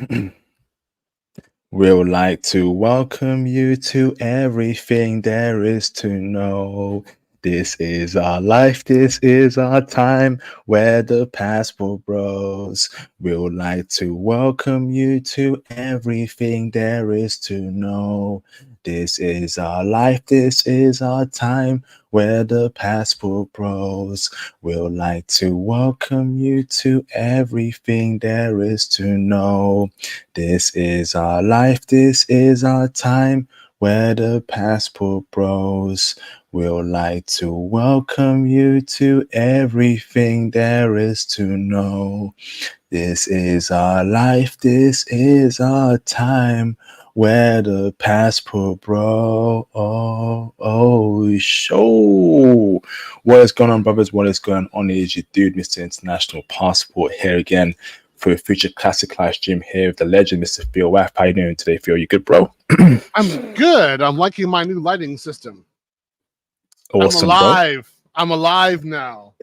We'd like to welcome you to everything there is to know. This is our life, this is our time, where the passport bros. We'd like to welcome you to everything there is to know. This is our life, this is our time, where the passport bros. We'd like to welcome you to everything there is to know. This is our life, this is our time, where the passport bros. We'd like to welcome you to everything there is to know. This is our life, this is our time, where the passport bro. Show. What is going on, brothers? What is going on? It is your dude, Mr. International Passport, here again for a future classic live stream here with the legend, Mr. Phil Waff. How you doing today, Phil? You good, bro? I'm good. I'm liking my new lighting system. Awesome, I'm alive. Bro. I'm alive now.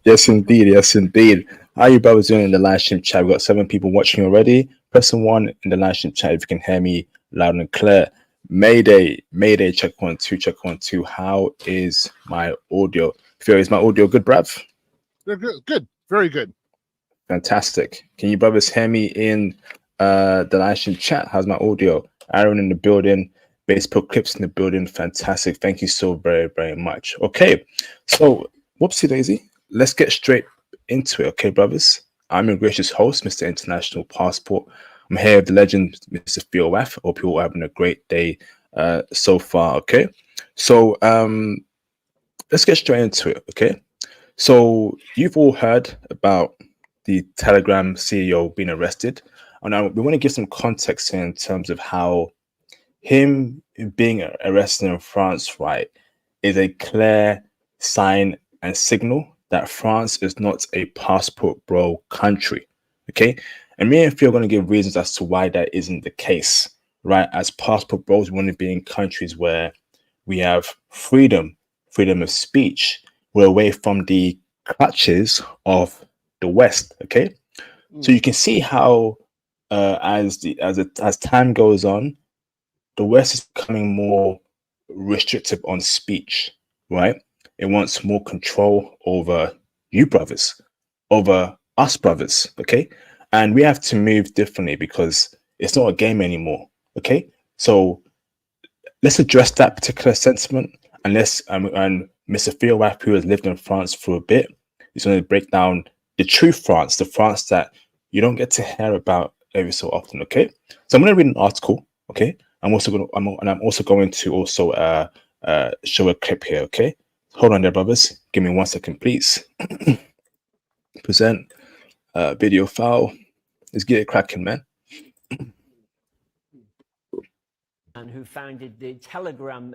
Yes, indeed. Yes, indeed. How you brothers doing in the live stream chat? We've got 7 people watching already. Press 1 in the live stream chat if you can hear me loud and clear. Mayday, check 1 2, check 1 2. How is my audio? Phil, is my audio good, bruv? They're good. Good. Very good. Fantastic. Can you brothers hear me in the live stream chat? How's my audio? Aaron in the building. Facebook clips in the building. Fantastic. Thank you so very, very much. Okay. So, whoopsie daisy. Let's get straight into it. Okay, brothers. I'm your gracious host, Mr. International Passport. I'm here with the legend, Mr. Phil Waff. Hope you're all having a great day so far. Okay. So, let's get straight into it. Okay. So, you've all heard about the Telegram CEO being arrested. And we want to give some context in terms of how him being arrested in France, right, is a clear sign and signal that France is not a passport bro country. Okay. And me and Phil are going to give reasons as to why that isn't the case, right? As passport bros, we want to be in countries where we have freedom of speech. We're away from the clutches of the West. Okay. So you can see how as time goes on, the West is becoming more restrictive on speech, right? It wants more control over you brothers, over us brothers, okay? And we have to move differently because it's not a game anymore, okay? So let's address that particular sentiment, and and Mr. Theowap, who has lived in France for a bit, is going to break down the true France, the France that you don't get to hear about every so often. Okay, so I'm going to read an article. Okay, I'm also going to show a clip here. Okay, hold on there, brothers. Give me 1 second, please. Present video file. Let's get it cracking, man. And who founded the Telegram.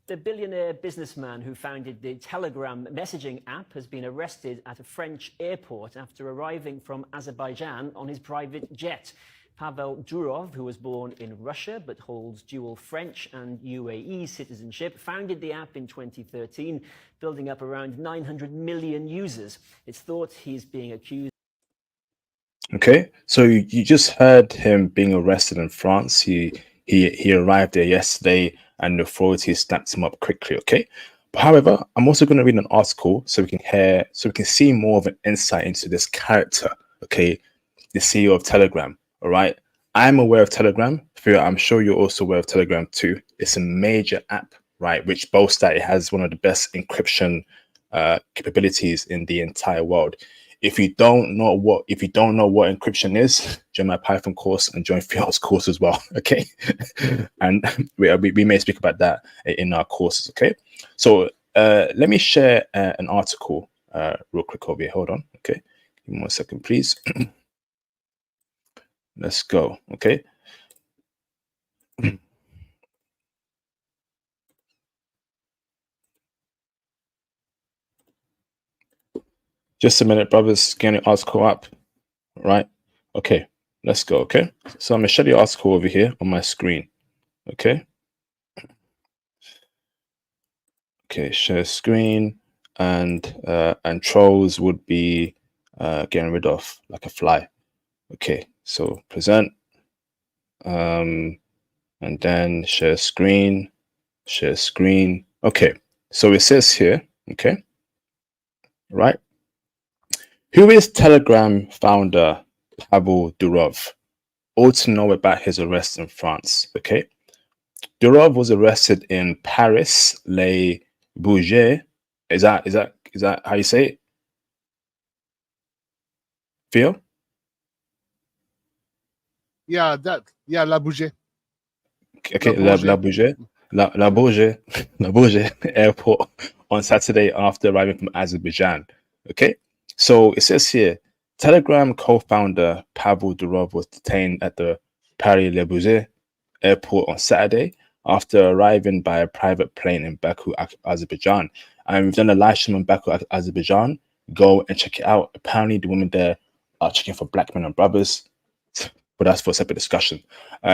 The billionaire businessman who founded the Telegram messaging app has been arrested at a French airport after arriving from Azerbaijan on his private jet. Pavel Durov, who was born in Russia but holds dual French and UAE citizenship, founded the app in 2013, building up around 900 million users. It's thought he's being accused. Okay, so you just heard him being arrested in France. He arrived there yesterday, and the authorities snapped him up quickly. Okay, but however, I'm also going to read an article so we can see more of an insight into this character. Okay, the CEO of Telegram. All right, I'm aware of Telegram. I'm sure you're also aware of Telegram too. It's a major app, right, which boasts that it has one of the best encryption capabilities in the entire world. If you don't know what encryption is, join my Python course and join Phil's course as well. Okay, and we may speak about that in our courses. Okay, so let me share an article real quick over here. Hold on. Okay, give me 1 second, please. Let's go. Okay. Just a minute, brothers. Getting the article up. Right. Okay. Let's go. Okay. So I'm gonna share the article over here on my screen. Okay. Okay. Share screen, and trolls would be getting rid of like a fly. Okay, so present, and then share screen. Okay, so it says here, okay, right? Who is Telegram founder Pavel Durov? All to know about his arrest in France, okay? Durov was arrested in Paris, Les Bourget. Is that how you say it? Phil? Yeah, La Bougie. Okay, La Bourget. La Bourget, La Bourget airport on Saturday after arriving from Azerbaijan. Okay, so it says here, Telegram co-founder Pavel Durov was detained at the Paris-Le Bourget airport on Saturday after arriving by a private plane in Baku, Azerbaijan. And we've done a live stream on Baku, Azerbaijan. Go and check it out. Apparently, the women there are checking for black men and brothers, but that's for a separate discussion.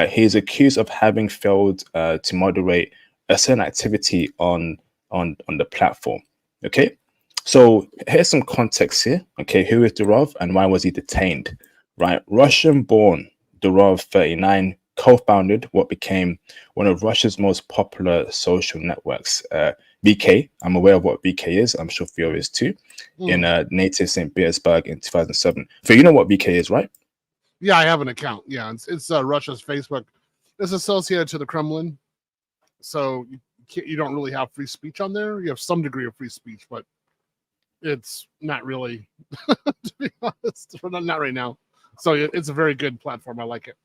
He is accused of having failed to moderate a certain activity on the platform. Okay, so here's some context here. Okay, who is Durov and why was he detained? Right, Russian-born Durov, 39, co-founded what became one of Russia's most popular social networks, VK. I'm aware of what VK is. I'm sure Theo is too. In native St. Petersburg in 2007. So you know what VK is, right? Yeah, I have an account. Yeah, it's Russia's Facebook. It's associated to the Kremlin, so you don't really have free speech on there. You have some degree of free speech, but it's not really, to be honest, not right now. So it's a very good platform. I like it.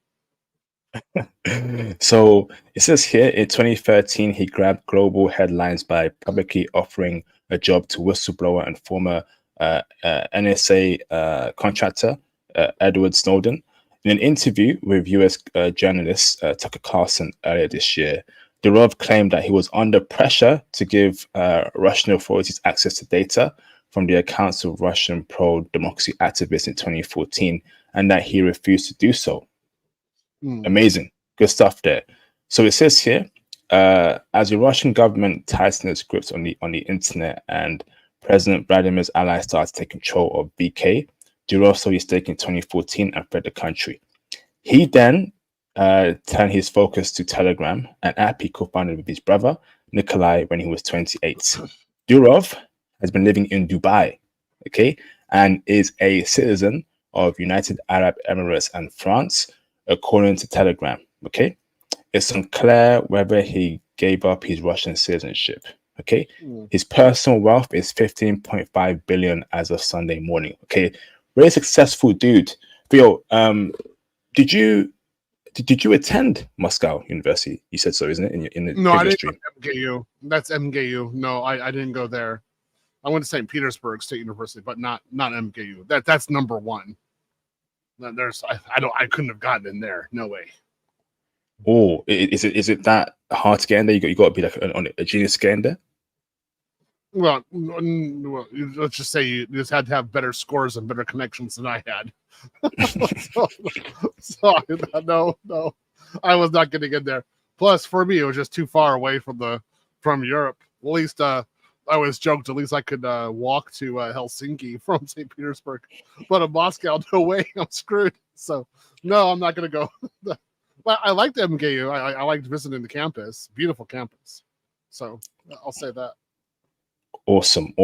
So it says here in 2013, he grabbed global headlines by publicly offering a job to whistleblower and former NSA contractor Edward Snowden. In an interview with US journalist Tucker Carlson earlier this year, Durov claimed that he was under pressure to give Russian authorities access to data from the accounts of Russian pro-democracy activists in 2014, and that he refused to do so. Amazing, good stuff there. So it says here, as the Russian government tightened its grips on the internet and President Vladimir's allies started to take control of VK, Durov saw his stake in 2014 and fled the country. He then turned his focus to Telegram, an app he co-founded with his brother Nikolai when he was 28. Durov has been living in Dubai, okay, and is a citizen of United Arab Emirates and France, according to Telegram. Okay, it's unclear whether he gave up his Russian citizenship. Okay, his personal wealth is 15.5 billion as of Sunday morning. Okay, very successful dude. Theo, did you attend Moscow University? You said so, isn't it? No, I didn't go to MKU. That's MKU. No, I didn't go there. I went to St. Petersburg State University, but not MKU. That's number one. I couldn't have gotten in there. No way. Oh, is it that hard to get in there? You got to be like on a genius to get in there. Well, let's just say you just had to have better scores and better connections than I had. so no, I was not getting in there. Plus, for me, it was just too far away from Europe. At least I always joked. At least I could walk to Helsinki from St. Petersburg, but in Moscow, no way. I'm screwed. So no, I'm not going to go. But I liked MKU. I liked visiting the campus. Beautiful campus. So I'll say that. Awesome.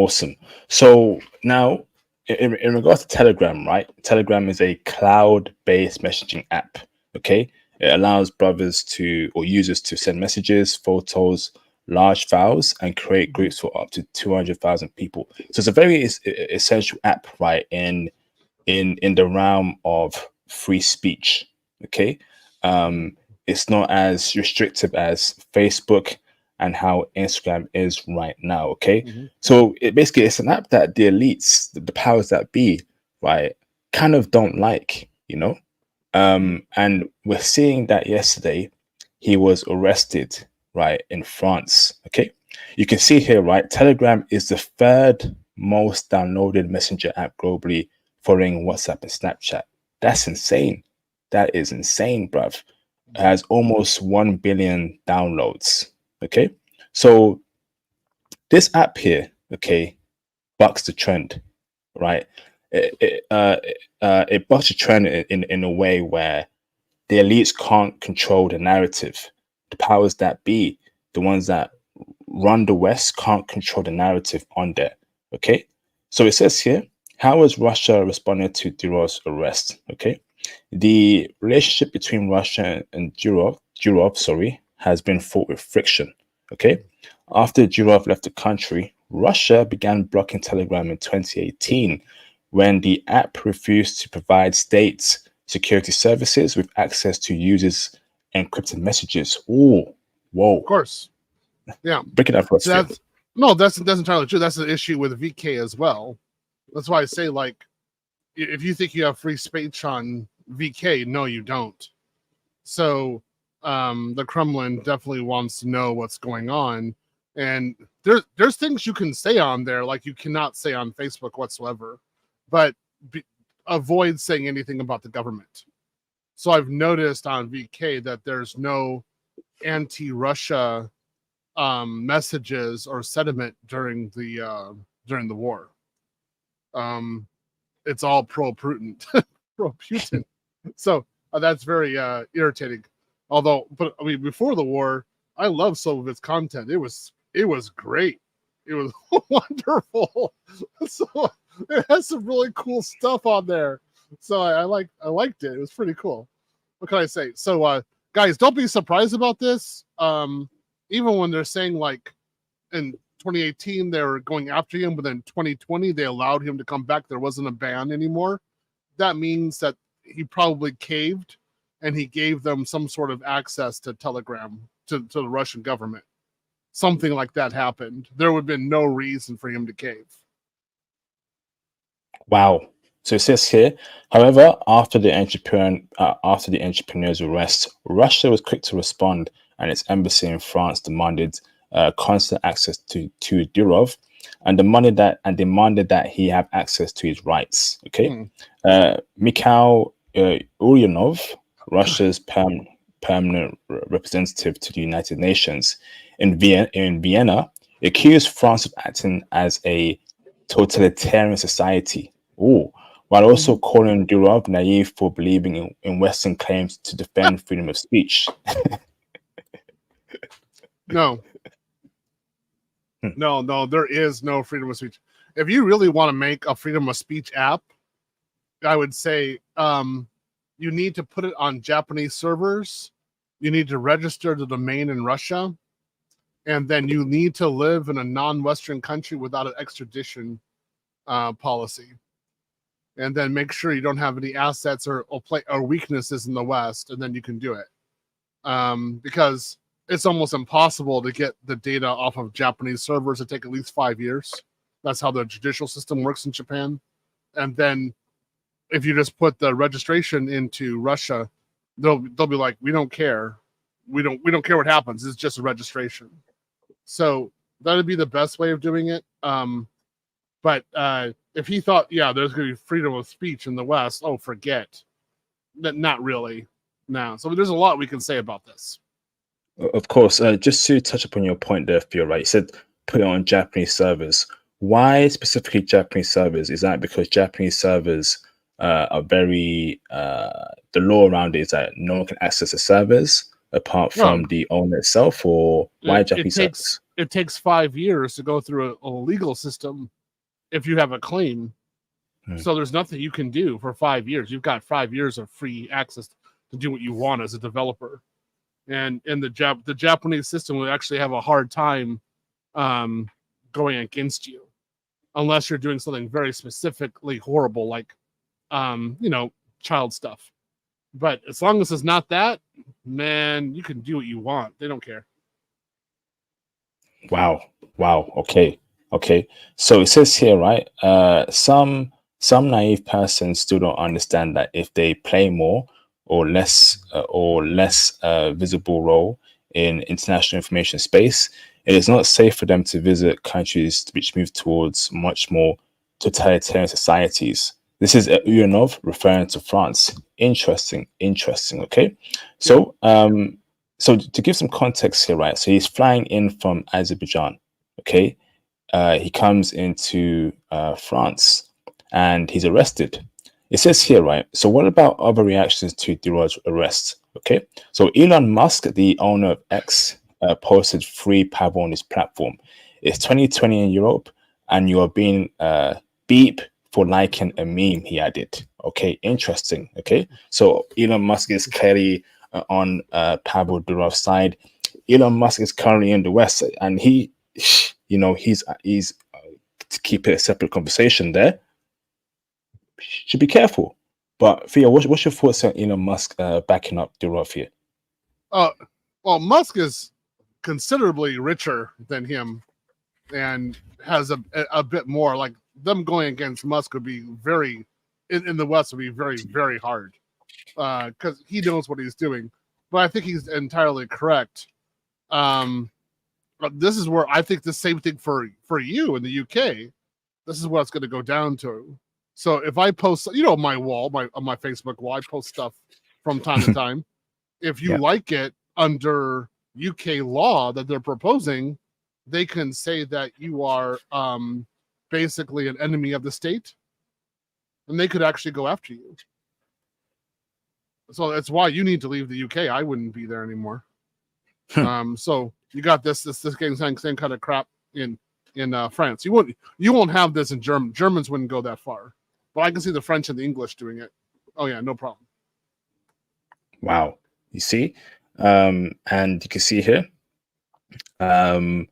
So now, in regards to Telegram, right? Telegram is a cloud-based messaging app. Okay, it allows users to send messages, photos, large files, and create groups for up to 200,000 people. So it's a very essential app, right? In the realm of free speech. Okay, it's not as restrictive as Facebook and how Instagram is right now. Okay, so it's an app that the elites, the powers that be, right, kind of don't like, and we're seeing that yesterday he was arrested, right, in France. Okay, you can see here, right, Telegram is the third most downloaded messenger app globally, following WhatsApp and Snapchat. That's insane. That is insane, bruv. It has almost 1 billion downloads. Okay, so this app here, okay, bucks the trend, right? it bucks a trend in a way where the elites can't control the narrative. The powers that be, the ones that run the West, can't control the narrative on there. Okay, so it says here, how has Russia responded to Durov's arrest? Okay, the relationship between Russia and Durov, has been fraught with friction. Okay, after Durov left the country, Russia began blocking Telegram in 2018 when the app refused to provide state security services with access to users' encrypted messages. Oh, whoa! Of course, yeah. Break it up for us. So that's entirely true. That's the issue with VK as well. That's why I say, like, if you think you have free speech on VK, no, you don't. So the Kremlin definitely wants to know what's going on, and there's things you can say on there like you cannot say on Facebook whatsoever, but avoid saying anything about the government. So I've noticed on VK that there's no anti-Russia messages or sentiment during the war. It's all pro-Putin, pro-Putin. So that's very irritating. Although, but I mean, before the war, I loved some of its content. It was great. It was wonderful. So it has some really cool stuff on there. So I liked it. It was pretty cool. What can I say? So guys, don't be surprised about this. Even when they're saying, like, in 2018 they were going after him, but then 2020 they allowed him to come back. There wasn't a ban anymore. That means that he probably caved, and he gave them some sort of access to Telegram to the Russian government. Something like that happened. There would have been no reason for him to cave. Wow. So it says here, however, after the entrepreneur's arrest, Russia was quick to respond, and its embassy in France demanded constant access to Durov, and demanded that he have access to his rights. Okay, Mikhail Ulyanov, Russia's permanent representative to the United Nations in Vienna, accused France of acting as a totalitarian society. While also calling Durov naive for believing in Western claims to defend freedom of speech. No, there is no freedom of speech. If you really want to make a freedom of speech app, I would say you need to put it on Japanese servers. You need to register the domain in Russia. And then you need to live in a non-Western country without an extradition policy. And then make sure you don't have any assets or weaknesses in the West, and then you can do it. Because it's almost impossible to get the data off of Japanese servers. It take at least 5 years. That's how the judicial system works in Japan. And then if you just put the registration into Russia, they'll be like, we don't care. We don't care what happens. It's just a registration. So that'd be the best way of doing it. But if he thought, yeah, there's going to be freedom of speech in the West, forget that. Not really. No. So there's a lot we can say about this. Of course, just to touch upon your point there, Theo, right? You said put it on Japanese servers. Why specifically Japanese servers? Is that because Japanese servers are very, the law around it is that no one can access the servers apart from the owner itself, or why Japanese servers? It takes 5 years to go through a legal system if you have a claim. So there's nothing you can do for 5 years. You've got 5 years of free access to do what you want as a developer. And in the Japanese system would actually have a hard time going against you unless you're doing something very specifically horrible, like child stuff. But as long as it's not that, man, you can do what you want. They don't care. Wow. Okay. So it says here, right? Some naive persons still don't understand that if they play more or less visible role in international information space, it is not safe for them to visit countries which move towards much more totalitarian societies. This is Ulyanov referring to France. Interesting. Okay. So so to give some context here, right? So he's flying in from Azerbaijan. Okay. He comes into France, and he's arrested. It says here, right? So what about other reactions to Durov's arrest? Okay, so Elon Musk, the owner of X, posted free Pavel on his platform. It's 2020 in Europe, and you are being beep for liking a meme, he added. Okay, interesting. Okay, so Elon Musk is clearly on Pavel Durov's side. Elon Musk is currently in the West, and he's to keep it a separate conversation there. Should be careful. But Theo, what's your thoughts on Elon Musk backing up Durov here? Well, Musk is considerably richer than him and has a bit more. Like, them going against Musk would be very, in the West, would be very, very hard because he knows what he's doing. But I think he's entirely correct. This is where I think the same thing for you in the UK. This is what it's going to go down to. So if I post, my wall, on my Facebook wall, I post stuff from time to time. If you like it under UK law that they're proposing, they can say that you are basically an enemy of the state, and they could actually go after you. So that's why you need to leave the UK. I wouldn't be there anymore. So you got this same kind of crap in France. You won't have this in German. Germans wouldn't go that far, but I can see the French and the English doing it. Oh yeah, no problem. Wow, you see, and you can see here. To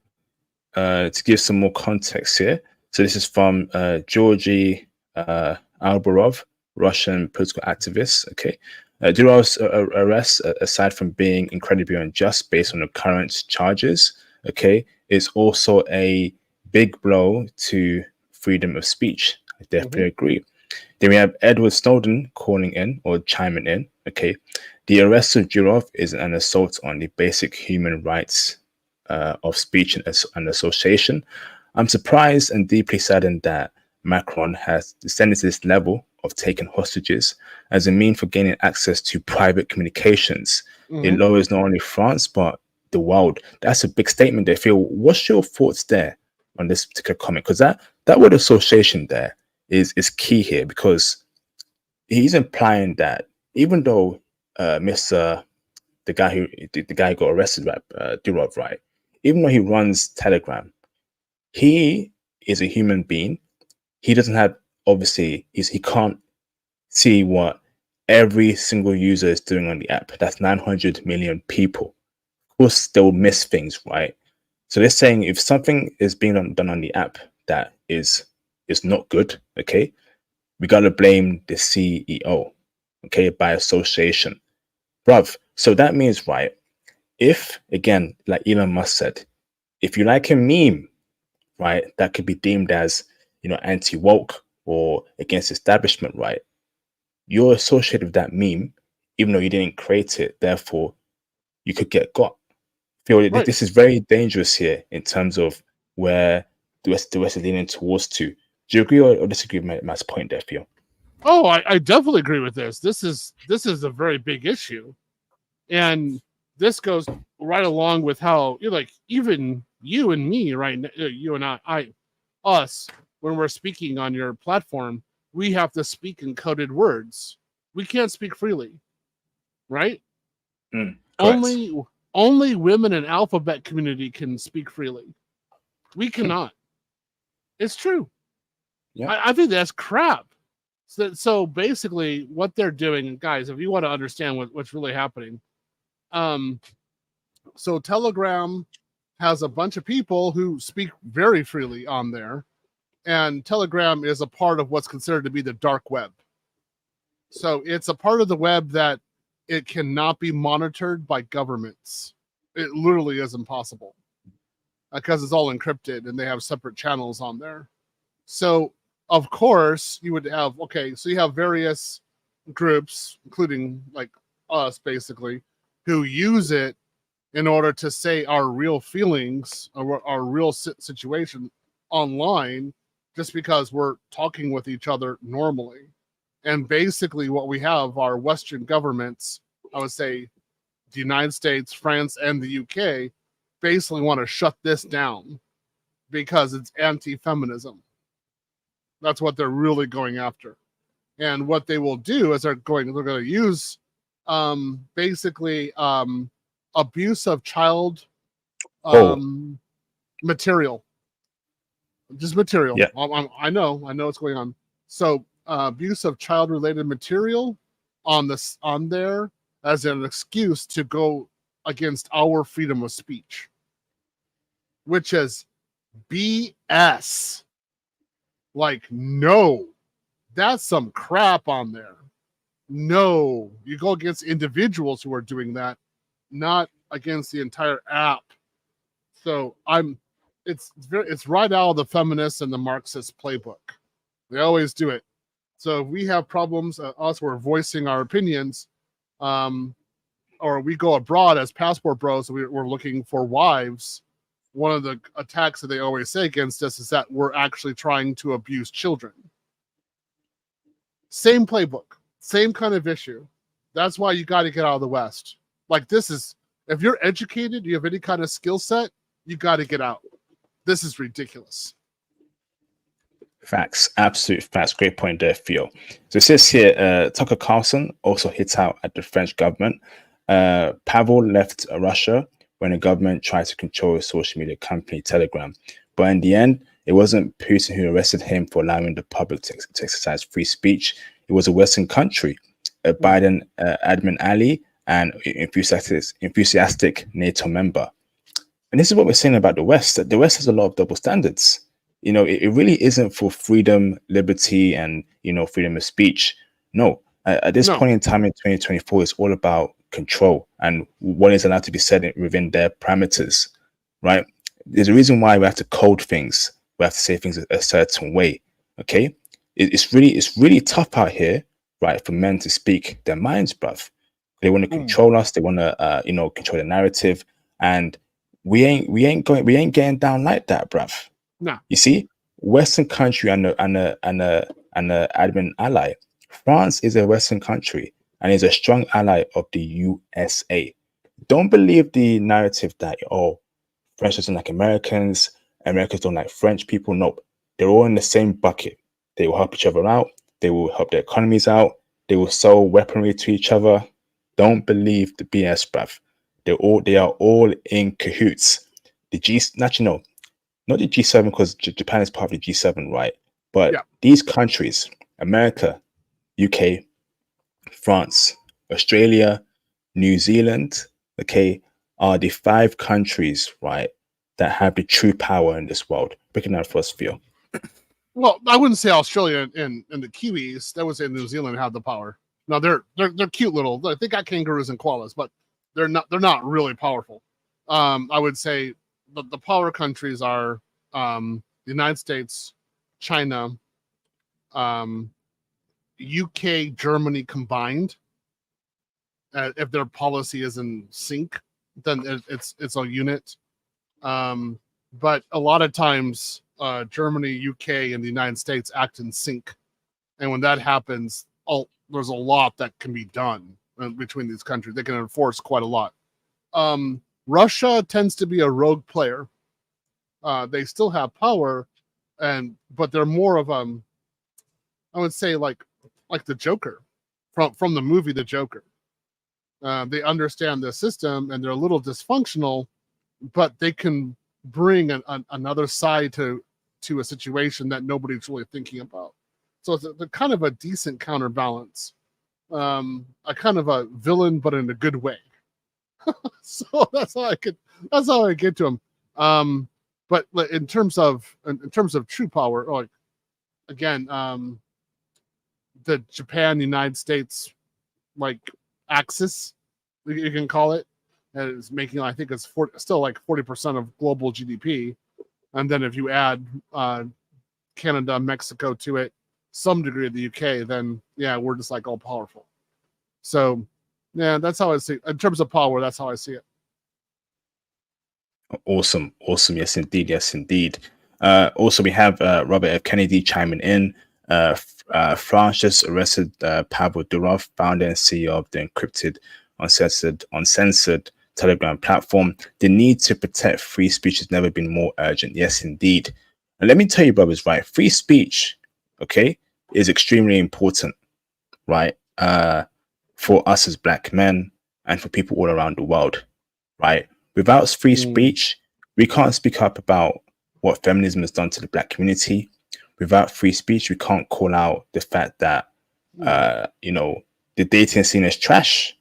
give some more context here, so this is from Georgy Alborov, Russian political activist. Okay, Durov's arrest, aside from being incredibly unjust based on the current charges, okay, is also a big blow to freedom of speech. I definitely agree. Then we have Edward Snowden calling in or chiming in. Okay, the arrest of Durov is an assault on the basic human rights of speech and association. I'm surprised and deeply saddened that Macron has descended to this level of taking hostages as a mean for gaining access to private communications. It lowers not only France but the world. That's a big statement there. Phil, what's your thoughts there on this particular comment? Because that word association there is key here, because he's implying that even though the guy who got arrested, right, Durov, right, even though he runs Telegram, he is a human being. He doesn't have, obviously, he can't see what every single user is doing on the app. That's 900 million people. Of course, they'll miss things, right? So they're saying if something is being done on the app that is not good, okay, we got to blame the CEO, okay, by association. Bruv, so that means, right, if, again, like Elon Musk said, if you like a meme, right, that could be deemed as, anti-woke or against establishment, right, you're associated with that meme, even though you didn't create it, therefore you could get got. Right. This is very dangerous here in terms of where the West is leaning towards to. Do you agree or disagree with Matt's point there, Theo? Oh, I definitely agree with this. This is a very big issue. And this goes right along with how, even you and me, right? You and us, when we're speaking on your platform, we have to speak in coded words. We can't speak freely, right? Only women in alphabet community can speak freely. We cannot. It's true. Yeah. I think that's crap. So basically, what they're doing, and guys, if you want to understand what's really happening, so Telegram has a bunch of people who speak very freely on there, and Telegram is a part of what's considered to be the dark web. So it's a part of the web that it cannot be monitored by governments. It literally is impossible because it's all encrypted and they have separate channels on there. So, of course, you would have, so you have various groups, including like us, basically, who use it in order to say our real feelings or our real situation online, just because we're talking with each other normally. And basically what we have are Western governments, I would say the United States, France, and the UK, basically want to shut this down because it's anti-feminism. That's what they're really going after. And what they will do is they're going to use basically abuse of child material. Just material. Yeah. I know what's going on. So abuse of child-related material on there as an excuse to go against our freedom of speech, which is BS. Like, no, that's some crap on there. No, you go against individuals who are doing that, not against the entire app. So it's right out of the feminist and the Marxist playbook. They always do it. So if we have problems, we're voicing our opinions, or we go abroad as passport bros, we're looking for wives. One of the attacks that they always say against us is that we're actually trying to abuse children. Same playbook, same kind of issue. That's why you got to get out of the West. Like, if you're educated, you have any kind of skill set, you got to get out. This is ridiculous. Facts, absolute facts. Great point there, Theo. So it says here, Tucker Carlson also hit out at the French government. Pavel left Russia when the government tried to control his social media company, Telegram. But in the end, it wasn't Putin who arrested him for allowing the public to exercise free speech. It was a Western country, Biden admin ally, and enthusiastic NATO member. And this is what we're saying about the West, that the West has a lot of double standards. You know, it really isn't for freedom, liberty, and, you know, freedom of speech. No, at this point in time in 2024, it's all about control and what is allowed to be said within their parameters, right? There's a reason why we have to code things. We have to say things a certain way, okay? It's really tough out here, right, for men to speak their minds, bruv. They want to control us. They want to, control the narrative, and we ain't getting down like that, bruv. No. You see, Western country and a admin ally. France is a Western country and is a strong ally of the USA. Don't believe the narrative that French doesn't like Americans don't like French people. Nope, they're all in the same bucket. They will help each other out. They will help their economies out. They will sell weaponry to each other. Don't believe the BS, bruv. They are all in cahoots. Not the G7, because Japan is part of the G7, right? But these countries, America, UK, France, Australia, New Zealand, okay, are the 5 countries, right, that have the true power in this world. Breaking down for us, Theo. Well, I wouldn't say Australia and the Kiwis. That would say New Zealand have the power. Now they're cute little. They got kangaroos and koalas, but they're not really powerful. I would say the power countries are the United States, China, UK, Germany combined. If their policy is in sync, then it's a unit. But a lot of times, Germany, UK, and the United States act in sync, and when that happens, there's a lot that can be done between these countries. They can enforce quite a lot. Russia tends to be a rogue player. They still have power, but they're more of I would say like the Joker from the movie The Joker. They understand the system and they're a little dysfunctional, but they can bring another side to a situation that nobody's really thinking about. So it's a kind of a decent counterbalance, a kind of a villain, but in a good way. So that's how I get to him. But in terms of true power, like again, the Japan United States axis, you can call it, and it's making, I think it's still like 40% of global GDP, and then if you add Canada, Mexico to it, some degree of the UK, then we're just like all powerful. So that's how I see it. In terms of power, that's how I see it. Awesome. Yes, indeed. Also, we have Robert F. Kennedy chiming in. France just arrested Pavel Durov, founder and CEO of the encrypted, uncensored Telegram platform. The need to protect free speech has never been more urgent. Yes, indeed. And let me tell you, brothers, right? Free speech, okay, is extremely important, right? For us as black men and for people all around the world, right? Without free speech, we can't speak up about what feminism has done to the black community. Without free speech, we can't call out the fact that, the dating scene is trash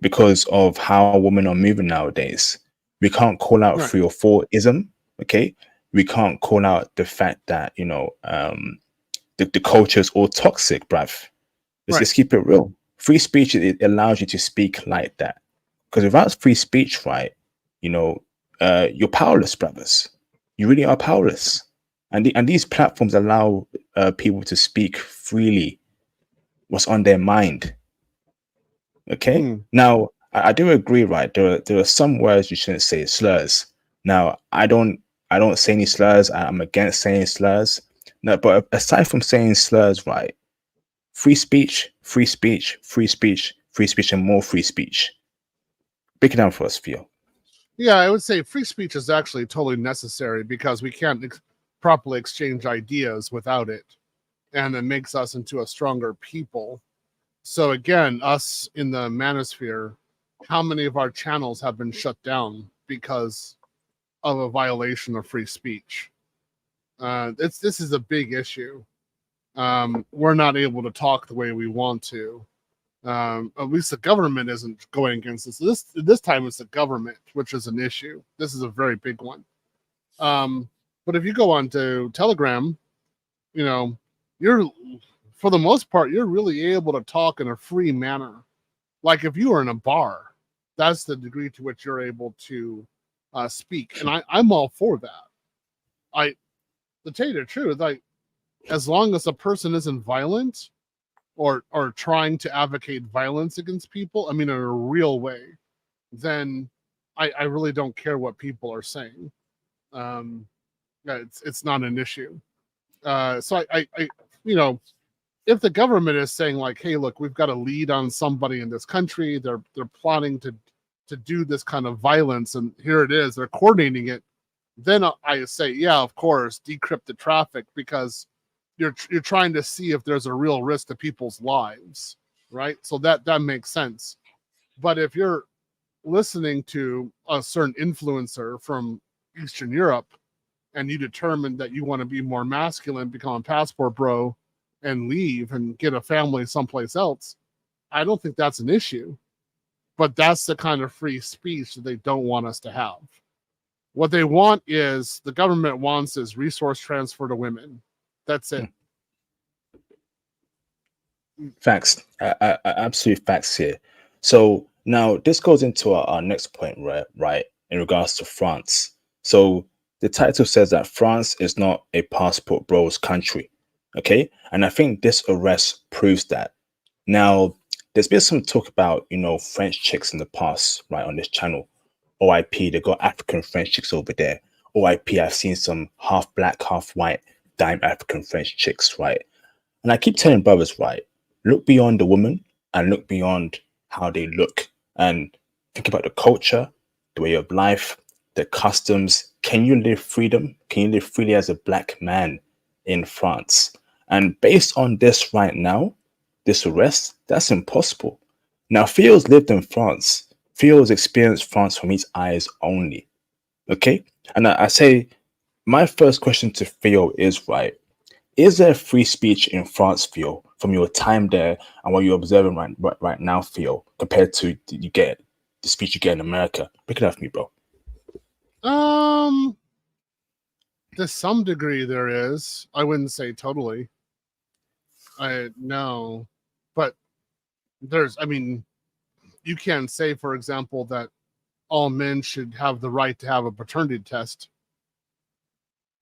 because of how women are moving nowadays. We can't call out Right. 304ism, okay? We can't call out the fact that, the culture is all toxic, bruv. Let's keep it real. Free speech, it allows you to speak like that. Because without free speech, right, you're powerless, brothers. You really are powerless. And these platforms allow people to speak freely what's on their mind. Okay. Now, I do agree, right? There are some words you shouldn't say, slurs. Now, I don't say any slurs. I'm against saying slurs. No, but aside from saying slurs, right? Free speech, free speech, free speech, free speech, and more free speech. Break it down for us, Theo. Yeah, I would say free speech is actually totally necessary because we can't properly exchange ideas without it. And it makes us into a stronger people. So again, us in the manosphere, how many of our channels have been shut down because of a violation of free speech? This is a big issue. We're not able to talk the way we want to. At least the government isn't going against us. This time it's the government, which is an issue. This is a very big one. But if you go on to Telegram, you're, for the most part, you're really able to talk in a free manner. Like if you were in a bar, that's the degree to which you're able to speak. And I'm all for that. To tell you the truth, as long as a person isn't violent or trying to advocate violence against people, in a real way, then I really don't care what people are saying. It's not an issue. So I if the government is saying like, hey, look, we've got a lead on somebody in this country, they're plotting to do this kind of violence, and here it is, they're coordinating it, then I say, yeah, of course, decrypt the traffic, because you're trying to see if there's a real risk to people's lives, right? So that makes sense. But if you're listening to a certain influencer from Eastern Europe and you determine that you want to be more masculine, become a passport bro, and leave and get a family someplace else, I don't think that's an issue. But that's the kind of free speech that they don't want us to have. What they want is, the government wants is resource transfer to women. That's it. Facts. Absolute facts here. So now this goes into our next point, right? In regards to France. So the title says that France is not a passport bros country. Okay. And I think this arrest proves that. Now, there's been some talk about, French chicks in the past, right, on this channel. OIP, they got African French chicks over there. OIP, I've seen some half black, half white, dime African French chicks, right? And I keep telling brothers, right, look beyond the woman and look beyond how they look and think about the culture, the way of life, the customs. Can you live freedom? Can you live freely as a black man in France? And based on this right now, this arrest, that's impossible. Now, Theo's lived in France. Theo's experienced France from his eyes only. Okay? And I say, my first question to Theo is, right, is there free speech in France, Theo, from your time there and what you're observing right now, Theo, compared to the speech you get in America? Pick it up for me, bro. To some degree there is. I wouldn't say totally. No. But there's, you can't say, for example, that all men should have the right to have a paternity test.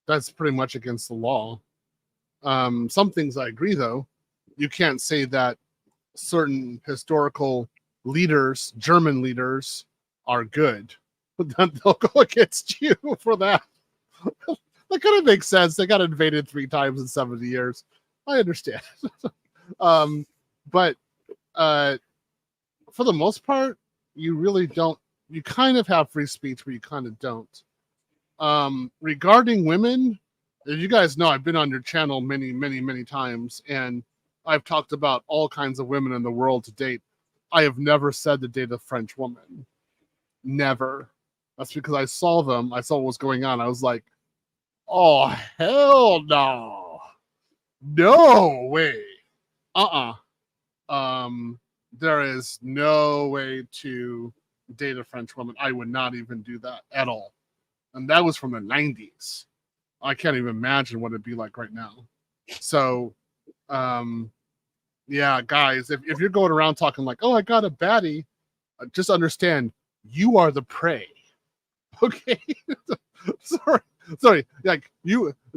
That's pretty much against the law. Some things I agree, though. You can't say that certain historical leaders, German leaders, are good. But then they'll go against you for that. That kind of makes sense. They got invaded 3 times in 70 years. I understand. But for the most part, you really don't. You kind of have free speech, but you kind of don't. Regarding women, As you guys know, I've been on your channel many times, and I've talked about all kinds of women in the world to date. I have never said to date a French woman. Never. That's because I saw them. I saw what was going on. I was like, oh, hell no. No way. There is no way to date a French woman. I would not even do that at all. And that was from the 90s. I can't even imagine what it'd be like right now. So, yeah, guys, if you're going around talking like, oh, I got a baddie, just understand you are the prey. Okay? Sorry. Like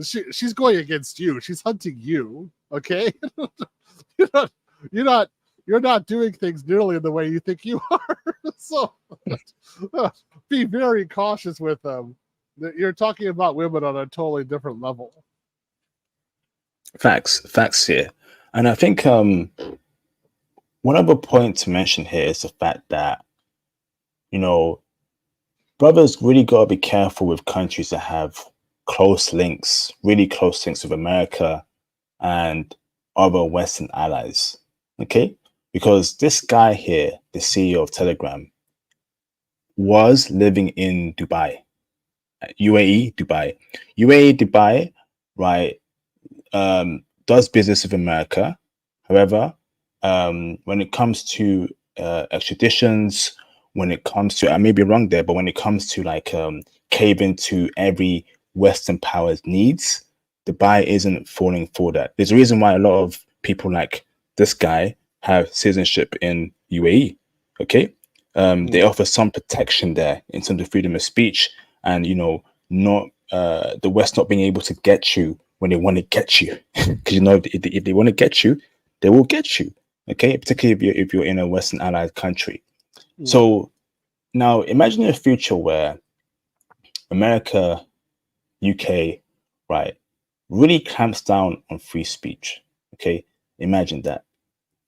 she's going against you. She's hunting you. Okay? You're not doing things nearly in the way you think you are. So be very cautious with them. You're talking about women on a totally different level. Facts here. And I think one other point to mention here is the fact that, you know, brothers really got to be careful with countries that have really close links with America and other Western allies. Okay? Because this guy here, the CEO of Telegram, was living in Dubai, Dubai, right? Does business with America. However, when it comes to extraditions, when it comes to, I may be wrong there, but when it comes to like caving to every Western power's needs, Dubai isn't falling for that. There's a reason why a lot of people like this guy have citizenship in UAE. Okay, they offer some protection there in terms of freedom of speech, and not the West not being able to get you when they want to get you, because if they want to get you, they will get you. Okay, particularly if you're in a Western allied country. So now imagine a future where America, UK, right, really clamps down on free speech. Okay, imagine that.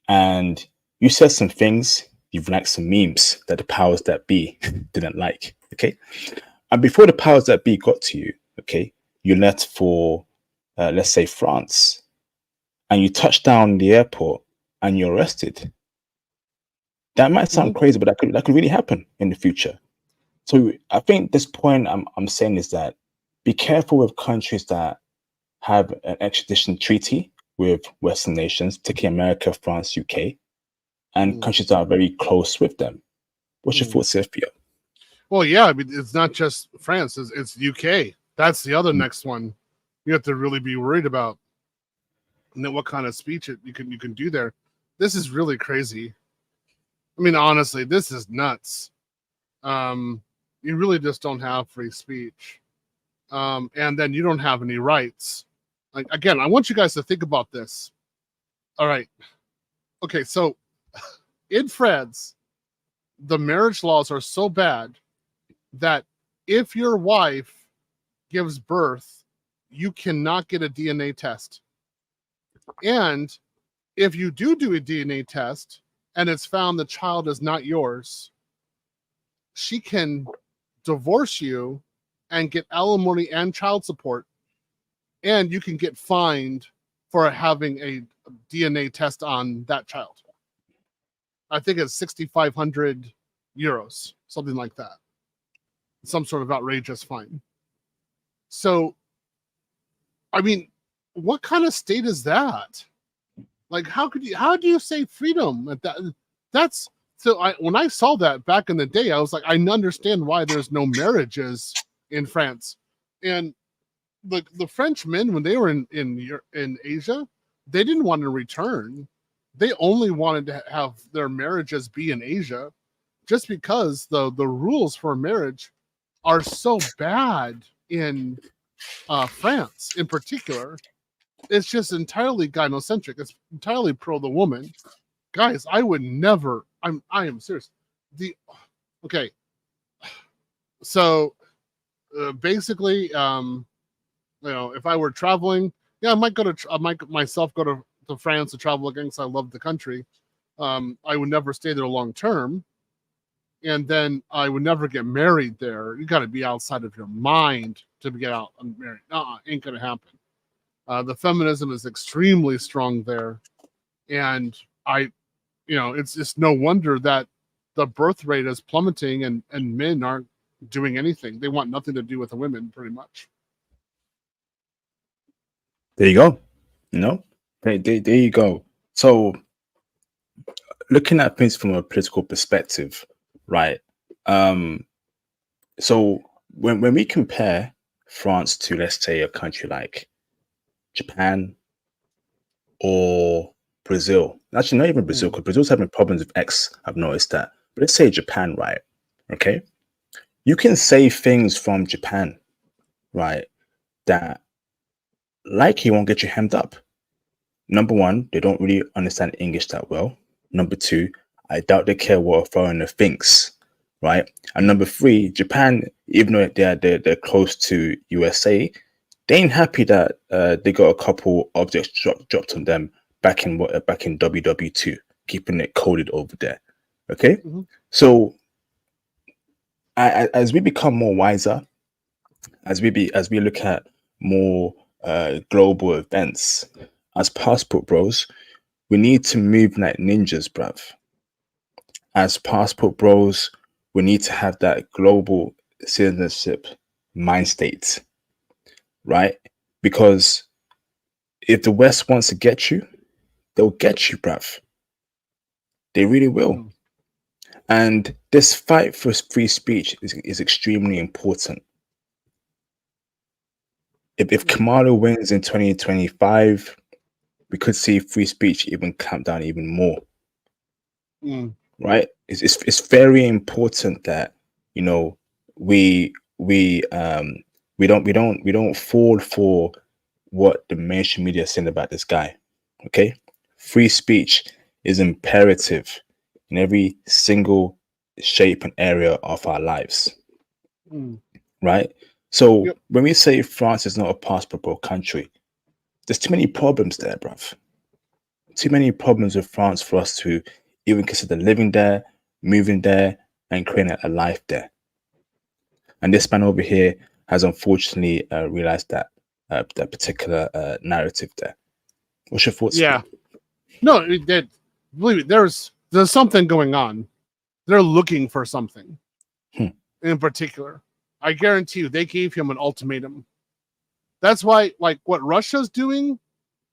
And you said some things, you've liked some memes that the powers that be didn't like. Okay, and before the powers that be got to you, okay, you left for let's say France, and you touch down in the airport and you're arrested. That might sound crazy, but that could really happen in the future. So I think this point I'm saying is that be careful with countries that have an extradition treaty with Western nations, particularly America, France, UK, and countries that are very close with them. What's your thoughts, Theo? Well, yeah, I mean, it's not just France; it's UK. That's the other next one you have to really be worried about. And then what kind of speech you can do there. This is really crazy. I mean, honestly, this is nuts. You really just don't have free speech. And then you don't have any rights. Like, again, I want you guys to think about this. All right. Okay, so in France, the marriage laws are so bad that if your wife gives birth, you cannot get a DNA test. And if you do a DNA test and it's found the child is not yours, she can divorce you and get alimony and child support, and you can get fined for having a DNA test on that child. I think it's 6,500 euros, something like that. Some sort of outrageous fine. So, I mean, what kind of state is that? Like, how do you say freedom at that? That's so. When I saw that back in the day, I was like, I understand why there's no marriages in France. And the French men, when they were in Asia, they didn't want to return. They only wanted to have their marriages be in Asia, just because the rules for marriage are so bad in France, in particular. It's just entirely gynocentric. It's entirely pro the woman. Guys, I would never. I am serious. Okay. So basically, if I were traveling, yeah, I might myself go to France to travel again because I love the country. I would never stay there long term, and then I would never get married there. You got to be outside of your mind to get out and married. Ain't gonna happen. The feminism is extremely strong there, and it's just no wonder that the birth rate is plummeting, and men aren't doing anything. They want nothing to do with the women, pretty much. There you go. There you go. So, looking at things from a political perspective, right? So when we compare France to, let's say, a country like Japan or Brazil, actually not even Brazil, because Brazil's having problems with X, I've noticed that. But let's say Japan, right? Okay, you can say things from Japan, right, that likely won't get you hemmed up. Number one, they don't really understand English that well. Number two, I doubt they care what a foreigner thinks, right? And number three, Japan, even though they're close to USA, they ain't happy that they got a couple objects dropped on them back in WW2, keeping it coded over there. Okay, so as we become more wiser, as we look at more global events, as passport bros, we need to move like ninjas, bruv. As passport bros, we need to have that global citizenship mind state, right? Because if the West wants to get you, they'll get you, bruv. They really will. And this fight for free speech is extremely important. If Kamala wins in 2025, we could see free speech even clamp down even more. Right? It's very important that we don't fall for what the mainstream media is saying about this guy. Okay, free speech is imperative in every single shape and area of our lives. Right? So when we say France is not a passport bro country, there's too many problems there, bruv. Too many problems with France for us to even consider living there, moving there, and creating a life there. And this man over here has unfortunately realized that particular narrative there. What's your thoughts? Yeah, no, it did. Believe me, there's something going on. They're looking for something in particular. I guarantee you, they gave him an ultimatum. That's why, like what Russia's doing,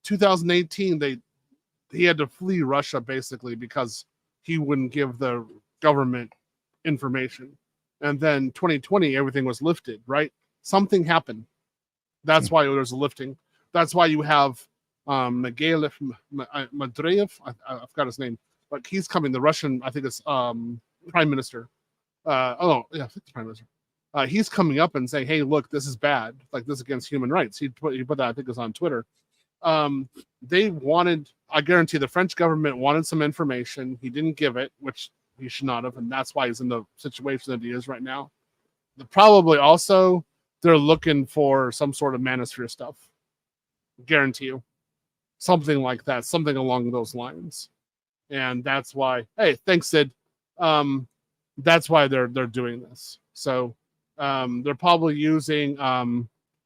2018, he had to flee Russia basically because he wouldn't give the government information. And then 2020, everything was lifted, right? Something happened. That's why there was a lifting. That's why you have Madreyev, I forgot his name, but he's coming, the Russian, I think it's Prime Minister. I think it's Prime Minister. He's coming up and saying, hey, look, this is bad. Like, this is against human rights. He put that, I think it was on Twitter. They wanted, I guarantee the French government wanted some information. He didn't give it, which he should not have, and that's why he's in the situation that he is right now. Probably also, they're looking for some sort of manosphere stuff. Guarantee you. Something like that, something along those lines. And that's why, hey, thanks, Sid. That's why they're doing this. So they're probably using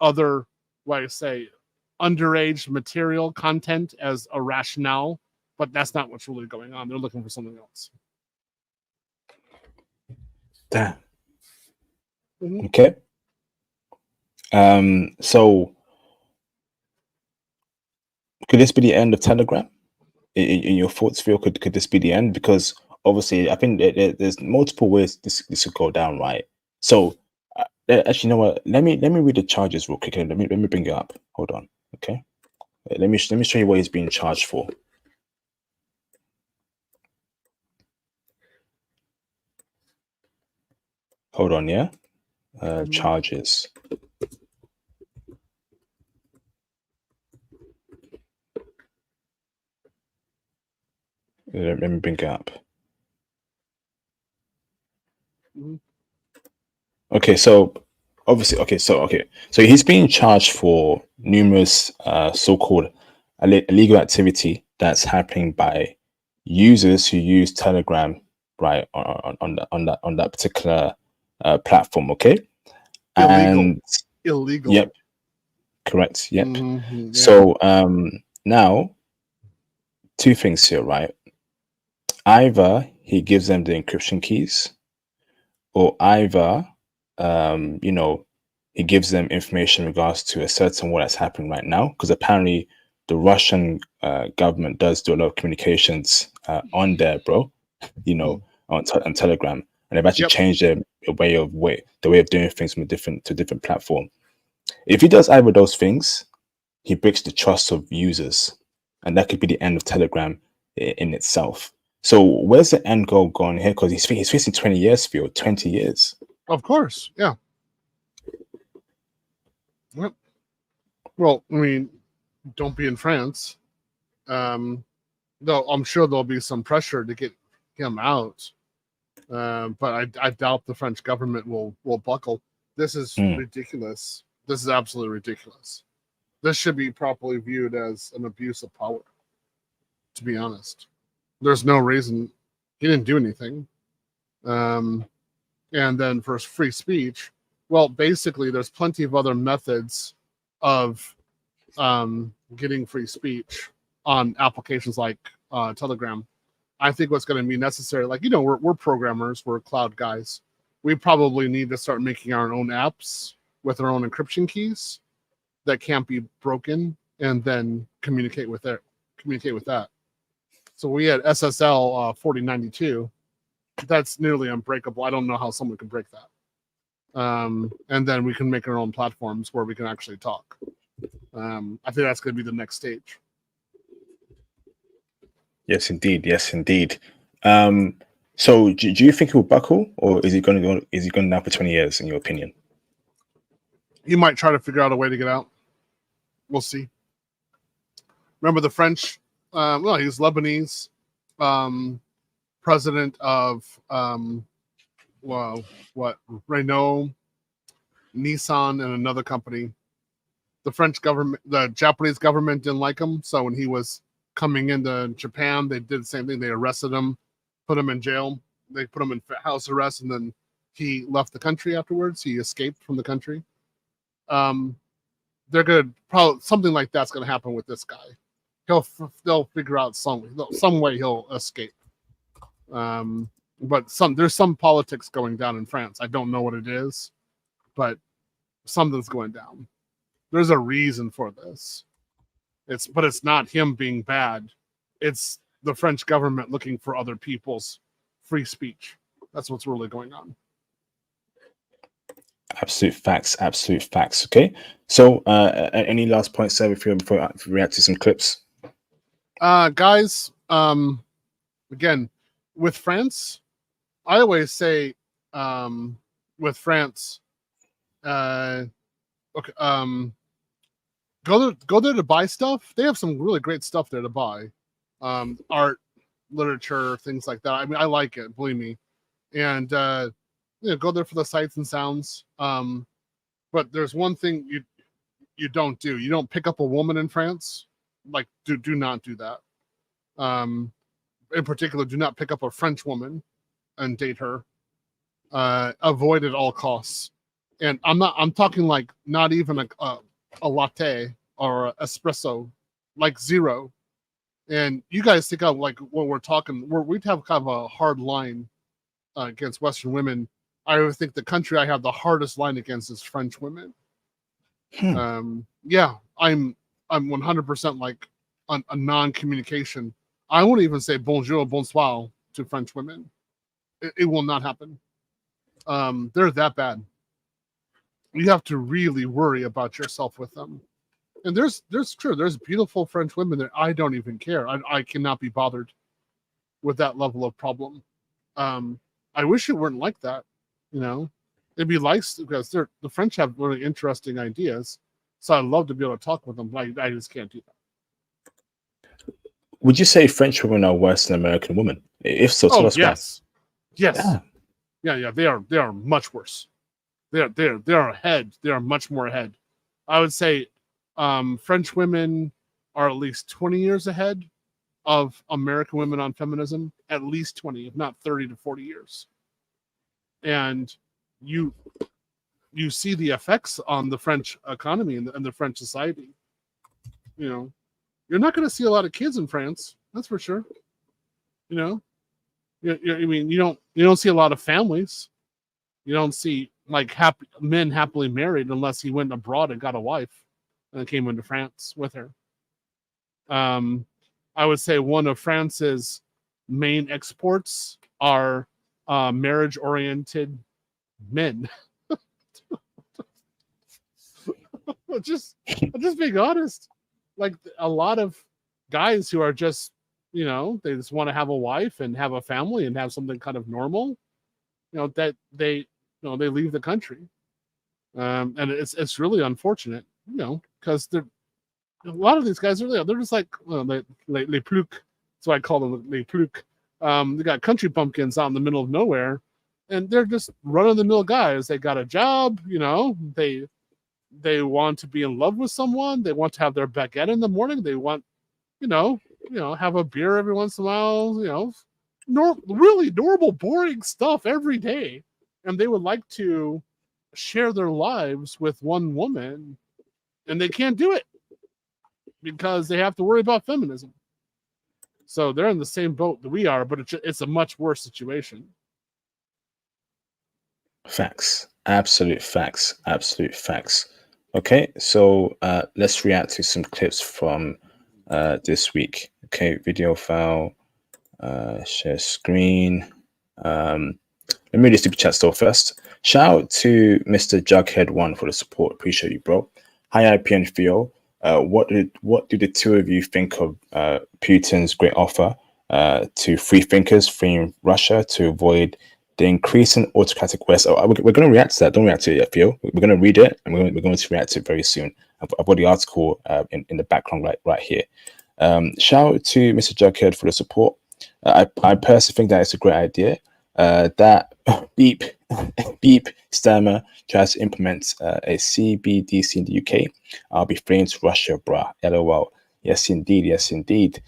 other, underage material content as a rationale, but that's not what's really going on. They're looking for something else. Damn. Okay. So could this be the end of Telegram? In your thoughts, Phil, could this be the end? Because obviously, I think there's multiple ways this could go down, right? So actually, you know what? Let me read the charges real quick. Let me bring it up. Hold on. Okay. Let me show you what he's being charged for. Hold on, yeah. Charges. Let me bring it up. Okay, so obviously, so he's being charged for numerous so-called illegal activity that's happening by users who use Telegram, right, on that particular platform. Okay, Illegal. Yep, Correct. Yep. Yeah. So now, two things here, right? Either he gives them the encryption keys, or either he gives them information in regards to a certain war that's happening right now, because apparently the Russian government does do a lot of communications on there, bro. On Telegram, and they've actually changed the way of doing things from a different platform. If he does either of those things, he breaks the trust of users, and that could be the end of Telegram in itself. So where's the end goal going here? Because he's facing 20 years, Phil. 20 years. Of course, yeah. Yep. Well, I mean, don't be in France. Though I'm sure there'll be some pressure to get him out. But I doubt the French government will buckle. This is ridiculous. This is absolutely ridiculous. This should be properly viewed as an abuse of power, to be honest. There's no reason. He didn't do anything. And then for free speech, well, basically, there's plenty of other methods of getting free speech on applications like Telegram. I think what's going to be necessary, like, we're programmers, we're cloud guys. We probably need to start making our own apps with our own encryption keys that can't be broken, and then communicate with that. So we had SSL 4092. That's nearly unbreakable. I don't know how someone can break that. And then we can make our own platforms where we can actually talk. I think that's going to be the next stage. Yes, indeed. Yes, indeed. So do you think he'll buckle, or is he going to go? Is he going down for 20 years, in your opinion? He might try to figure out a way to get out. We'll see. Remember the French? Well, he's Lebanese, president of Renault, Nissan, and another company. The French government, the Japanese government didn't like him, so when he was coming into Japan, they did the same thing. They arrested him, put him in jail. They put him in house arrest, and then he left the country afterwards. He escaped from the country. They're gonna probably something like that's gonna happen with this guy. They'll figure out some way he'll escape. But there's some politics going down in France. I don't know what it is, but something's going down. There's a reason for this. But it's not him being bad. It's the French government looking for other people's free speech. That's what's really going on. Absolute facts. Okay. So, any last points, sir, before we react to some clips? Guys, again, with France, I always say, with France, okay, go there to buy stuff. They have some really great stuff there to buy, art, literature, things like that. I mean, I like it, believe me, and go there for the sights and sounds. But there's one thing you don't do. You don't pick up a woman in France. Like, do not do that. In particular, do not pick up a French woman and date her. Avoid at all costs. And I'm talking like not even a latte or espresso, like zero. And you guys think of like when we're talking, we'd have kind of a hard line against Western women. I would think the country I have the hardest line against is French women. Yeah, I'm 100% like a non-communication. I won't even say bonjour, bonsoir to French women. It will not happen. They're that bad. You have to really worry about yourself with them. And there's beautiful French women that I don't even care. I cannot be bothered with that level of problem. I wish it weren't like that. It'd be nice because the French have really interesting ideas. So I'd love to be able to talk with them, but I just can't do that. Would you say French women are worse than American women? If so, tell us yes. why. Yes. Yeah. They are much worse. They are ahead. They are much more ahead. I would say French women are at least 20 years ahead of American women on feminism. At least 20, if not 30 to 40 years. And you see the effects on the French economy and the French society. You know, you're not going to see a lot of kids in France, that's for sure. You know, I mean, you don't see a lot of families. You don't see like men happily married unless he went abroad and got a wife and came into France with her. I would say one of France's main exports are marriage-oriented men. just being honest. Like a lot of guys who are just, they just want to have a wife and have a family and have something kind of normal, that they leave the country. And it's really unfortunate, because a lot of these guys they're just like les ploucs. That's why I call them les ploucs. They got country bumpkins out in the middle of nowhere, and they're just run-of-the-mill guys. They got a job, they want to be in love with someone. They want to have their baguette in the morning. They want, have a beer every once in a while. Really normal, boring stuff every day, and they would like to share their lives with one woman, and they can't do it because they have to worry about feminism. So they're in the same boat that we are, but it's a much worse situation. Facts. Absolute facts. Okay, so let's react to some clips from this week. Okay, video file, share screen. Let me read the super chat still first. Shout out to Mr. Jughead1 for the support. Appreciate you, bro. Hi, IP and Theo. What do the two of you think of Putin's great offer to free thinkers freeing Russia to avoid the increasing autocratic West? We're going to react to that. Don't react to it yet, Theo. We're going to read it, and we're going to react to it very soon. I've got the article in the background right here. Shout out to Mr. Jughead for the support. I personally think that it's a great idea. That beep Stammer tries to implement a CBDC in the UK. I'll be fleeing to Russia, brah. LOL. Yes, indeed.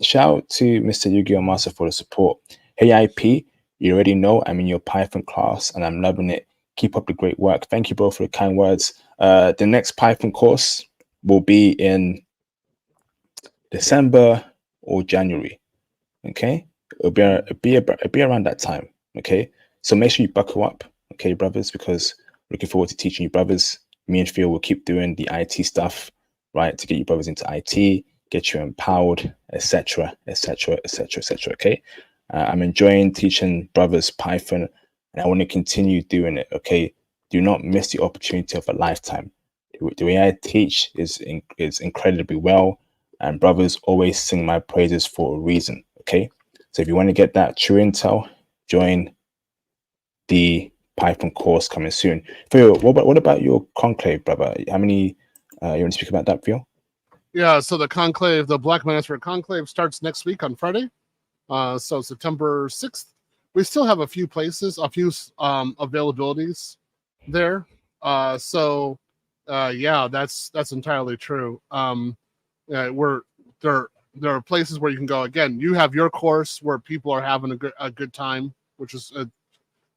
Shout out to Mr. Yu-Gi-Oh! Master for the support. Hey, IP, you already know I'm in your Python class and I'm loving it. Keep up the great work. Thank you both for the kind words. The next Python course will be in December or January. Okay? It'll be around that time. Okay, so make sure you buckle up, okay, brothers, because looking forward to teaching you brothers. Me and Phil will keep doing the IT stuff, right, to get you brothers into IT, get you empowered, etc. Okay, I'm enjoying teaching brothers Python, and I want to continue doing it. Okay, do not miss the opportunity of a lifetime. The way I teach is incredibly well, and brothers always sing my praises for a reason. Okay. So if you want to get that true intel, join the Python course coming soon. Phil, what about your conclave, brother? How many, you want to speak about that, Phil? Yeah, so the conclave, the Black Manosphere Conclave starts next week on Friday. So September 6th. We still have a few places, a few availabilities there. Yeah, that's entirely true. There are places where you can go. Again, you have your course where people are having a good time, which is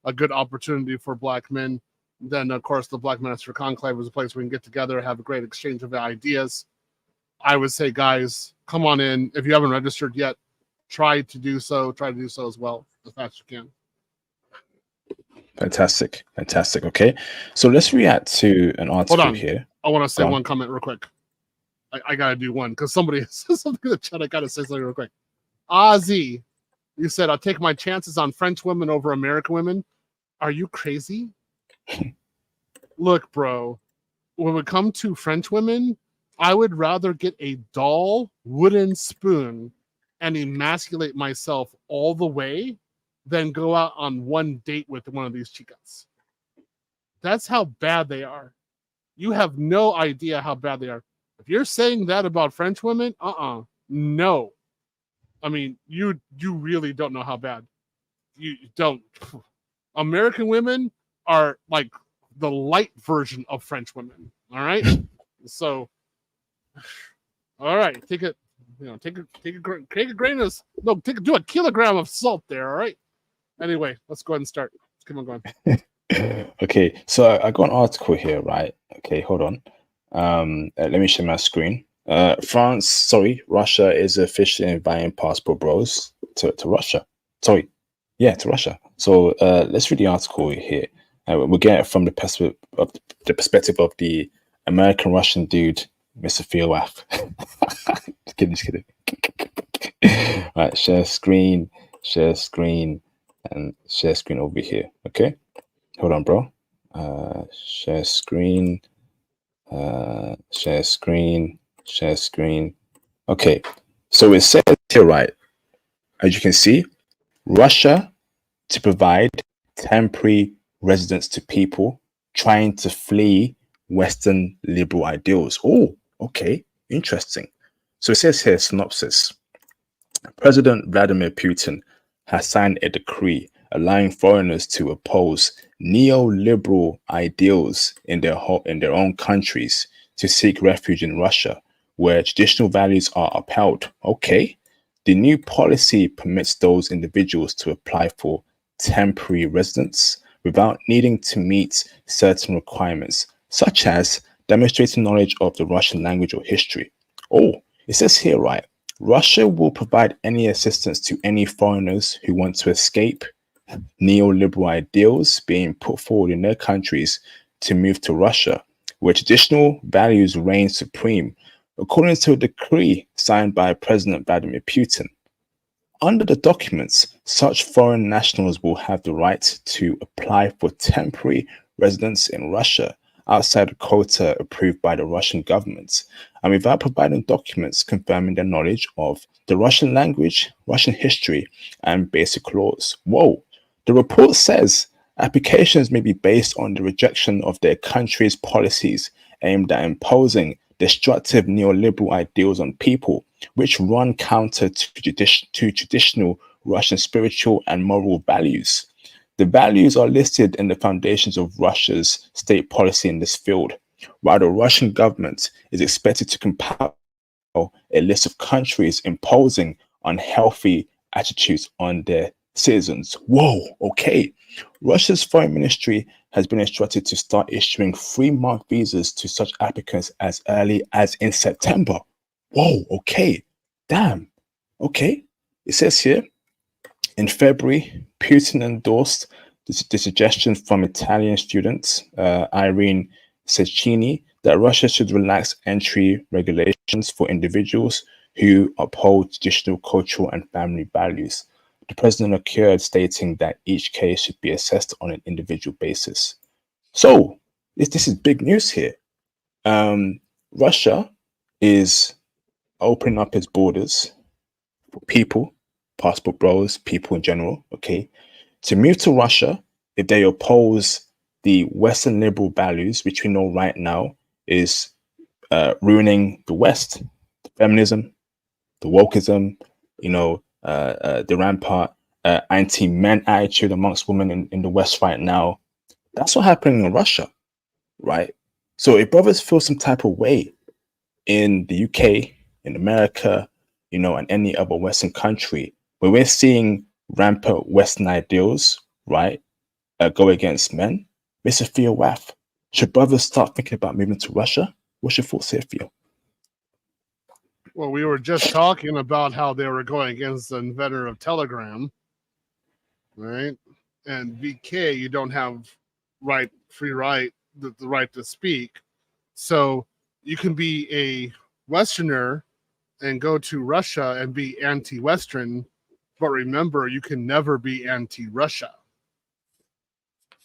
a good opportunity for Black men. Then, of course, the Black Manosphere Conclave is a place where we can get together, have a great exchange of ideas. I would say, guys, come on in. If you haven't registered yet, try to do so as well as fast as you can. Fantastic. Okay, so let's react to an article here. I want to say one comment real quick. I gotta do one because somebody says something in the chat. I gotta say something real quick. Ozzy, you said I'll take my chances on French women over American women. Are you crazy? Look, bro, when we come to French women, I would rather get a doll wooden spoon and emasculate myself all the way than go out on one date with one of these chicas. That's how bad they are. You have no idea how bad they are. If you're saying that about French women, no. I mean, you really don't know how bad. You don't. American women are like the light version of French women. All right. So, all right, take a grain of do a kilogram of salt there. All right. Anyway, let's go ahead and start. Let's keep on going. Okay, so I got an article here, right? Okay, hold on. Let me share my screen. Russia is officially inviting passport bros to Russia. Sorry, yeah, to Russia. So let's read the article here. We'll get it from the perspective of the American Russian dude, Mr. Fiawaf. Just kidding. Right, share screen, and share screen over here. Okay, hold on, bro. Share screen, share screen. Okay, so it says here, right, as you can see, Russia to provide temporary residence to people trying to flee Western liberal ideals. Oh, okay, interesting. So it says here, synopsis. President Vladimir Putin has signed a decree allowing foreigners to oppose neoliberal ideals in their own countries to seek refuge in Russia, where traditional values are upheld. Okay. The new policy permits those individuals to apply for temporary residence without needing to meet certain requirements, such as demonstrating knowledge of the Russian language or history. Oh, it says here, right? Russia will provide any assistance to any foreigners who want to escape neoliberal ideals being put forward in their countries to move to Russia, where traditional values reign supreme, according to a decree signed by President Vladimir Putin. Under the documents, such foreign nationals will have the right to apply for temporary residence in Russia outside the quota approved by the Russian government, and without providing documents confirming their knowledge of the Russian language, Russian history, and basic laws. Whoa! The report says applications may be based on the rejection of their country's policies aimed at imposing destructive neoliberal ideals on people, which run counter to traditional Russian spiritual and moral values. The values are listed in the foundations of Russia's state policy in this field, while the Russian government is expected to compile a list of countries imposing unhealthy attitudes on their citizens. Whoa, okay. Russia's foreign ministry has been instructed to start issuing 3-month visas to such applicants as early as in September. Whoa, okay. Damn. Okay. It says here, in February, Putin endorsed the suggestion from Italian student Irene Cecchini that Russia should relax entry regulations for individuals who uphold traditional cultural and family values. The president occurred, stating that each case should be assessed on an individual basis. So, this is big news here. Russia is opening up its borders for people, passport bros, people in general, okay, to move to Russia if they oppose the Western liberal values, which we know right now is ruining the West, the feminism, the wokeism, the rampart anti-men attitude amongst women in the West right now. That's what's happening in Russia, right? So if brothers feel some type of way in the UK, in America, and any other Western country, where we're seeing rampant Western ideals, right, go against men, Mr. Theo Waff, should brothers start thinking about moving to Russia? What's your thoughts here, Theo? Well, we were just talking about how they were going against the inventor of Telegram, right? And VK, you don't have the right to speak. So you can be a Westerner and go to Russia and be anti-Western, but remember, you can never be anti-Russia.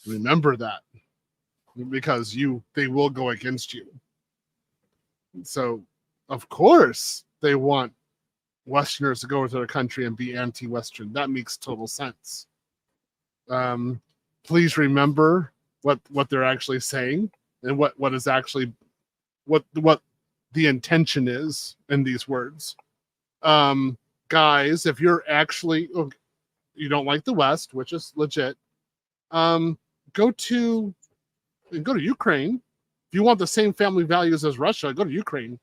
Remember that, because they will go against you. So, of course, they want Westerners to go to their country and be anti-Western. That makes total sense. Please remember what they're actually saying and what is actually what the intention is in these words. Guys, if you're actually you don't like the West, which is legit, go to Ukraine. If you want the same family values as Russia, go to Ukraine.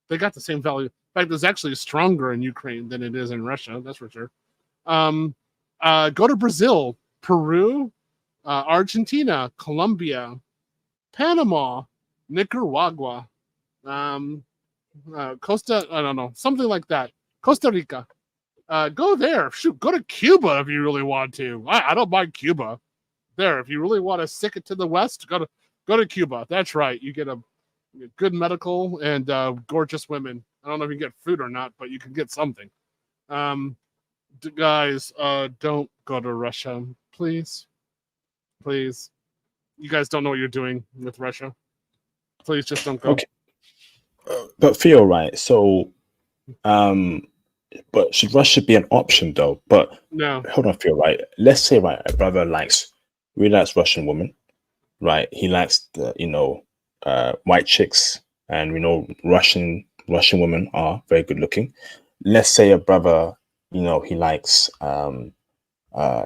They got the same value. In fact, it's actually stronger in Ukraine than it is in Russia. That's for sure. Go to Brazil, Peru, Argentina, Colombia, Panama, Nicaragua, Costa, I don't know, something like that. Costa Rica. Go there. Shoot, go to Cuba if you really want to. I don't mind Cuba. There, if you really want to stick it to the West, go to Cuba. That's right. You get a good medical and gorgeous women. I don't know if you get food or not, but you can get something. Guys, don't go to Russia, please. Please. You guys don't know what you're doing with Russia. Please just don't go. Okay. But Theo, right? So, but should Russia be an option though? But No. hold on, Theo, right? Let's say, right, a brother really likes Russian women, right? He likes the, white chicks, and we know Russian women are very good looking. Let's say a brother, he likes the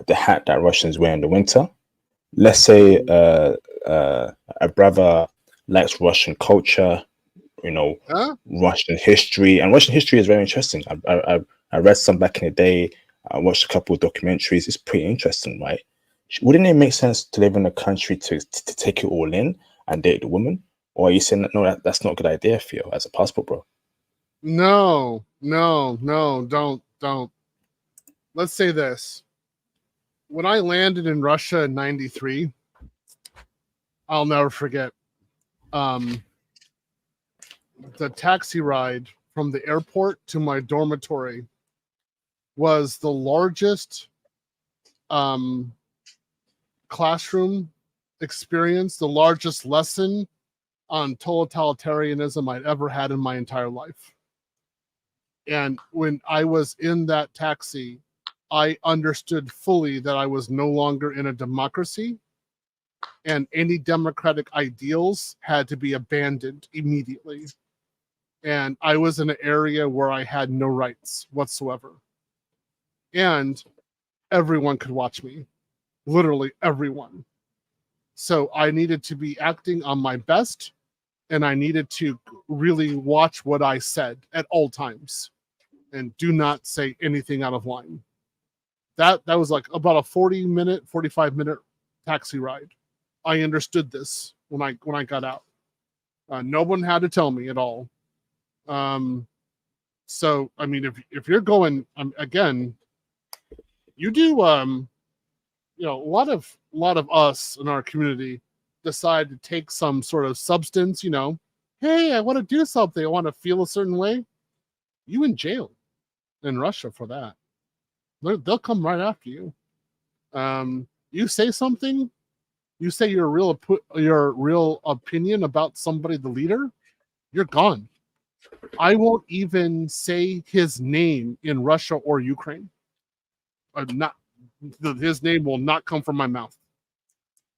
hat that Russians wear in the winter. Let's say a brother likes Russian culture, Russian history, and Russian history is very interesting. I read some back in the day. I watched a couple of documentaries. It's pretty interesting, right? Wouldn't it make sense to live in a country to take it all in and date the woman? Or are you saying that no, that's not a good idea for you as a passport bro? No, don't. Let's say this. When I landed in Russia in '93, I'll never forget. The taxi ride from the airport to my dormitory was the largest classroom experience, the largest lesson on totalitarianism I'd ever had in my entire life. And when I was in that taxi, I understood fully that I was no longer in a democracy, and any democratic ideals had to be abandoned immediately. And I was in an area where I had no rights whatsoever. And everyone could watch me. Literally everyone. So I needed to be acting on my best, and I needed to really watch what I said at all times and do not say anything out of line. That was like about a 45-minute taxi ride. I understood this when I got out. No one had to tell me at all. So I mean, if you're going again, you do a lot of us in our community decide to take some sort of substance. Hey, I want to do something. I want to feel a certain way. You in jail in Russia for that. They'll come right after you. You say something. You say your real opinion about somebody, the leader. You're gone. I won't even say his name in Russia or Ukraine. His name will not come from my mouth.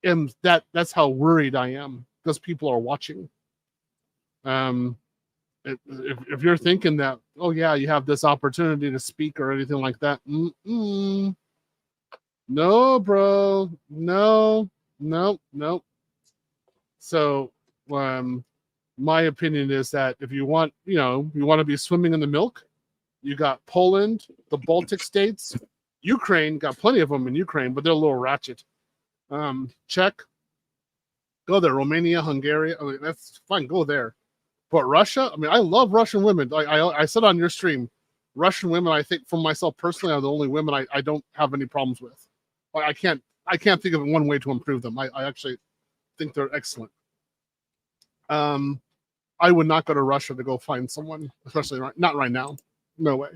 And that's how worried I am, because people are watching. If you're thinking that, oh yeah, you have this opportunity to speak or anything like that, no, bro, no. So, my opinion is that if you want to be swimming in the milk, you got Poland, the Baltic states, Ukraine, got plenty of them in Ukraine, but they're a little ratchet. Czech, go there. Romania, Hungary, that's fine, go there. But Russia, I mean, I love Russian women. I said on your stream, Russian women, I think for myself personally, are the only women I don't have any problems with. I can't think of one way to improve them. I actually think they're excellent. I would not go to Russia to go find someone, especially not right now. No way.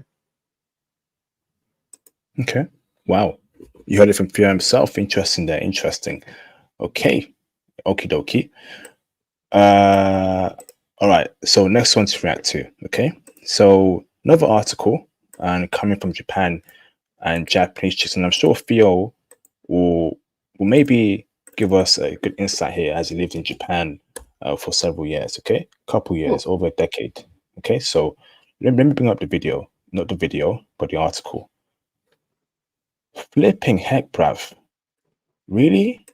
Okay. Wow. You heard it from Pierre himself. Interesting there. Interesting. Okay. Okie dokie. All right. So next one to react to. Okay. So another article, and coming from Japan and Japanese chicks, and I'm sure Theo will maybe give us a good insight here, as he lived in Japan for several years. Okay, couple years, over a decade. Okay, so let me bring up the video, not the video, but the article. Flipping heck, bruv. Really?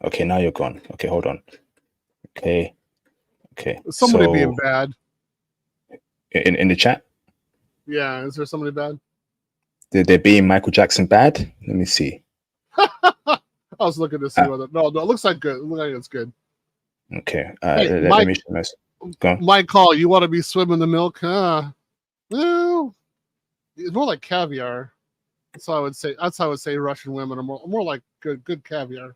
Okay, now you're gone. Okay, hold on. Okay. Somebody being bad. In the chat? Yeah, is there somebody bad? They're being Michael Jackson bad? Let me see. I was looking to see whether no, it looks like good. It looks like it's good. Okay. Hey, Let me show this. Go on. Mike Call, you want to be swimming the milk? No, it's more like caviar. That's how I would say. That's how I would say Russian women are more like good caviar.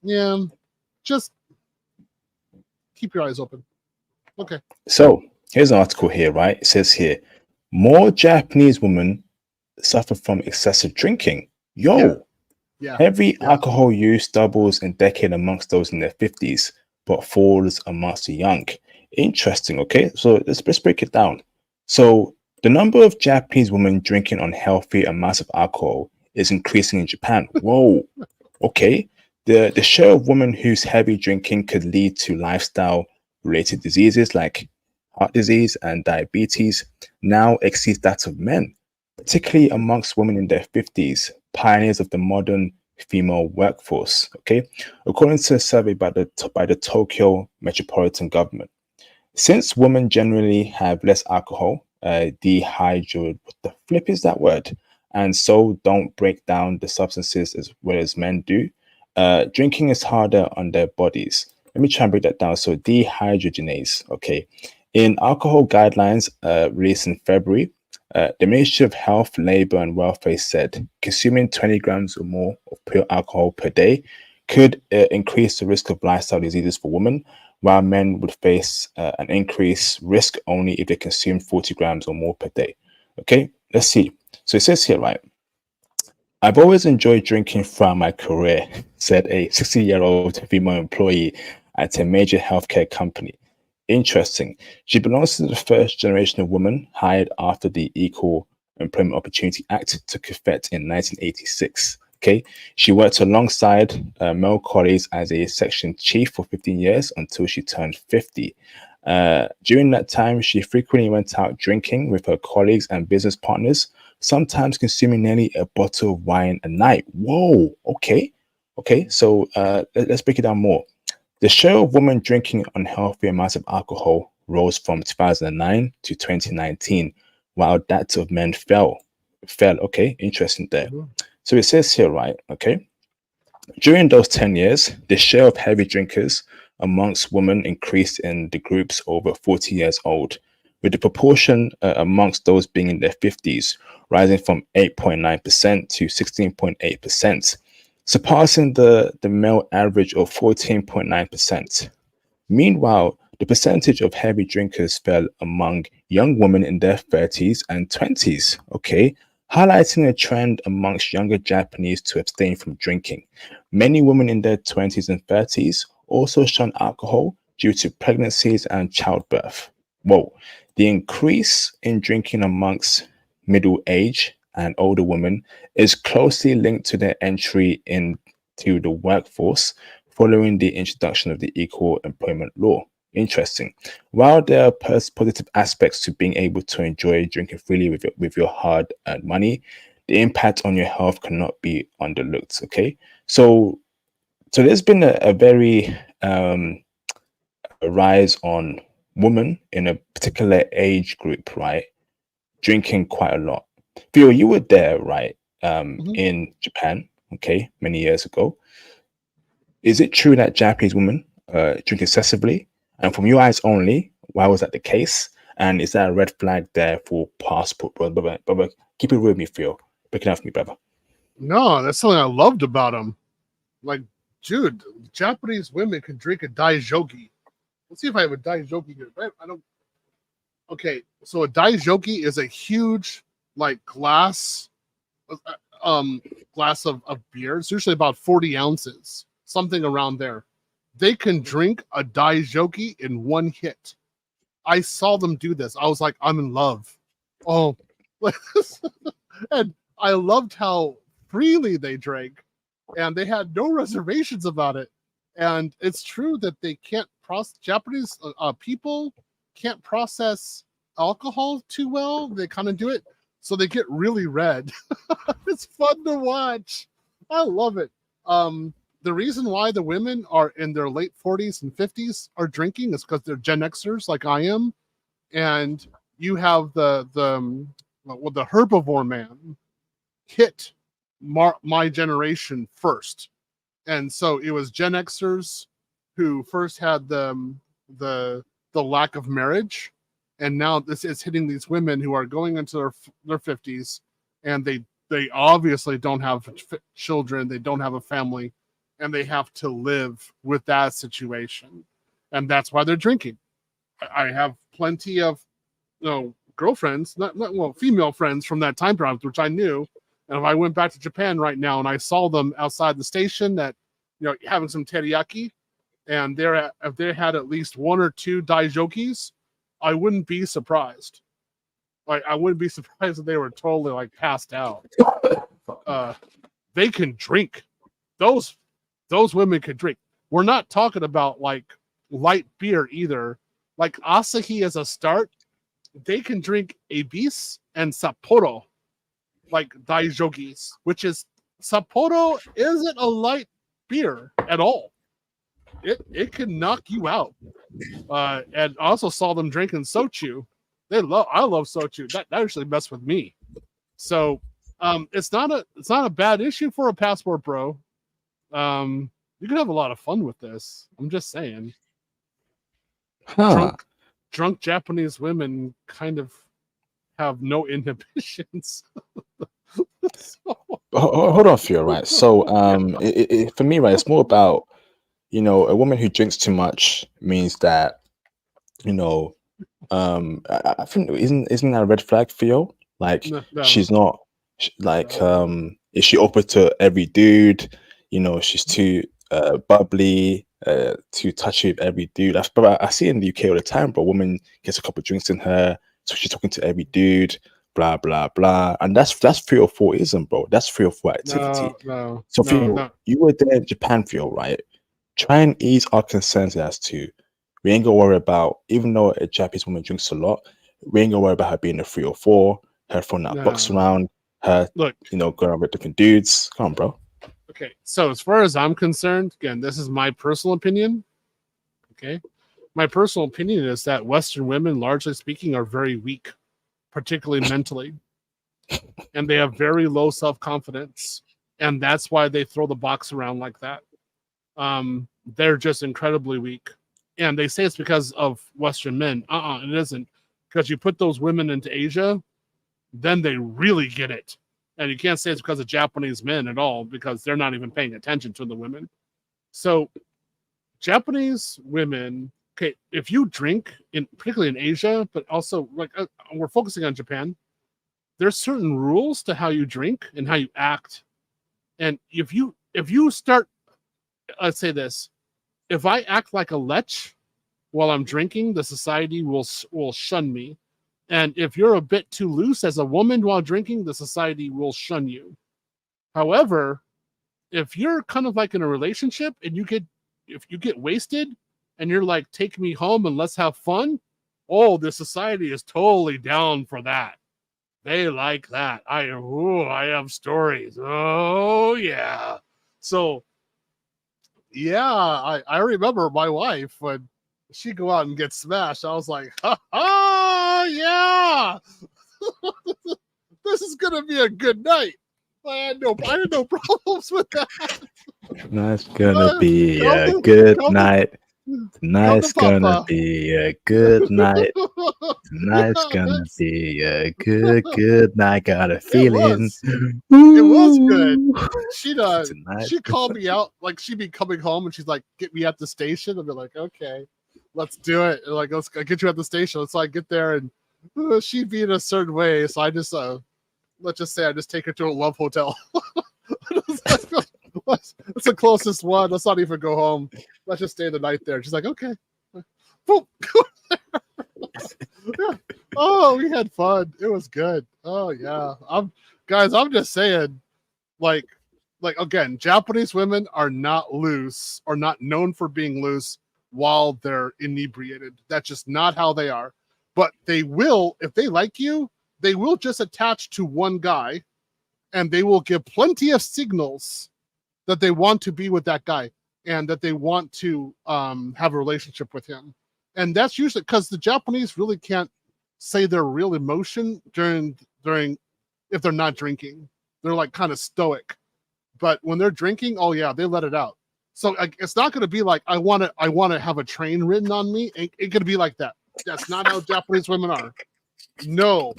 Yeah, just keep your eyes open. Okay. So here's an article here, right? It says here, more Japanese women suffer from excessive drinking. Yo, Yeah. heavy alcohol use doubles in decade amongst those in their 50s, but falls amongst the young. Interesting. Okay, so let's break it down. So the number of Japanese women drinking unhealthy amounts of alcohol is increasing in Japan. Whoa. Okay. The share of women whose heavy drinking could lead to lifestyle related diseases like heart disease and diabetes now exceeds that of men, particularly amongst women in their 50s, pioneers of the modern female workforce. Okay, according to a survey by the Tokyo Metropolitan Government, since women generally have less alcohol, dehydrated, what the flip is that word? And so don't break down the substances as well as men do. Drinking is harder on their bodies. Let me try and break that down. So dehydrogenase. Okay, in alcohol guidelines released in February, the Ministry of Health, Labor and Welfare said consuming 20 grams or more of pure alcohol per day could increase the risk of lifestyle diseases for women, while men would face an increased risk only if they consume 40 grams or more per day. Okay, let's see. So it says here, right? I've always enjoyed drinking throughout my career, said a 60-year-old female employee at a major healthcare company. Interesting. She belongs to the first generation of women hired after the Equal Employment Opportunity Act took effect in 1986. Okay, she worked alongside male colleagues as a section chief for 15 years until she turned 50. During that time, she frequently went out drinking with her colleagues and business partners, sometimes consuming nearly a bottle of wine a night. Whoa, okay. Okay, so let's break it down more. The share of women drinking unhealthy amounts of alcohol rose from 2009 to 2019, while that of men fell. Okay, interesting there. So it says here, right? Okay. During those 10 years, the share of heavy drinkers amongst women increased in the groups over 40 years old, with the proportion amongst those being in their 50s rising from 8.9% to 16.8%, surpassing the male average of 14.9%. Meanwhile, the percentage of heavy drinkers fell among young women in their 30s and 20s, okay, highlighting a trend amongst younger Japanese to abstain from drinking. Many women in their 20s and 30s also shun alcohol due to pregnancies and childbirth. Whoa, the increase in drinking amongst middle age and older women is closely linked to their entry into the workforce following the introduction of the Equal Employment Law. Interesting. While there are positive aspects to being able to enjoy drinking freely with your hard-earned money, the impact on your health cannot be underlooked. Okay, so there's been a very a rise on women in a particular age group, right? Drinking quite a lot. Phil, you were there, right? In Japan, okay, many years ago. Is it true that Japanese women drink excessively? And from your eyes only, why was that the case? And is that a red flag there for passport? Brother, keep it with me, Phil. Break it down for me, brother. No, that's something I loved about them. Like, dude, Japanese women can drink a daijouki. Let's see if I have a daijouki here. I don't. Okay, so a daijouki is a huge, like, glass of beer. It's usually about 40 ounces, something around there. They can drink a daijouki in one hit. I saw them do this. I was like, I'm in love. Oh, and I loved how freely they drank, and they had no reservations about it. And it's true that they can't Japanese people can't process alcohol too well. They kind of do it, so they get really red. It's fun to watch. I love it. The reason why the women are in their late 40s and 50s are drinking is because they're Gen Xers like I am, and you have the herbivore man hit my generation first. And so it was Gen Xers who first had the lack of marriage, and now this is hitting these women who are going into their 50s, and they obviously don't have children, they don't have a family, and they have to live with that situation, and that's why they're drinking. I have plenty of girlfriends, not female friends from that time period, which I knew. And if I went back to Japan right now and I saw them outside the station that, having some teriyaki, and if they had at least one or two daijokis, I wouldn't be surprised. Like, I wouldn't be surprised if they were totally like passed out. They can drink. Those women can drink. We're not talking about like light beer either. Like Asahi as a start, they can drink Abis and Sapporo, like daijokis, which is, Sapporo isn't a light beer at all. It can knock you out. And I also saw them drinking sochu. I love sochu. That actually messed with me. So it's not a bad issue for a passport, bro. You can have a lot of fun with this. I'm just saying. Huh. Drunk Japanese women kind of have no inhibitions. Hold on, Theo, right? So for me, right, it's more about, a woman who drinks too much means that, I think isn't that a red flag, Theo? Like, No. she's not like, is she open to every dude? She's too bubbly, too touchy with every dude. But I see it in the UK all the time, bro. A woman gets a couple of drinks in her, so she's talking to every dude, blah blah blah, and that's 3 or 4ism, bro. That's 3 or 4 activity. No. So Theo, you were there in Japan, Theo, right? Try and ease our concerns as to, we ain't gonna worry about, even though a Japanese woman drinks a lot, we ain't gonna worry about her being a 3 or 4, her throwing that box around, her going out with different dudes. Come on, bro. Okay, so as far as I'm concerned, again, this is my personal opinion. Okay, my personal opinion is that Western women, largely speaking, are very weak, particularly mentally, and they have very low self-confidence, and that's why they throw the box around like that. They're just incredibly weak, and they say it's because of Western men. It isn't, because you put those women into Asia, then they really get it. And you can't say it's because of Japanese men at all, because they're not even paying attention to the women. So Japanese women, okay, if you drink, particularly in Asia, but also like we're focusing on Japan, there's certain rules to how you drink and how you act. And if you start, let's say this, if I act like a lech while I'm drinking, the society will shun me. And if you're a bit too loose as a woman while drinking, the society will shun you. However, if you're kind of like in a relationship and if you get wasted and you're like, take me home and let's have fun, the society is totally down for that. They like that. I have stories. Oh yeah. So yeah, I remember my wife when she'd go out and get smashed. I was like, yeah, this is gonna be a good night. I had no problems with that. Tonight's gonna be a good night. Tonight's gonna be a good night. Tonight's gonna be a good night. Got a feeling. It was good. She'd call me out, like she'd be coming home and she's like, get me at the station. I'd be like, okay, let's do it. And like, let's get you at the station. So I get there and she'd be in a certain way. So I just let's just say I just take her to a love hotel. It's the closest one. Let's not even go home. Let's just stay the night there. She's like, okay. Boom. Yeah. Oh, we had fun. It was good. Oh yeah. I'm just saying, like again, Japanese women are not loose or not known for being loose while they're inebriated. That's just not how they are. But they will, if they like you, they will just attach to one guy and they will give plenty of signals that they want to be with that guy and that they want to have a relationship with him. And that's usually because the Japanese really can't say their real emotion during if they're not drinking. They're like kind of stoic. But when they're drinking, oh yeah, they let it out. So it's not going to be like I want to have a train written on me. It could be like that. That's not how Japanese women are. No,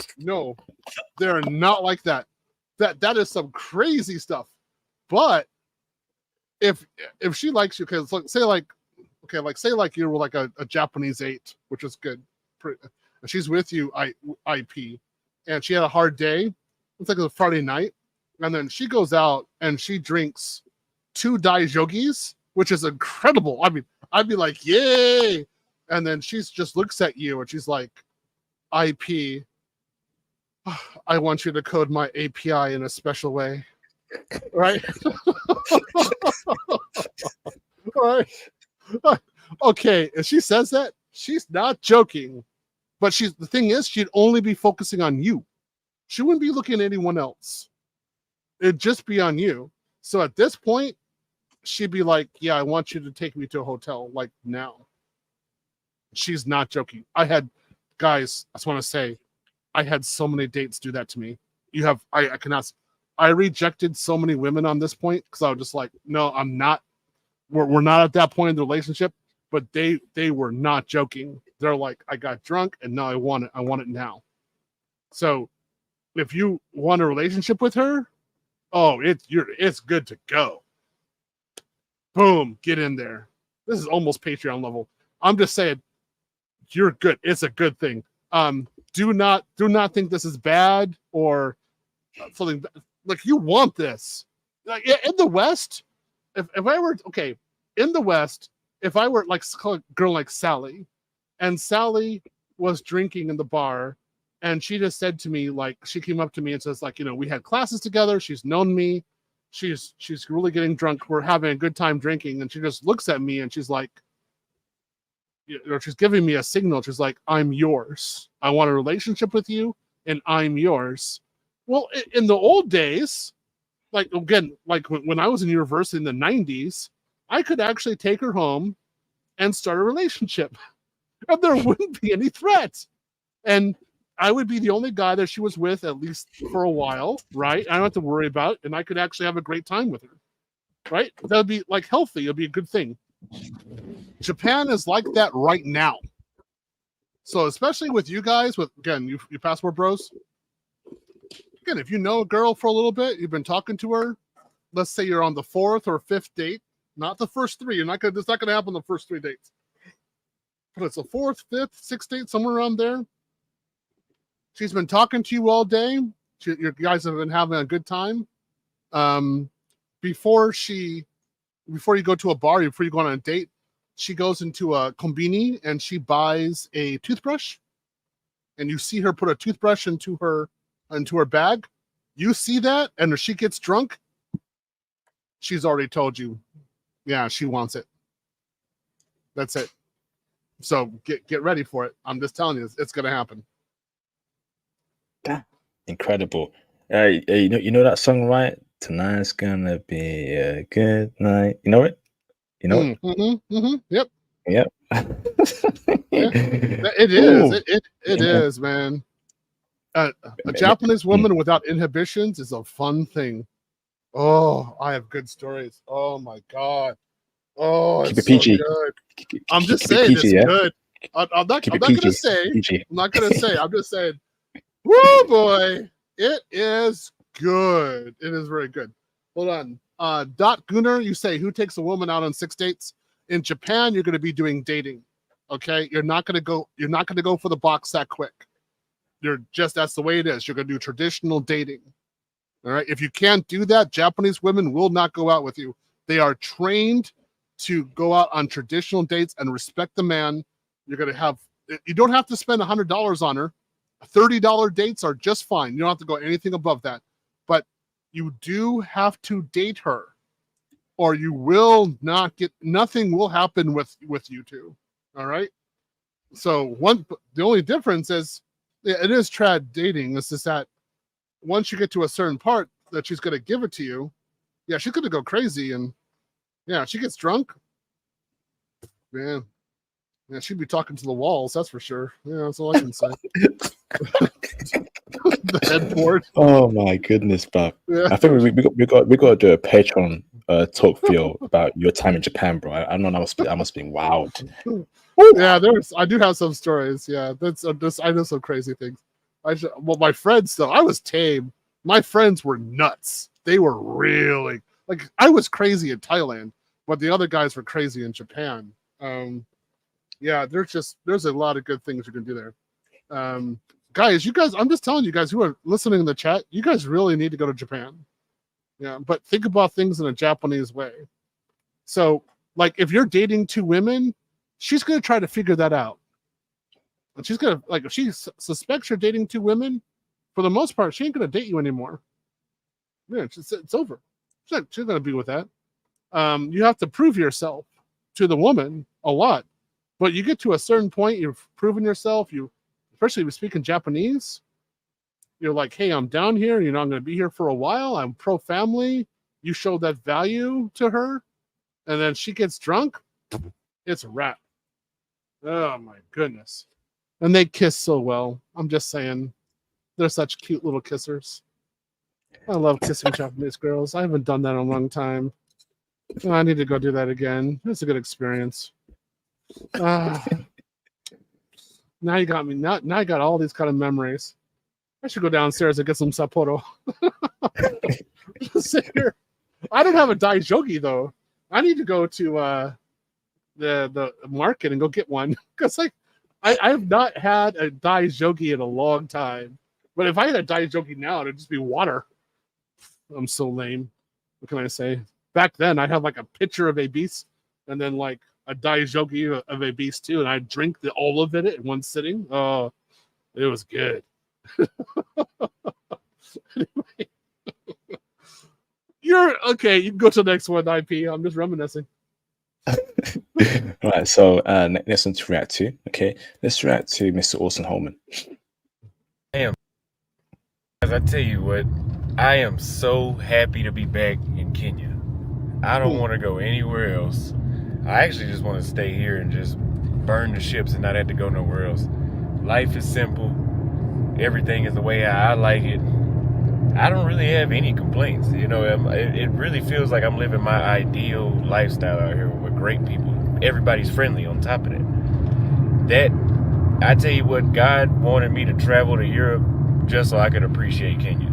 they're not like that. That is some crazy stuff. But if she likes you, because say you were like a Japanese 8, which is good. She's with you, IP, and she had a hard day. It's like a Friday night, and then she goes out and she drinks 2 daijogis, which is incredible. I mean, I'd be like, yay! And then she just looks at you and she's like, IP, I want you to code my API in a special way. Right? Right. Okay, if she says that, she's not joking. But the thing is, she'd only be focusing on you. She wouldn't be looking at anyone else. It'd just be on you. So at this point, she'd be like, yeah, I want you to take me to a hotel, like now. She's not joking. Guys, I just want to say, I had so many dates do that to me. I cannot. I rejected so many women on this point because I was just like, no, I'm not. We're not at that point in the relationship. But they were not joking. They're like, I got drunk and now I want it. I want it now. So if you want a relationship with her, oh, it's good to go. Boom, get in there. This is almost Patreon level. I'm just saying, you're good. It's a good thing. Do not think this is bad or something. Like, you want this. Like in the West, if I were in the West, if I were like a girl like Sally, and Sally was drinking in the bar, and she just said to me, like, she came up to me and says, like, we had classes together. She's known me. She's really getting drunk. We're having a good time drinking. And she just looks at me and she's like, she's giving me a signal. She's like, I'm yours. I want a relationship with you and I'm yours. Well, in the old days, like, again, like when I was in university in the 90s, I could actually take her home and start a relationship. And there wouldn't be any threat. And I would be the only guy that she was with, at least for a while, right? I don't have to worry about it, and I could actually have a great time with her, right? That would be like healthy. It'd be a good thing. Japan is like that right now. So especially with you guys, with, again, you passport bros, again, if you know a girl for a little bit, you've been talking to her, let's say you're on the 4th or 5th date, not the first 3. It's not gonna happen the first 3 dates. But it's a 4th, 5th, 6th date, somewhere around there. She's been talking to you all day. You guys have been having a good time. Before you go to a bar, before you go on a date, she goes into a kombini and she buys a toothbrush. And you see her put a toothbrush into her bag. You see that, and if she gets drunk, she's already told you, yeah, she wants it. That's it. So get ready for it. I'm just telling you, it's gonna happen. Incredible. You know that song, right? Tonight's gonna be a good night. You know it? You know it? Mm-hmm. Yep. Yeah. It is. It is, man. A Japanese woman without inhibitions is a fun thing. Oh, I have good stories. Oh my god. Oh, keep it's it PG. so good. I'm just saying it's good. I'm not gonna say. PG. I'm not gonna say. I'm just saying. Woo, boy! It is good. It is very good. Hold on. Dot Gunner, you say, who takes a woman out on 6 dates? In Japan, you're going to be doing dating. Okay, you're not going to go for the box that quick. That's the way it is. You're going to do traditional dating. All right. If you can't do that, Japanese women will not go out with you. They are trained to go out on traditional dates and respect the man. You don't have to spend $100 on her. $30 dates are just fine. You don't have to go anything above that. But you do have to date her, or you will not get, nothing will happen with you two. All right. So the only difference is, it is trad dating. It's just that once you get to a certain part that she's going to give it to you, yeah, she's going to go crazy. And yeah, she gets drunk. Man. Yeah, she'd be talking to the walls, that's for sure. Yeah, that's all I can say. headboard. Oh my goodness, bro. Yeah. I think we got to do a Patreon talk, Theo, about your time in Japan, bro. I know that must be wild. Yeah, I do have some stories. Yeah, I know some crazy things. Well, my friends though, I was tame. My friends were nuts. They were really like I was crazy in Thailand, but the other guys were crazy in Japan. Yeah, there's a lot of good things you can do there. Guys, I'm just telling you guys who are listening in the chat, you guys really need to go to Japan. Yeah, but think about things in a Japanese way. So, like, if you're dating two women, she's gonna try to figure that out. And she's gonna like if she suspects you're dating two women, for the most part, she ain't gonna date you anymore. Yeah, it's over. She's gonna be with that. You have to prove yourself to the woman a lot, but you get to a certain point, you've proven yourself. Especially if you speak in Japanese, you're like, hey, I'm down here. You know, I'm gonna be here for a while. I'm pro family. You show that value to her, and then she gets drunk. It's a wrap. Oh my goodness. And they kiss so well. I'm just saying, they're such cute little kissers. I love kissing Japanese girls. I haven't done that in a long time. I need to go do that again. It's a good experience. Now you got me. Now I got all these kind of memories. I should go downstairs and get some Sapporo. Just sit here. I don't have a daijougi though. I need to go to the market and go get one because I have not had a daijougi in a long time. But if I had a daijougi now, it'd just be water. I'm so lame. What can I say? Back then, I had like a pitcher of a beast and then like a daijougi of a beast too, and I drink all of it in one sitting. Oh, it was good. Anyway, you're okay. You can go to the next one, IP. I'm just reminiscing. All right, so next one to react to. Okay, let's react to Mr. Orson Holman. Damn. As I tell you what, I am so happy to be back in Kenya. I don't want to go anywhere else. I actually just want to stay here and just burn the ships and not have to go nowhere else. Life is simple. Everything is the way I like it. I don't really have any complaints. You know, it really feels like I'm living my ideal lifestyle out here with great people. Everybody's friendly on top of that. I tell you what, God wanted me to travel to Europe just so I could appreciate Kenya.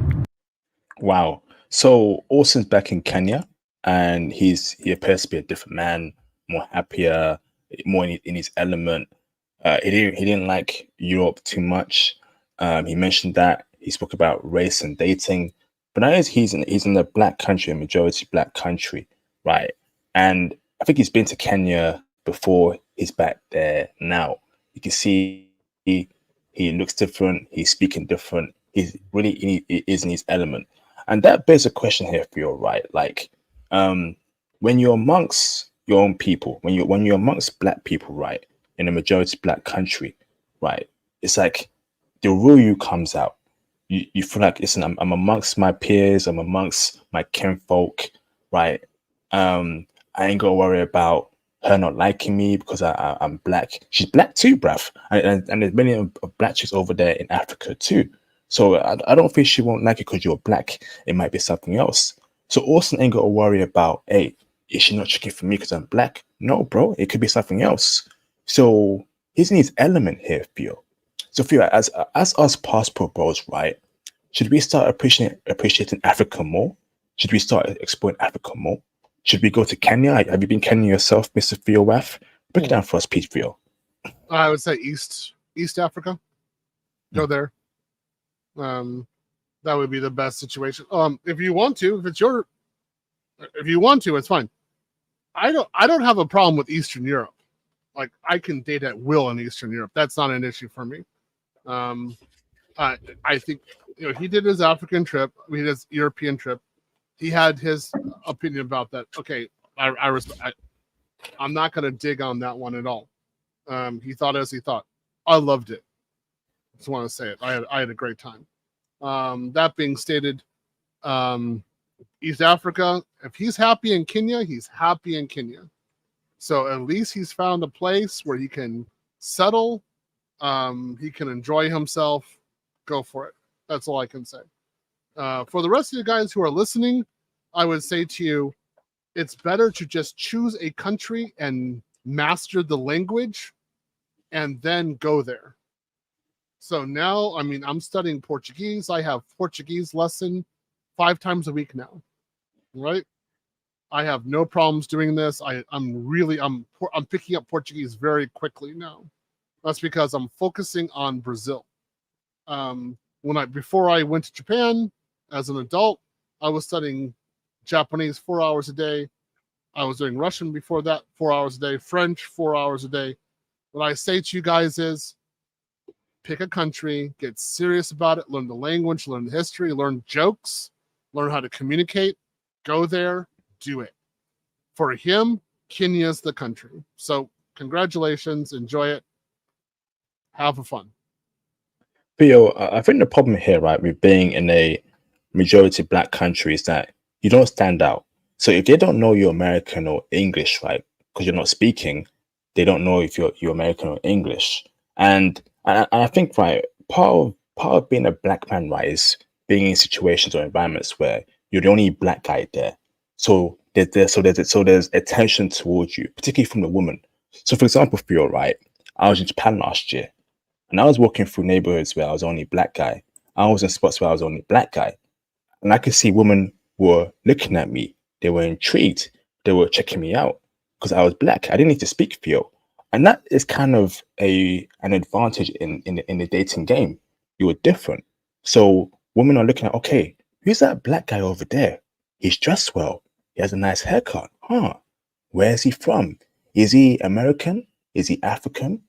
Wow. So Orson's back in Kenya, and he appears to be a different man, more happier, more in his element. He didn't like Europe too much. He mentioned that. He spoke about race and dating, but now he's in a black country, a majority black country, right? And I think he's been to Kenya before. He's back there now. You can see he looks different. He's speaking different. He's really is in his element, and that bears a question here for you, right? Like, when you're amongst your own people, when you're amongst black people, right, in a majority black country, right, it's like the real you comes out. You feel like, listen, I'm amongst my peers, I'm amongst my kinfolk, right? I ain't gonna worry about her not liking me because I'm black. She's black too, bruv. And there's many of black chicks over there in Africa too. So I don't think she won't like it because you're black. It might be something else. So Orson ain't gotta worry about, hey, is she not checking for me because I'm black? No, bro, it could be something else. So he's in his element here, Theo. So Theo, as us passport bros, right? Should we start appreciating Africa more? Should we start exploring Africa more? Should we go to Kenya? Have you been Kenya yourself, Mr. Theo Waff? Break it down for us, Pete Theo. I would say East Africa. Go there. That would be the best situation. If you want to, it's fine. I don't have a problem with Eastern Europe. Like, I can date at will in Eastern Europe. That's not an issue for me. I think, you know, he did his African trip, his European trip. He had his opinion about that. Okay, I respect. I'm not going to dig on that one at all. He thought as he thought. I loved it. Just want to say it. I had a great time. That being stated, East Africa, if he's happy in Kenya, he's happy in Kenya. So at least he's found a place where he can settle. He can enjoy himself. Go for it. That's all I can say. For the rest of you guys who are listening, I would say to you, it's better to just choose a country and master the language and then go there. So now, I mean, I'm studying Portuguese. I have Portuguese lesson 5 times a week now, right? I have no problems doing this. I'm picking up Portuguese very quickly now. That's because I'm focusing on Brazil. Before I went to Japan as an adult, I was studying Japanese 4 hours a day. I was doing Russian before that 4 hours a day, French 4 hours a day. What I say to you guys is pick a country, get serious about it, learn the language, learn the history, learn jokes, learn how to communicate, go there, do it. For him, Kenya's the country. So congratulations, enjoy it, have fun. Theo, I think the problem here, right, with being in a majority black country is that you don't stand out. So if they don't know you're American or English, right, because you're not speaking, they don't know if you're American or English. And I think, right, part of being a black man, right, is being in situations or environments where you're the only black guy there. So there's attention towards you, particularly from the woman. So for example, Theo, right, I was in Japan last year. And I was walking through neighborhoods where I was the only black guy. I was in spots where I was the only black guy. And I could see women were looking at me. They were intrigued. They were checking me out because I was black. I didn't need to speak Theo. And that is kind of an advantage in the dating game. You were different. So women are looking at, okay, who's that black guy over there? He's dressed well. He has a nice haircut. Huh. Where is he from? Is he American? Is he African?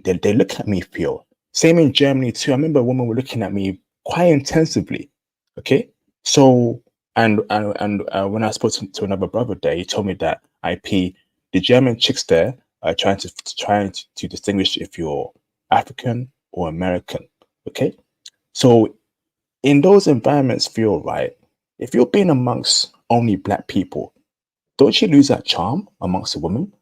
They look at me, Theo. Same in Germany too. I remember women were looking at me quite intensively. Okay, so and when I spoke to another brother there, he told me that the German chicks there are trying to distinguish if you're African or American. Okay, so in those environments, Theo, right, if you're being amongst only black people, don't you lose that charm amongst the women?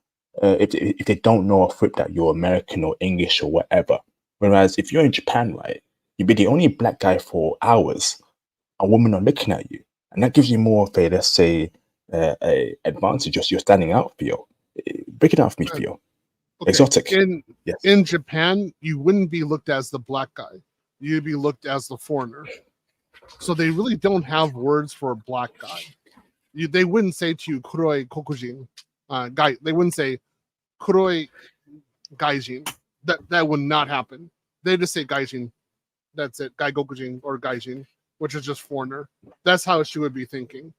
If they don't know off rip that you're American or English or whatever. Whereas if you're in Japan, right, you'd be the only black guy for hours, and women are looking at you, and that gives you more of a, let's say, a advantage. Just you're standing out, Theo. Break it out for me, Theo. Okay. Exotic. In Japan, you wouldn't be looked as the black guy. You'd be looked as the foreigner. So they really don't have words for a black guy. They wouldn't say to you kuroi kokujin guy. They wouldn't say kuroi gaijin. That would not happen. They just say gaijin. That's it. Gaigokujin or gaijin, which is just foreigner. That's how she would be thinking.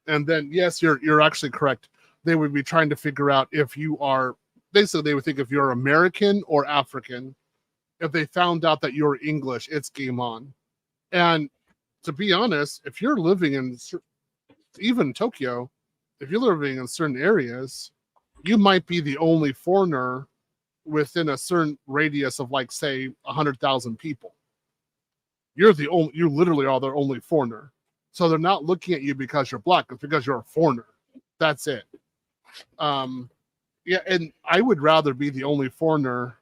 And then yes, you're actually correct. They would be trying to figure out if you are. Basically, they would think if you're American or African. If they found out that you're English, it's game on. And to be honest, if you're living in even Tokyo, if you're living in certain areas, you might be the only foreigner within a certain radius of, like, say, 100,000 people. You literally are the only foreigner. So they're not looking at you because you're black. It's because you're a foreigner. That's it. Yeah, and I would rather be the only foreigner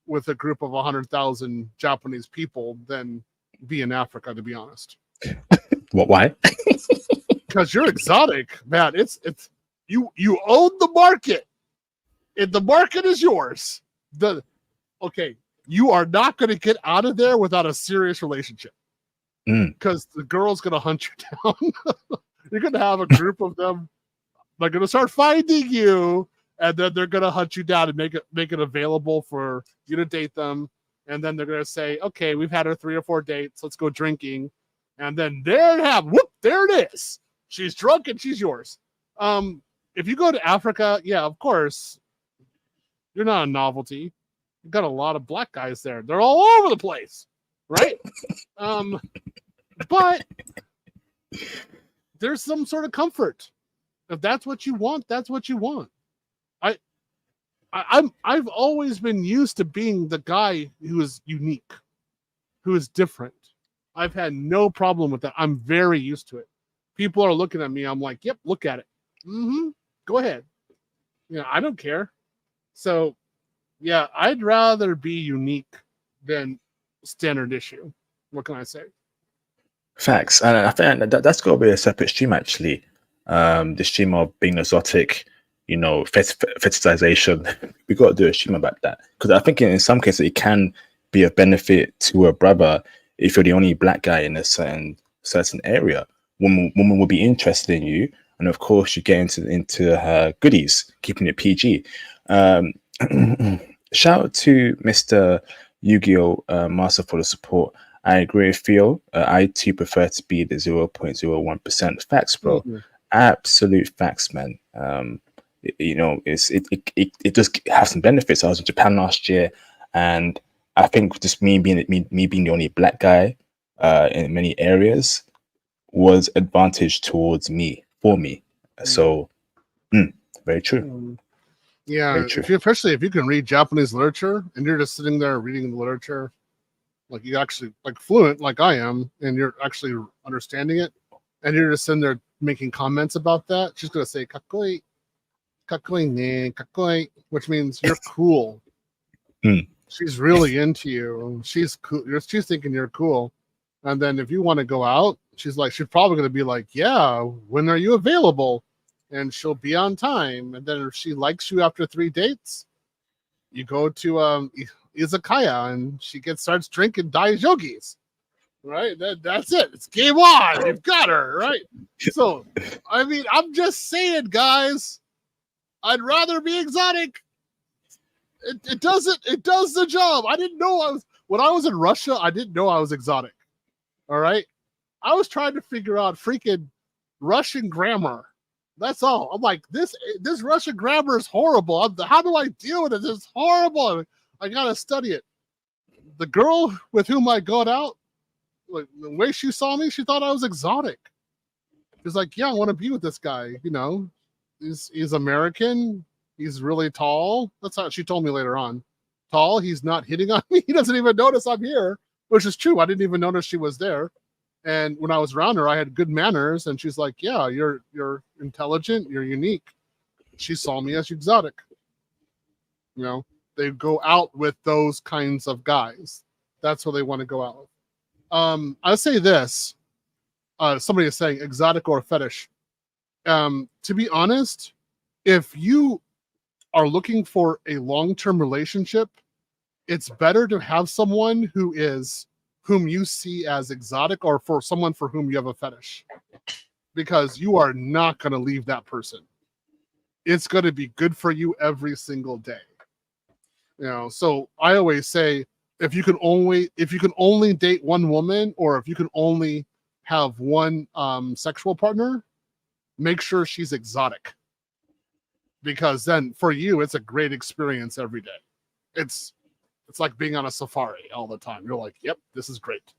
with a group of 100,000 Japanese people than be in Africa, to be honest. What? Why? Because you're exotic, man. It's you own the market. If the market is yours, you are not going to get out of there without a serious relationship. Because the girl's going to hunt you down. You're going to have a group of them. They're going to start finding you, and then they're going to hunt you down and make it available for you to date them. And then they're going to say, okay, we've had her 3 or 4 dates. Let's go drinking. And then there it is. She's drunk and she's yours. If you go to Africa, yeah, of course, you're not a novelty. You've got a lot of black guys there. They're all over the place, right? But there's some sort of comfort. If that's what you want, that's what you want. I've always been used to being the guy who is unique, who is different. I've had no problem with that. I'm very used to it. People are looking at me. I'm like, yep, look at it. Go ahead. I don't care. So, yeah, I'd rather be unique than standard issue. What can I say? Facts, and I think that's got to be a separate stream actually. The stream of being exotic, fetishization. We got to do a stream about that because I think in some cases it can be a benefit to a brother if you're the only black guy in a certain area. Woman will be interested in you, and of course you get into her goodies, keeping it PG. Shout out to Mr. Yu-Gi-Oh! Master for the support. I agree with Theo. I too prefer to be the 0.01% facts, bro. Mhm. Absolute facts, man. It does have some benefits. I was in Japan last year, and I think just me being the only black guy in many areas was advantage towards me for me. So, very true. Mm. Yeah, Very true. especially if you can read Japanese literature and you're just sitting there reading the literature, like you actually like fluent like I am, and you're actually understanding it, and you're just sitting there making comments about that, she's gonna say "kakoi, kakoi ne, kakoi," which means you're cool. She's really into you. She's cool. She's thinking you're cool. And then if you want to go out, she's probably gonna be like, "Yeah, when are you available?" And she'll be on time. And then if she likes you after 3 dates, you go to izakaya and she starts drinking daijogis. Right? That's it. It's game on. You've got her, right? So, I mean, I'm just saying, guys, I'd rather be exotic. It does the job. I didn't know when I was in Russia, I didn't know I was exotic. All right? I was trying to figure out freaking Russian grammar. That's all. I'm like, this Russian grammar is horrible. How do I deal with it? It's horrible. I gotta study it. The girl with whom I got out, like, the way she saw me, she thought I was exotic. She's like, "Yeah, I want to be with this guy. He's American. He's really tall." That's how she told me later on. Tall. He's not hitting on me. He doesn't even notice I'm here, which is true. I didn't even notice she was there. And when I was around her, I had good manners, and she's like, "Yeah, you're intelligent, you're unique." She saw me as exotic. They go out with those kinds of guys. That's what they want to go out with. I'll say this. Somebody is saying exotic or fetish. To be honest, if you are looking for a long-term relationship, it's better to have someone whom you see as exotic, or for someone for whom you have a fetish, because you are not going to leave that person. It's going to be good for you every single day. So I always say, if you can only date one woman, or if you can only have one sexual partner, make sure she's exotic, because then for you it's a great experience every day. It's like being on a safari all the time. You're like, "Yep, this is great."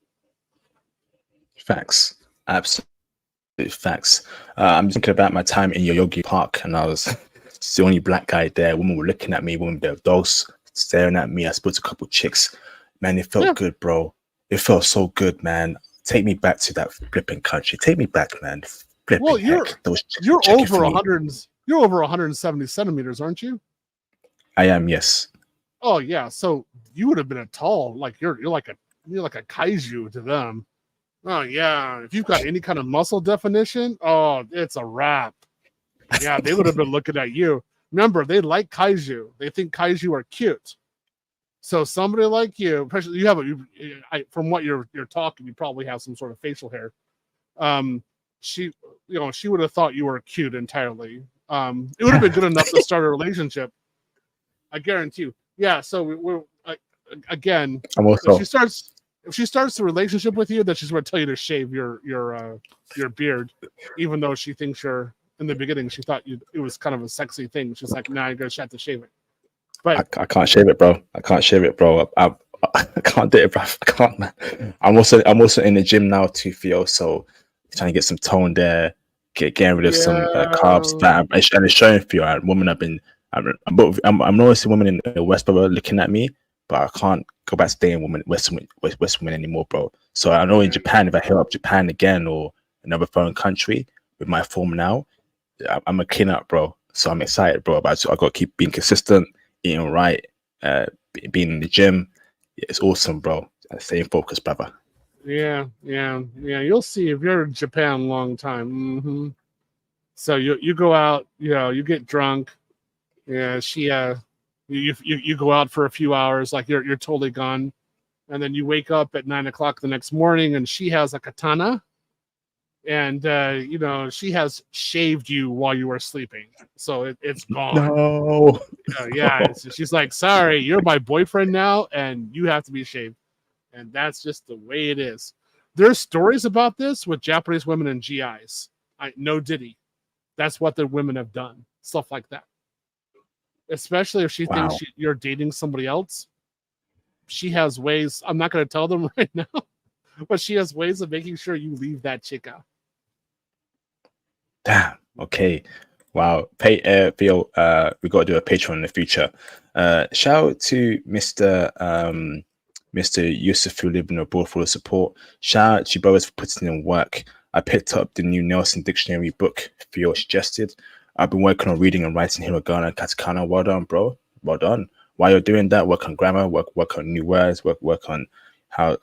Facts. Absolute facts. I'm thinking about my time in Yoyogi Park, and I was the only black guy there. Women were looking at me, women with their dogs staring at me. I spoke to a couple chicks. Man, it felt good, bro. It felt so good, man. Take me back to that flipping country. Take me back, man. Well, you're over 100. You're over 170 centimeters, aren't you? I am, yes. Oh yeah, so you would have been a tall, like you're like a kaiju to them. Oh yeah, if you've got any kind of muscle definition, oh, it's a wrap. Yeah, they would have been looking at you. Remember, they like kaiju. They think kaiju are cute. So somebody like you, especially from what you're talking, you probably have some sort of facial hair. She would have thought you were cute entirely. It would have been good enough to start a relationship. I guarantee you. Yeah. So we're again. If she starts the relationship with you, then she's going to tell you to shave your beard, even though she thinks in the beginning she thought it was kind of a sexy thing. She's like, "Nah, you're going to have to shave it." But I can't shave it, bro. I can't do it, bro. I can't, man. I'm also in the gym now too, Theo. So trying to get some tone there, getting rid of some carbs. And it's showing for you. I'm noticing women in the West, bro, looking at me, but I can't go back to dating West women anymore, bro. So I know in Japan, if I hit up Japan again or another foreign country with my form now, I'm a clean up, bro. So I'm excited, bro. But I got to keep being consistent, eating right, being in the gym. It's awesome, bro. Staying focused, brother. Yeah. You'll see if you're in Japan a long time. So you go out, you get drunk. Yeah, you go out for a few hours, like you're totally gone, and then you wake up at 9 o'clock the next morning, and she has a katana, and she has shaved you while you were sleeping, so it's gone. No. She's like, sorry, you're my boyfriend now, and you have to be shaved, and that's just the way it is. There's stories about this with Japanese women and GIs. No diddy. That's what the women have done. Stuff like that. Especially if she thinks you're dating somebody else. She has ways. I'm not going to tell them right now, but she has ways of making sure you leave that chick out. Damn. Okay. Wow. Theo, we got to do a Patreon in the future. Shout out to Mr. Yusuf who living abroad for the support. Shout out to you brothers for putting in work. I picked up the new Nelson Dictionary book Theo suggested. I've been working on reading and writing hiragana and katakana. Well done, bro. Well done. While you're doing that, work on grammar, work on new words, work on how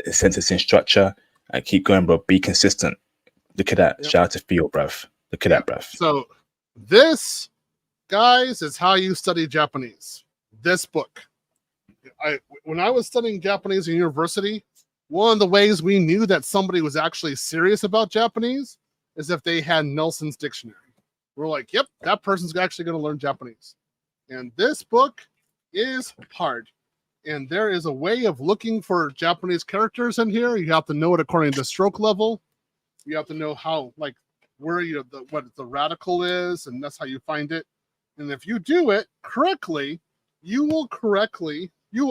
sentencing structure, and keep going, bro. Be consistent. Look at that. Yep. Shout out to Theo, bruv. Look at that, bruv. So this, guys, is how you study Japanese. This book. When I was studying Japanese in university, one of the ways we knew that somebody was actually serious about Japanese is if they had Nelson's dictionary. We're like, yep, that person's actually going to learn Japanese. And this book is hard. And there is a way of looking for Japanese characters in here. You have to know it according to stroke level. You have to know how, like, where what the radical is, and that's how you find it. And if you do it correctly, you will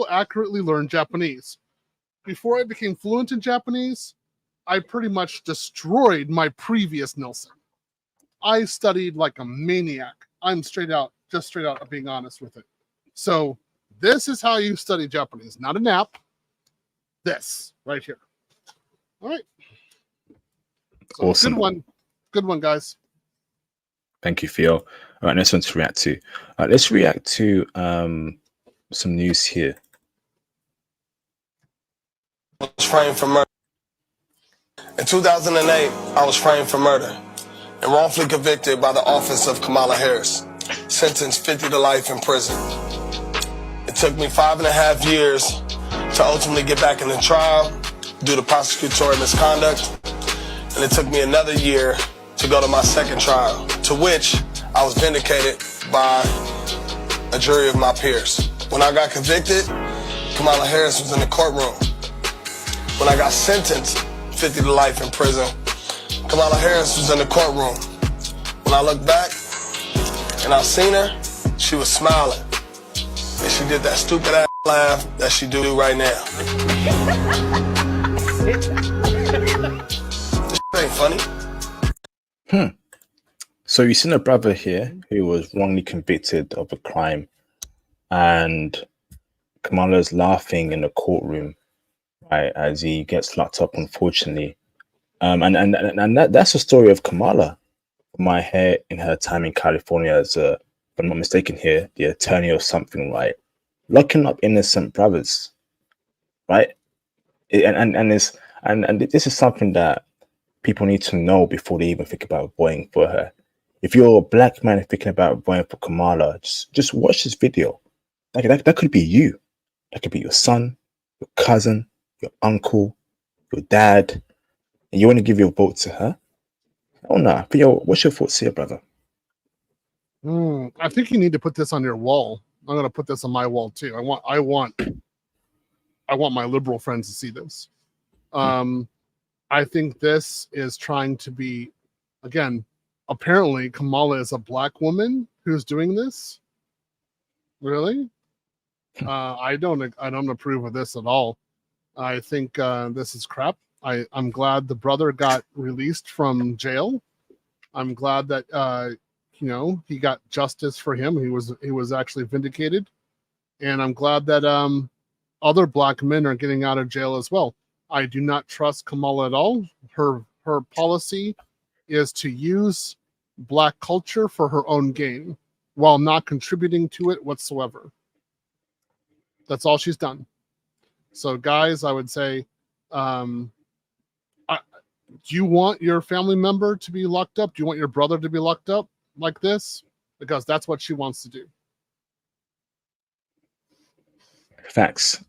accurately learn Japanese. Before I became fluent in Japanese, I pretty much destroyed my previous Nelson. I studied like a maniac. I'm straight out being honest with it. So this is how you study Japanese, not an app. This right here. All right. So awesome. Good one, guys. Thank you, Theo. All right, next one to react to. Let's react to some news here. I was framed for murder. In 2008, I was framed for murder and wrongfully convicted by the office of Kamala Harris, sentenced 50 to life in prison. It took me 5.5 years to ultimately get back in the trial due to prosecutorial misconduct, and it took me another year to go to my second trial, to which I was vindicated by a jury of my peers. When I got convicted, Kamala Harris was in the courtroom. When I got sentenced 50 to life in prison, Kamala Harris was in the courtroom. When I looked back and I seen her, she was smiling. And she did that stupid ass laugh that she do right now. This ain't funny. So you seen a brother here who was wrongly convicted of a crime, and Kamala's laughing in the courtroom, right, as he gets locked up, unfortunately. And that's the story of Kamala. My hair in her time in California as if I'm not mistaken here, the attorney or something, right? Locking up innocent brothers, right? And this is something that people need to know before they even think about voting for her. If you're a black man thinking about voting for Kamala, just watch this video. That could be you. That could be your son, your cousin, your uncle, your dad, and you want to give your vote to her? Oh no. Theo, what's your thoughts here, brother? I think you need to put this on your wall. I'm gonna put this on my wall too. I want my liberal friends to see this. I think this is trying to be, again, apparently Kamala is a black woman who's doing this. Really? I don't approve of this at all. I think this is crap. I'm glad the brother got released from jail. I'm glad that he got justice for him. He was actually vindicated, and I'm glad that other black men are getting out of jail as well. I do not trust Kamala at all. Her policy is to use black culture for her own gain while not contributing to it whatsoever. That's all she's done. So guys, I would say Do you want your family member to be locked up? Do you want your brother to be locked up like this? Because that's what she wants to do. Facts,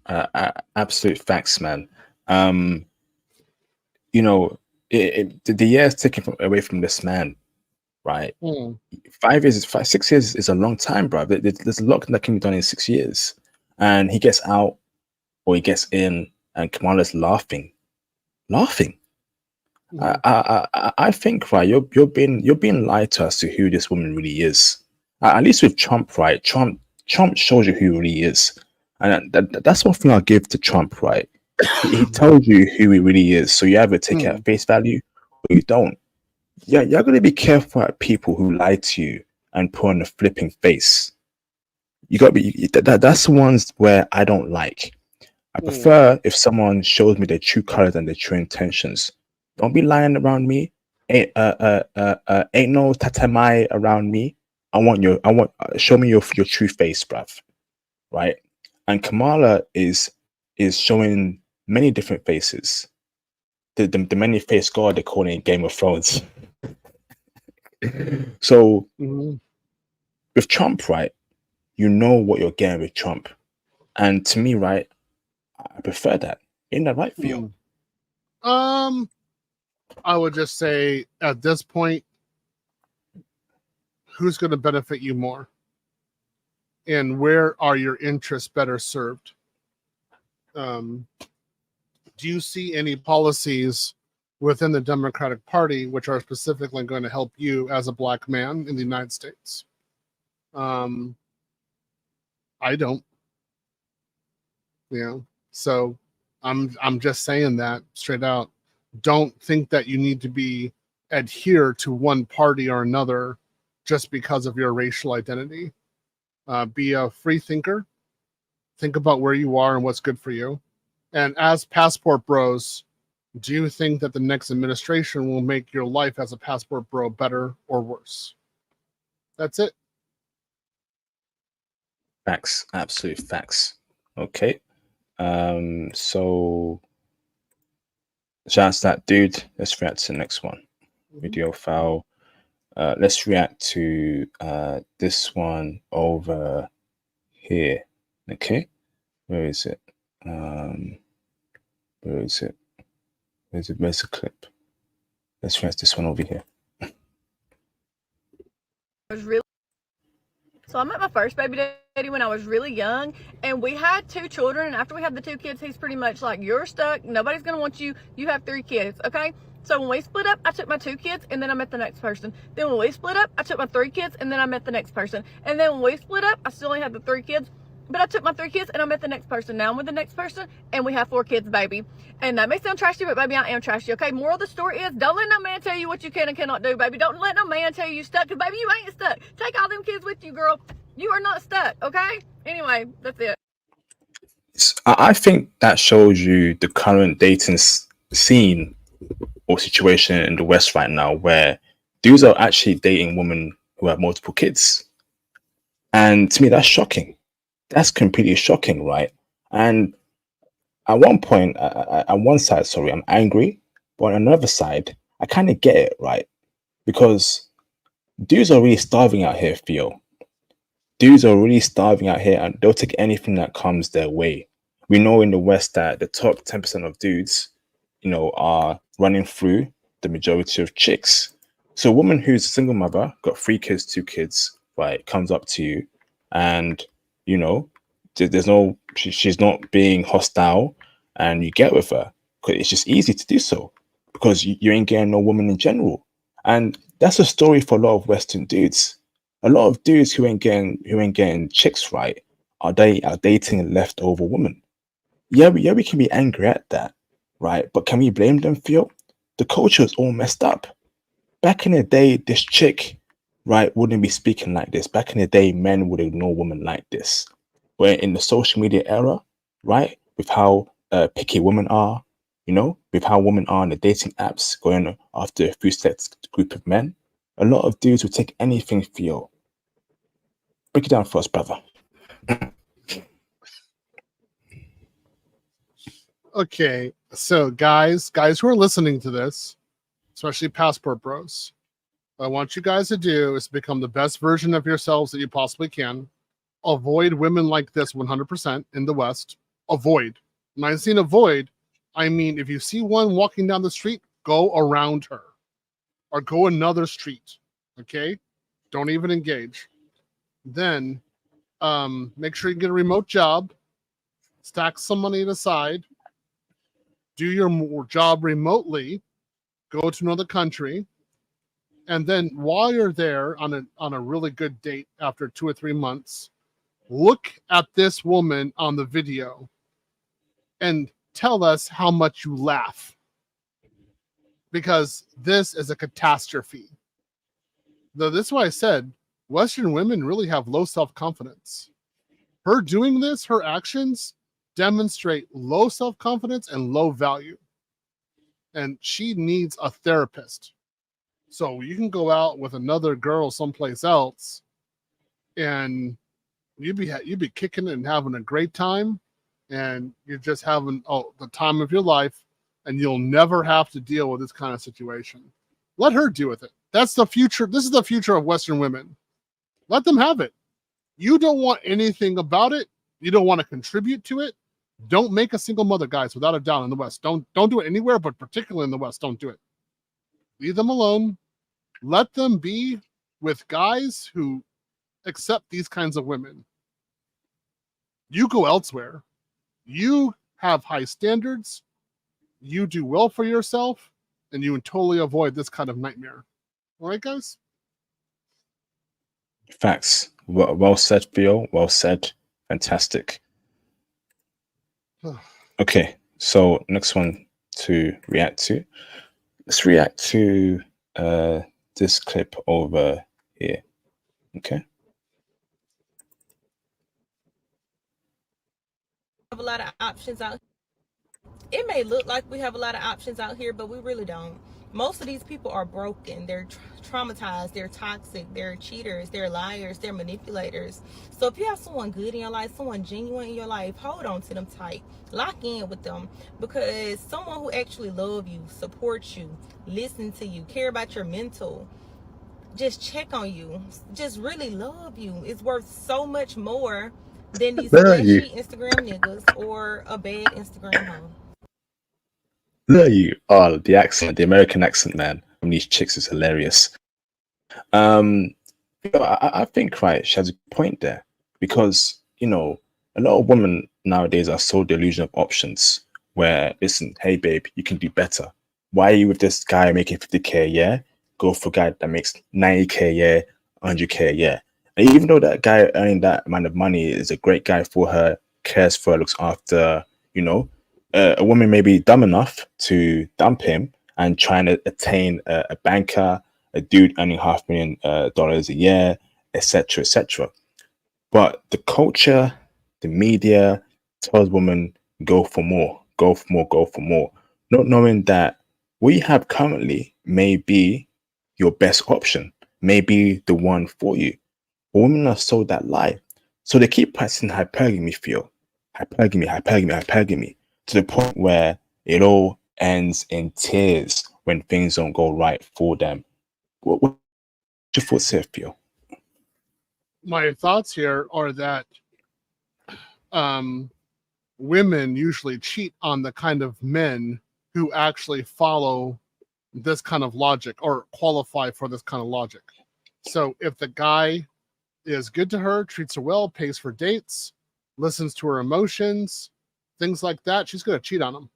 absolute facts, man. You know, the years taken away from this man, right? 5 years, 6 years is a long time, bro. There's a lot that can be done in 6 years, and he gets out or he gets in, and Kamala's laughing. I think, right, you're being lied to as to who this woman really is. At least with Trump, right? Trump shows you who he really is, and that's one thing I'll give to Trump, right? He tells you who he really is, so you either take it at face value or you don't. Yeah, you're gonna be careful at people who lie to you and put on a flipping face. You got to be that's the ones where I don't like. I prefer if someone shows me their true colors and their true intentions. Don't be lying around me. Ain't no tatamai around me. I want show me your true face, bruv. Right? And Kamala is showing many different faces. The many faced God they call it in Game of Thrones. So with Trump, right, you know what you're getting with Trump. And to me, right, I prefer that. Ain't that right for you? I would just say at this point, who's going to benefit you more? And where are your interests better served? Do you see any policies within the Democratic Party which are specifically going to help you as a black man in the United States? I don't. Yeah. So I'm just saying that straight out. Don't think that you need to be adhere to one party or another just because of your racial identity. Be a free thinker. Think about where you are and what's good for you. And as passport bros, do you think that the next administration will make your life as a passport bro better or worse? That's it. Facts, absolute facts. Okay. So shouts that dude. Let's react to the next one. Video file. Let's react to this one over here. Okay. Where is it? Where is it? Where's the clip? Let's react to this one over here. So I met my first baby daddy when I was really young, and we had 2 children, and after we had the 2 kids, he's pretty much like, you're stuck, nobody's gonna want you, you have 3 kids, okay? So when we split up, I took my 2 kids, and then I met the next person. Then when we split up, I took my 3 kids, and then I met the next person. And then when we split up, I still only had the 3 kids, but I took my 3 kids, and I met the next person. Now I'm with the next person, and we have 4 kids, baby. And that may sound trashy, but baby, I am trashy, okay? Moral of the story is, don't let no man tell you what you can and cannot do, baby. Don't let no man tell you you're stuck, because baby, you ain't stuck. Take all them kids with you, girl. You are not stuck, okay? Anyway, that's it. I think that shows you the current dating scene or situation in the West right now, where dudes are actually dating women who have multiple kids. And to me, that's shocking. That's completely shocking, right? And at one point, on one side, sorry, I'm angry, but on another side, I kind of get it, right? Because dudes are really starving out here, Theo. Dudes are really starving out here, and they'll take anything that comes their way. We know in the West that the top 10% of dudes, you know, are running through the majority of chicks. So a woman who's a single mother, got 3 kids, 2 kids, right, comes up to you, and you know, there's no, she's not being hostile, and you get with her because it's just easy to do so because you ain't getting no woman in general. And that's a story for a lot of Western dudes. A lot of dudes who ain't getting chicks right are dating a leftover woman. Yeah, we can be angry at that, right? But can we blame them, Theo? The culture is all messed up. Back in the day, this chick, right, wouldn't be speaking like this. Back in the day, men would ignore women like this. We're in the social media era, right, with how picky women are, you know, with how women are on the dating apps going after a few select group of men. A lot of dudes will take anything for you. Break it down for us, brother. Okay. So guys who are listening to this, especially passport bros, what I want you guys to do is become the best version of yourselves that you possibly can. Avoid women like this 100% in the West. Avoid. When I say avoid, I mean if you see one walking down the street, go around her or go another street. Okay? Don't even engage. Then make sure you get a remote job, stack some money aside, do your job remotely, go to another country, and then while you're there on a really good date after 2 or 3 months, look at this woman on the video and tell us how much you laugh. Because this is a catastrophe. This is why I said Western women really have low self-confidence. Her doing this, her actions demonstrate low self-confidence and low value. And she needs a therapist. So you can go out with another girl someplace else and you'd be kicking it and having a great time, and you're just having the time of your life, and you'll never have to deal with this kind of situation. Let her deal with it. That's the future. This is the future of Western women. Let them have it. You don't want anything about it. You don't want to contribute to it. Don't make a single mother, guys, without a doubt, in the West. Don't do it anywhere, but particularly in the West, don't do it. Leave them alone. Let them be with guys who accept these kinds of women. You go elsewhere. You have high standards. You do well for yourself, and you totally avoid this kind of nightmare. All right, guys? Facts. Well said, Theo. Well said. Fantastic. Okay, so next one to react to. Let's react to this clip over here. Okay. Have a lot of options out. It may look like we have a lot of options out here, but we really don't. Most of these people are broken. They're traumatized. They're toxic. They're cheaters. They're liars. They're manipulators. So if you have someone good in your life, someone genuine in your life, hold on to them tight. Lock in with them, because someone who actually loves you, supports you, listen to you, care about your mental, just check on you, just really love you, is worth so much more than these flashy Instagram niggas or a bad Instagram hoe. There you are. The accent, the American accent, man, from these chicks is hilarious. I think, right, she has a point there, because, a lot of women nowadays are so delusional of options where, listen, hey, babe, you can do better. Why are you with this guy making 50K a year? Go for a guy that makes 90K a year, 100K a year. And even though that guy earning that amount of money is a great guy for her, cares for her, looks after, a woman may be dumb enough to dump him and trying to attain a banker, a dude earning $500,000 a year, etc., etc. But the culture, the media tells women, go for more, go for more, go for more, not knowing that what you have currently may be your best option, may be the one for you. But women are sold that lie. So they keep practicing hypergamy, hypergamy, to the point where it all ends in tears when things don't go right for them. What's your thoughts here, Theo? My thoughts here are that women usually cheat on the kind of men who actually follow this kind of logic or qualify for this kind of logic. So if the guy is good to her, treats her well, pays for dates, listens to her emotions, things like that, she's going to cheat on him.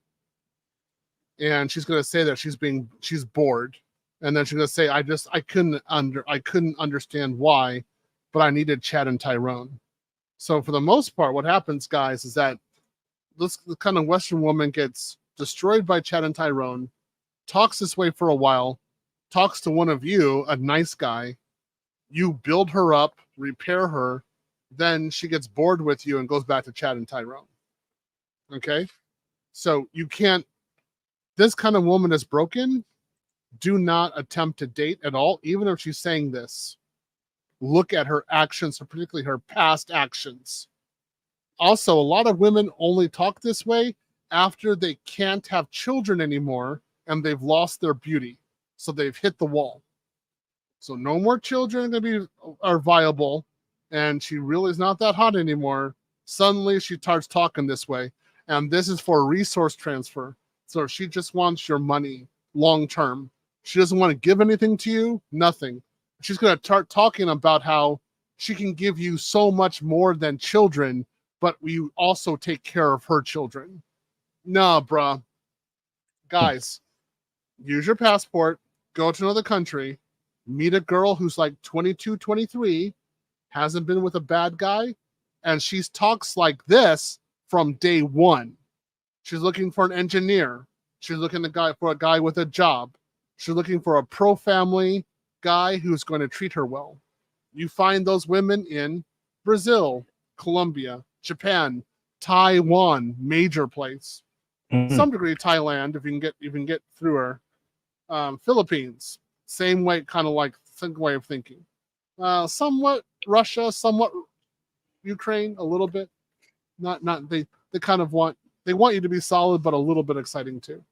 And she's going to say that she's bored. And then she's going to say, I couldn't understand why, but I needed Chad and Tyrone. So for the most part, what happens, guys, is that this kind of Western woman gets destroyed by Chad and Tyrone, talks this way for a while, talks to one of you, a nice guy, you build her up, repair her, then she gets bored with you and goes back to Chad and Tyrone. Okay? So you can't, this kind of woman is broken. Do not attempt to date at all, even if she's saying this. Look at her actions, particularly her past actions. Also, a lot of women only talk this way after they can't have children anymore and they've lost their beauty. So they've hit the wall. So no more children are viable, and she really is not that hot anymore. Suddenly she starts talking this way, and this is for resource transfer. So she just wants your money long term. She doesn't want to give anything to you, nothing. She's going to start talking about how she can give you so much more than children, but we also take care of her children. Nah, bruh. Guys, use your passport, go to another country, meet a girl who's like 22, 23, hasn't been with a bad guy, and she talks like this from day one. She's looking for an engineer. She's looking for a guy with a job. She's looking for a pro-family guy who's going to treat her well. You find those women in Brazil, Colombia, Japan, Taiwan, major place. Some degree Thailand, if you can get through her. Philippines, same way, kind of like same way of thinking. Somewhat Russia, somewhat Ukraine, a little bit. Not they kind of want you to be solid, but a little bit exciting too.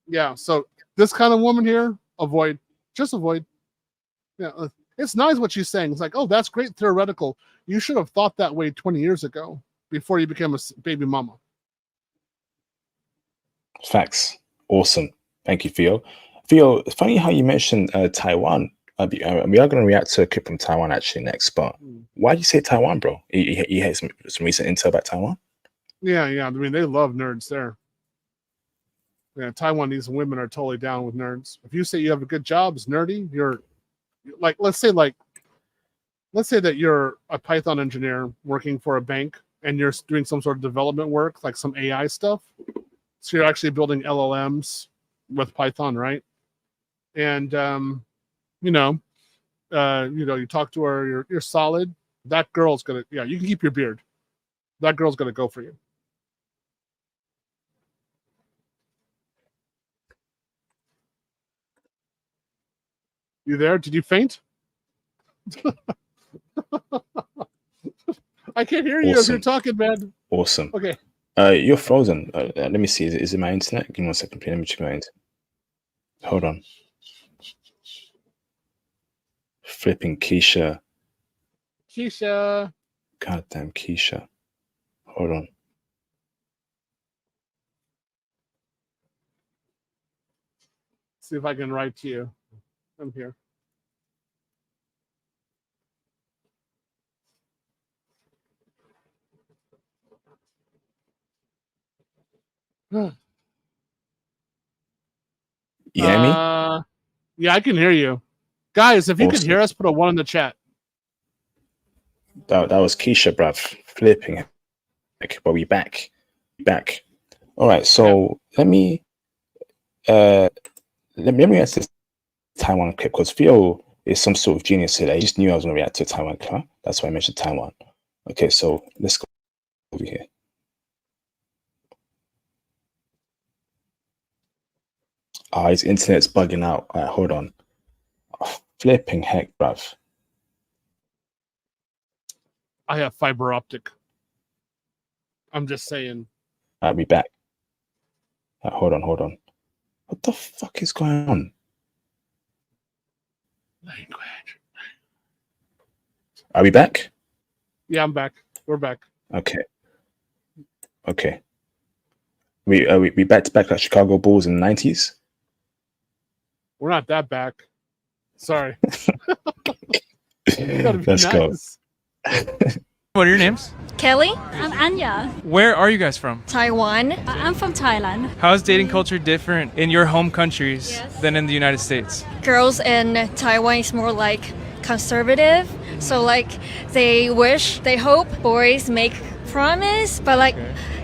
Yeah, so this kind of woman here, avoid. Just avoid. Yeah, it's nice what she's saying. It's like, oh, that's great theoretical. You should have thought that way 20 years ago before you became a baby mama. Facts. Awesome. Thank you, Theo. Theo, it's funny how you mentioned Taiwan. We are going to react to a clip from Taiwan actually next, but why do you say Taiwan, bro? You had some recent intel about Taiwan? Yeah. I mean, they love nerds there. Yeah, Taiwanese women are totally down with nerds. If you say you have a good job, it's nerdy. You're like, let's say that you're a Python engineer working for a bank and you're doing some sort of development work, like some AI stuff. So you're actually building LLMs with Python, right? And you talk to her, you're solid. That girl's gonna, you can keep your beard. That girl's gonna go for you. You there? Did you faint? I can't hear you if you're talking, man. Awesome. Okay. You're frozen. Let me see. Is it my internet? Give me 1 second. Let me check my internet. Hold on. Flipping Keisha. Goddamn Keisha. Hold on. See if I can write to you. I'm here. You hear me? Yeah, I can hear you. Guys, if you Awesome. can hear us, put a 1 in the chat. That was Keisha, bruv. Flipping. But we back. All right, so let me react to this Taiwan clip because Theo is some sort of genius here. He just knew I was going to react to a Taiwan clip. That's why I mentioned Taiwan. Okay, so let's go over here. His internet's bugging out. All right, hold on. Oh, flipping heck, bruv. I have fiber optic. I'm just saying. I'll be back. Hold on. What the fuck is going on? Language. Are we back? Yeah, I'm back. We're back. Okay. We back to back like Chicago Bulls in the 90s? We're not that back. Sorry. Let's go. What are your names? Kelly. I'm Anya. Where are you guys from? Taiwan. I'm from Thailand. How is dating culture different in your home countries than in the United States? Girls in Taiwan is more like conservative. So like they hope boys make promise, but like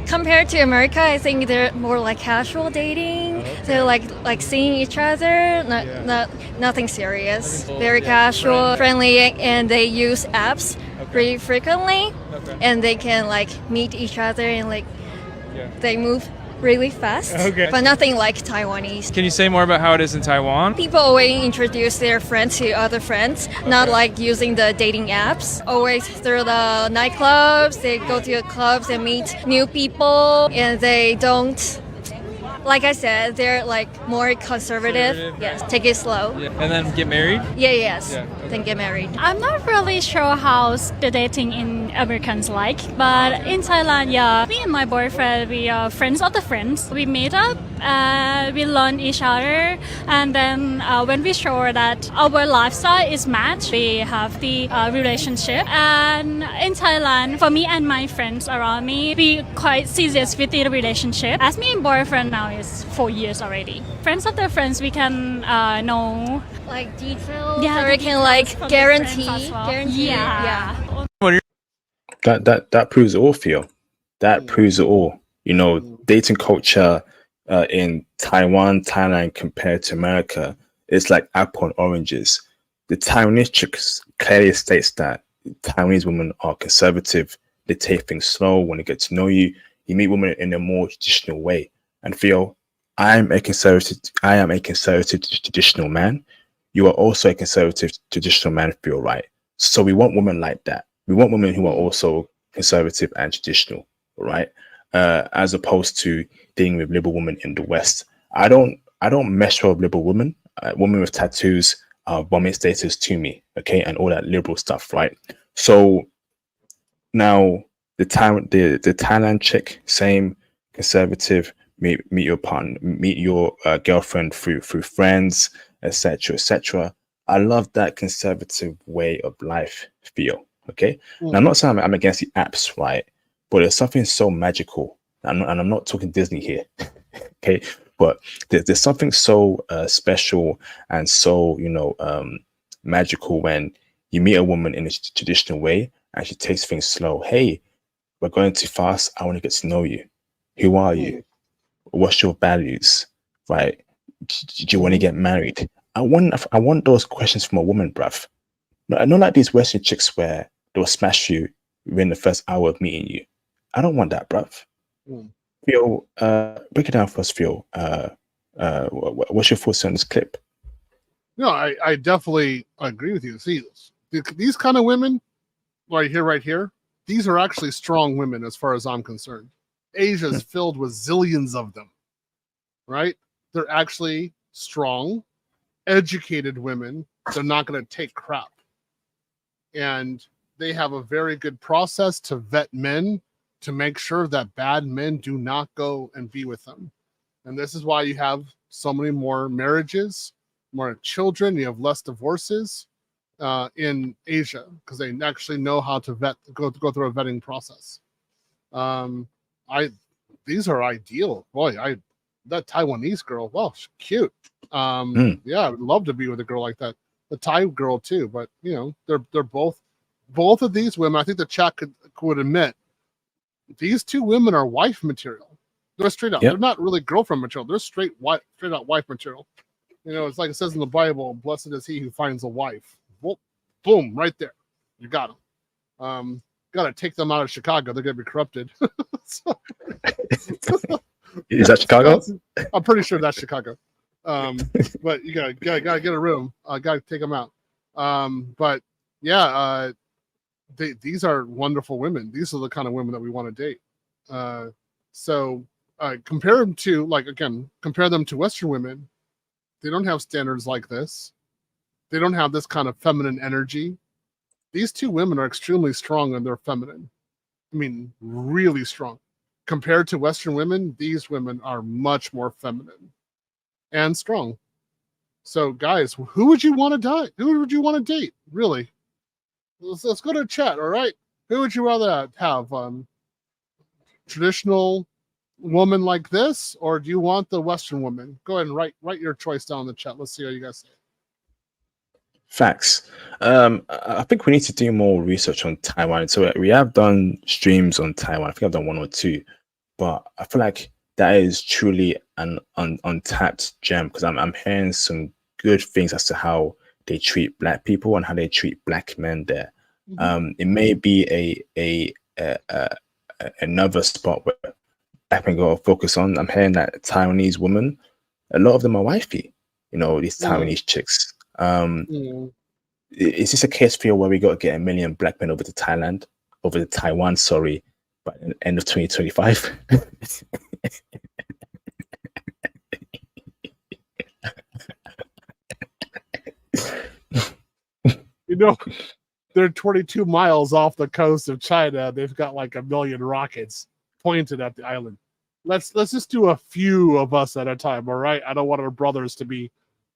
compared to America, I think they're more like casual dating. They're like seeing each other, nothing serious. Very casual, friendly, and they use apps pretty frequently, and they can like meet each other and like they move really fast, Okay. but nothing like Taiwanese. Can you say more about how it is in Taiwan? People always introduce their friends to other friends, not like using the dating apps. Always through the nightclubs, they go to the clubs and meet new people, and they don't, like I said, they're like more conservative. Yes, take it slow. Yeah. And then get married? Yes. Yeah, okay. Then get married. I'm not really sure how the dating in Americans like, but in Thailand, yeah, me and my boyfriend, we are friends of the friends. We meet up, we learn each other, and then when we show that our lifestyle is matched, we have the relationship. And in Thailand, for me and my friends around me, we quite serious with the relationship. As me and boyfriend now is 4 years already. Friends of the friends, we can know Like details, Yeah, or the it can details like from the guarantee, friends as well. guarantee. Yeah. That proves it all, Theo. That proves it all. You know, dating culture in Taiwan, Thailand compared to America, it's like apple and oranges. The Taiwanese chicks clearly states that Taiwanese women are conservative. They take things slow when they get to know you. You meet women in a more traditional way. And Theo, I am a conservative traditional man. You are also a conservative traditional man, Theo, right? So we want women like that. We want women who are also conservative and traditional, right? As opposed to dealing with liberal women in the West. I don't mess with liberal women. Women with tattoos are vomit status to me, okay, and all that liberal stuff, right? So now the Thailand chick, same conservative. Meet your partner, meet your girlfriend through friends, etc., etc. I love that conservative way of life feel. Okay, now I'm not saying I'm against the apps, right? But there's something so magical, and I'm not talking Disney here. Okay, but there's something so special and so magical when you meet a woman in a traditional way and she takes things slow. Hey, we're going too fast. I want to get to know you. Who are you? What's your values, right? Do you want to get married? I want those questions from a woman, bruv. Not like these Western chicks where they'll smash you within the first hour of meeting you. I don't want that, bruv. Phil, break it down for us, Phil. What's your thoughts on this clip? No, I definitely agree with you. See, these kind of women right here, these are actually strong women as far as I'm concerned. Asia is filled with zillions of them, right? They're actually strong, educated women. They're not going to take crap. And they have a very good process to vet men to make sure that bad men do not go and be with them. And this is why you have so many more marriages, more children, you have less divorces in Asia because they actually know how to go through a vetting process. These are ideal. Boy, that Taiwanese girl, well, she's cute. Yeah, I would love to be with a girl like that. The Thai girl too, but they're both of these women. I think the chat would admit these two women are wife material. They're straight out. Yep. They're not really girlfriend material. They're straight out wife material. It's like it says in the Bible, "Blessed is he who finds a wife." Well, boom, right there, you got them. Got to take them out of Chicago. They're going to be corrupted. Is that Chicago? I'm pretty sure that's Chicago. But you gotta get a room. Gotta take them out. But yeah, these are wonderful women. These are the kind of women that we want to date. So compare them to Western women. They don't have standards like this. They don't have this kind of feminine energy. These two women are extremely strong and they're feminine. I mean, really strong. Compared to Western women, these women are much more feminine and strong. So, guys, who would you want to date? Who would you want to date? Really? Let's go to chat, all right? Who would you rather have? Traditional woman like this, or do you want the Western woman? Go ahead and write your choice down in the chat. Let's see how you guys say it. Facts. I think we need to do more research on Taiwan. So we have done streams on Taiwan. I think I've done 1 or 2, but I feel like that is truly an untapped gem because I'm hearing some good things as to how they treat Black people and how they treat Black men there. It may be another spot where black men got to focus on. I'm hearing that Taiwanese women, a lot of them are wifey. You know, these Taiwanese chicks. Is this a case for you where we got to get 1 million black men over to Taiwan, sorry, by the end of 2025? You know, they're 22 miles off the coast of China. They've got like 1 million rockets pointed at the island. Let's just do a few of us at a time, all right? I don't want our brothers to be,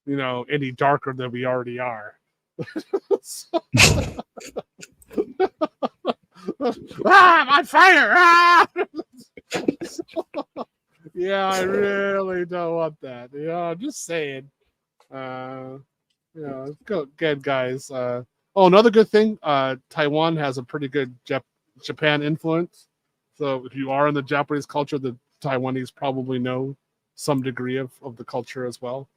you know, any darker than we already are. I'm on fire! Ah! Yeah, I really don't want that. You know, I'm just saying. Let's go again, guys. Another good thing. Taiwan has a pretty good Japan influence. So if you are in the Japanese culture, the Taiwanese probably know some degree of the culture as well.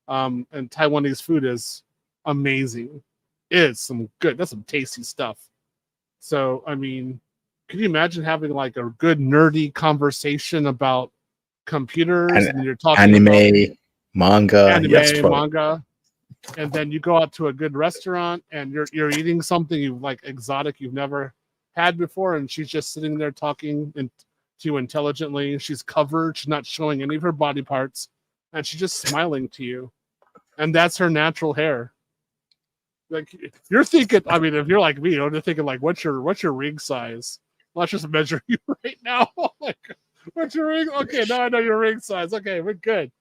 And Taiwanese food is amazing. It's some tasty stuff. So, I mean, can you imagine having like a good nerdy conversation about computers and you're talking anime, manga, manga, and then you go out to a good restaurant and you're eating something you like exotic you've never had before, and she's just sitting there talking to you intelligently. She's covered, she's not showing any of her body parts, and she's just smiling to you, and that's her natural hair. Like, you're thinking, I mean, if you're like me, you're thinking like, what's your ring size? Let's just measure you right now. Like, what's your ring? Okay, now I know your ring size. Okay, we're good.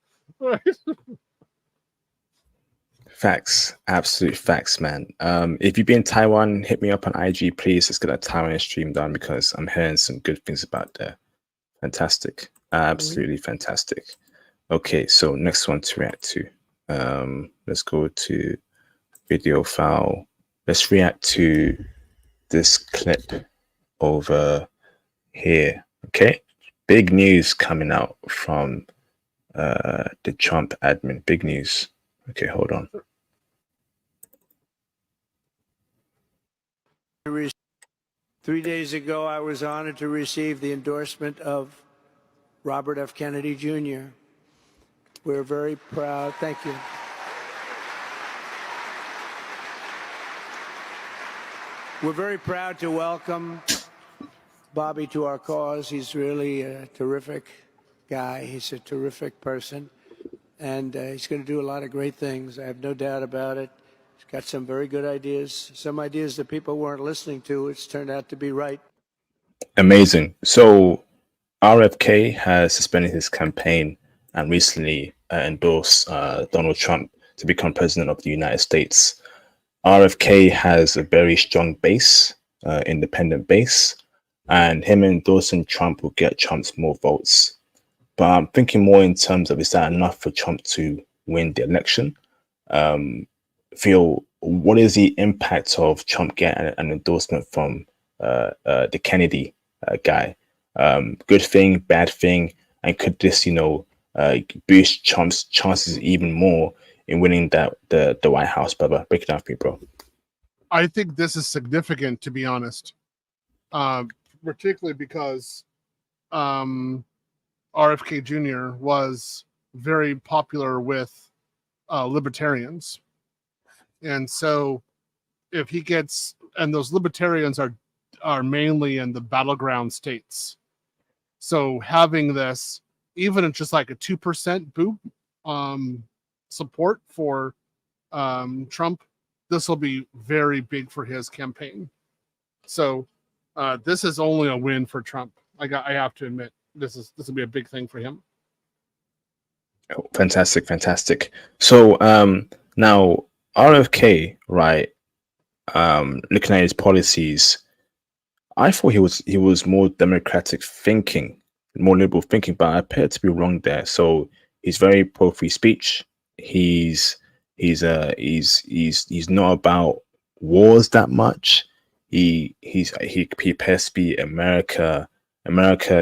Facts, absolute facts, man. If you've been in Taiwan, hit me up on IG, please. Let's get that Taiwan stream done because I'm hearing some good things about there. Fantastic, absolutely fantastic. Okay, so next one to react to. Let's go to video file. Let's react to this clip over here. Okay, big news coming out from the Trump admin. Big news. Okay, hold on. 3 days ago, I was honored to receive the endorsement of Robert F. Kennedy Jr. We're very proud. Thank you. We're very proud to welcome Bobby to our cause. He's really a terrific guy. He's a terrific person. And he's going to do a lot of great things. I have no doubt about it. He's got some very good ideas. Some ideas that people weren't listening to. It's turned out to be right. Amazing. So RFK has suspended his campaign and recently endorsed Donald Trump to become president of the United States. RFK has a very strong base, independent base, and him endorsing Trump will get Trump's more votes. But I'm thinking more in terms of, is that enough for Trump to win the election? Phil, what is the impact of Trump getting an endorsement from the Kennedy guy? Good thing, bad thing, and could this, boost Trump's chances even more in winning the White House, brother? Break it down for me, bro. I think this is significant, to be honest, particularly because RFK Jr. was very popular with libertarians. And so if he gets, and those libertarians are mainly in the battleground states. So having this, even at just like a 2% boop support for Trump, this will be very big for his campaign. So this is only a win for Trump. I have to admit, this will be a big thing for him. Oh, fantastic. So now RFK, right? Looking at his policies, I thought he was more democratic thinking, more liberal thinking, but I appear to be wrong there. So he's very pro free speech. He's not about wars that much. He appears to be America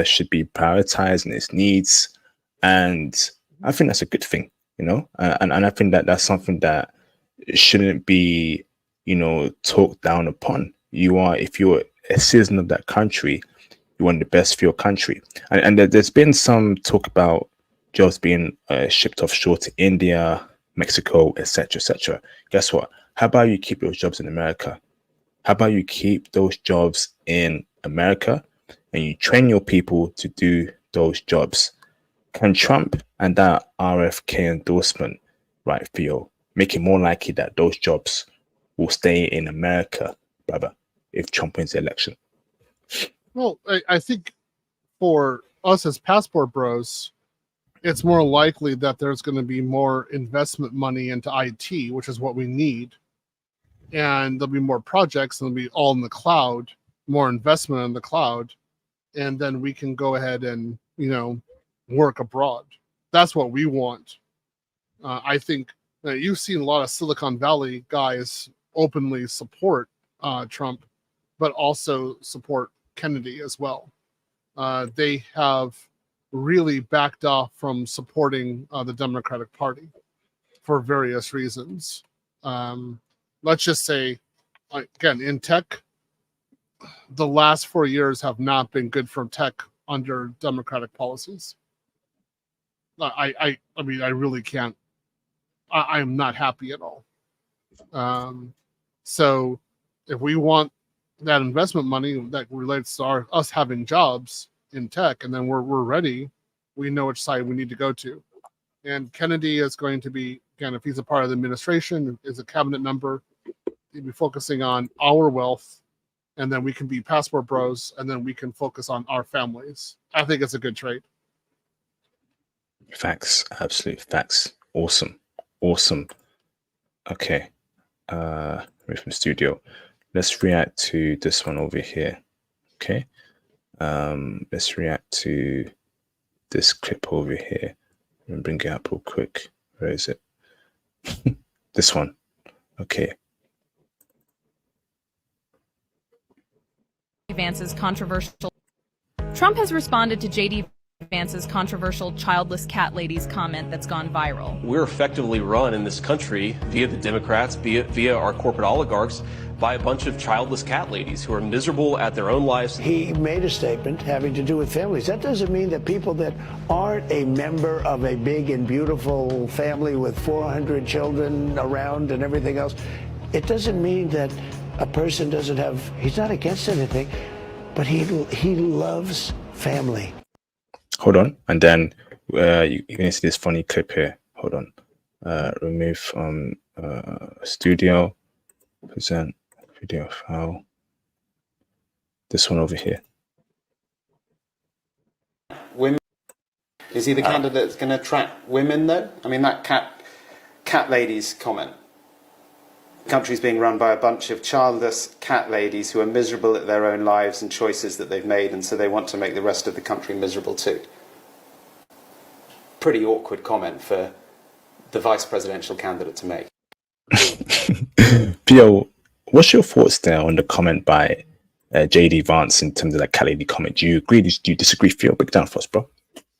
should be prioritized in its needs, and I think that's a good thing, and I think that's something that shouldn't be, talked down upon. If you're a citizen of that country, You want the best for your country. And there's been some talk about jobs being shipped offshore to India, Mexico, etc., etc. Guess what? How about you keep those jobs in America? How about you keep those jobs in America and you train your people to do those jobs? Can Trump and that RFK endorsement, right, Theo, make it more likely that those jobs will stay in America, brother, if Trump wins the election? Well, I think for us as passport bros, it's more likely that there's going to be more investment money into IT, which is what we need. And there'll be more projects, and they'll be all in the cloud, more investment in the cloud. And then we can go ahead and, work abroad. That's what we want. I think you've seen a lot of Silicon Valley guys openly support Trump, but also support Kennedy as well. They have really backed off from supporting the Democratic Party for various reasons. Let's just say, again, in tech, the last 4 years have not been good for tech under Democratic policies. I mean, I really can't. I'm not happy at all. So if we want that investment money that relates to us having jobs in tech, and then we're ready, we know which side we need to go to. And Kennedy is going to be, again, if he's a part of the administration, is a cabinet member, he'll be focusing on our wealth, and then we can be passport bros, and then we can focus on our families. I think it's a good trade. Facts, absolute facts. Awesome. Okay. We're from studio. Let's react to this one over here. Okay. Let's react to this clip over here. Let me bring it up real quick. Where is it? This one. Okay. Vance's controversial. Trump has responded to J.D. Vance's controversial childless cat ladies comment that's gone viral. We're effectively run in this country via the Democrats, via our corporate oligarchs, by a bunch of childless cat ladies who are miserable at their own lives. He made a statement having to do with families. That doesn't mean that people that aren't a member of a big and beautiful family with 400 children around and everything else, it doesn't mean that a person doesn't have, he's not against anything, but he loves family. Hold on, and then you're gonna see this funny clip here. Hold on. Remove from studio, present video file. This one over here. Women. Is he the candidate that's going to attract women, though? I mean, that cat ladies comment. The country's being run by a bunch of childless cat ladies who are miserable at their own lives and choices that they've made, and so they want to make the rest of the country miserable too. Pretty awkward comment for the vice presidential candidate to make. Theo, what's your thoughts there on the comment by J.D. Vance in terms of that cat lady comment? Do you agree? Do you disagree? Theo, break down for us, bro.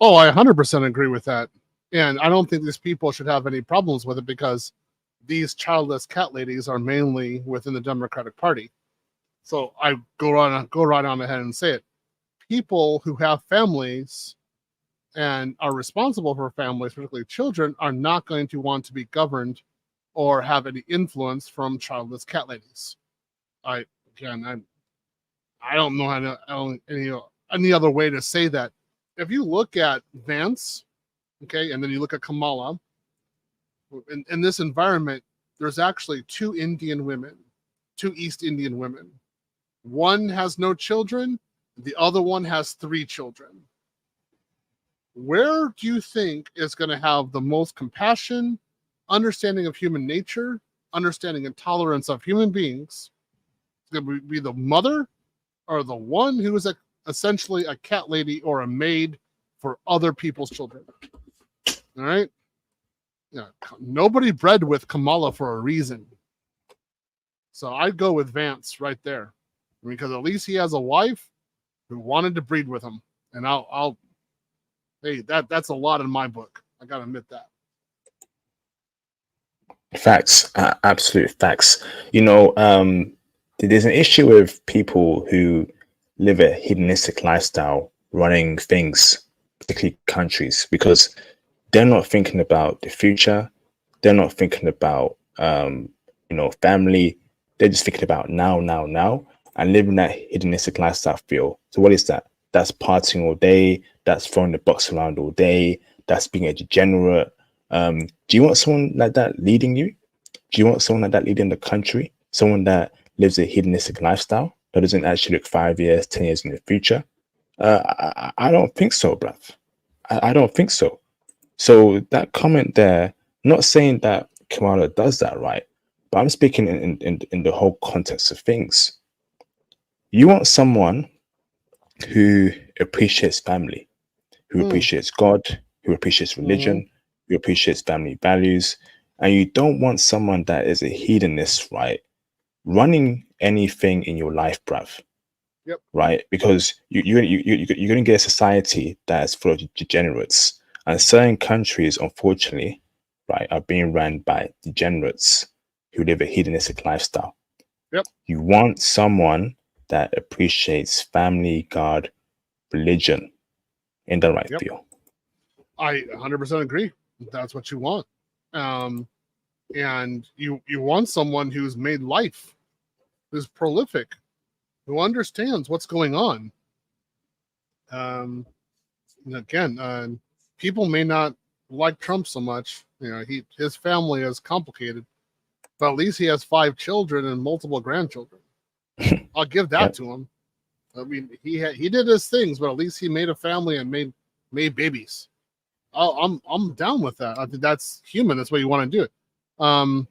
Oh, I 100% agree with that. And I don't think these people should have any problems with it, because these childless cat ladies are mainly within the Democratic Party. So I go right on ahead and say it. People who have families and are responsible for families, particularly children, are not going to want to be governed or have any influence from childless cat ladies. I don't know any other way to say that. If you look at Vance, okay, and then you look at Kamala, in this environment, there's actually two Indian women, two East Indian women. One has no children, the other one has 3 children. Where do you think is going to have the most compassion, understanding of human nature, understanding and tolerance of human beings? It's going to be the mother or the one who is essentially a cat lady or a maid for other people's children. All right? Yeah, nobody bred with Kamala for a reason. So I'd go with Vance right there, because at least he has a wife who wanted to breed with him. And hey, that's a lot in my book. I gotta admit that. Facts, absolute facts. There's an issue with people who live a hedonistic lifestyle running things, particularly countries, because they're not thinking about the future. They're not thinking about, family. They're just thinking about now, and living that hedonistic lifestyle feel. So what is that? That's partying all day. That's throwing the box around all day. That's being a degenerate. Do you want someone like that leading you? Do you want someone like that leading the country? Someone that lives a hedonistic lifestyle that doesn't actually look 5 years, 10 years in the future? I don't think so, bruv. I don't think so. So that comment there, not saying that Kamala does that right, but I'm speaking in the whole context of things. You want someone who appreciates family, who appreciates God, who appreciates religion, who appreciates family values, and you don't want someone that is a hedonist, right? Running anything in your life, bruv. Yep. Right? Because you're going to get a society that's full of degenerates. And certain countries, unfortunately, right, are being run by degenerates who live a hedonistic lifestyle. Yep. You want someone that appreciates family, God, religion in the right field. I 100% agree. That's what you want. And you want someone who's made life, who's prolific, who understands what's going on. Again, people may not like Trump so much. His family is complicated, but at least he has 5 children and multiple grandchildren. I'll give that to him. I mean, he did his things, but at least he made a family and made babies. I'm down with that. I think that's human. That's what you want to do it.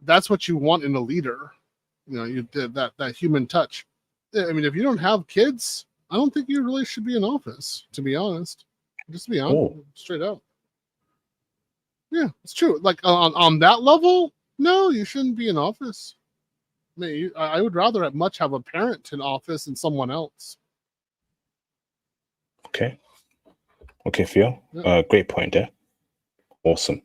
That's what you want in a leader. You did that human touch. I mean, if you don't have kids, I don't think you really should be in office, to be honest. Just to be honest, straight up. Yeah, it's true. Like on that level, no, you shouldn't be in office. I mean, I would rather much have a parent in office than someone else. Okay, Theo. Yeah. Great point there. Awesome.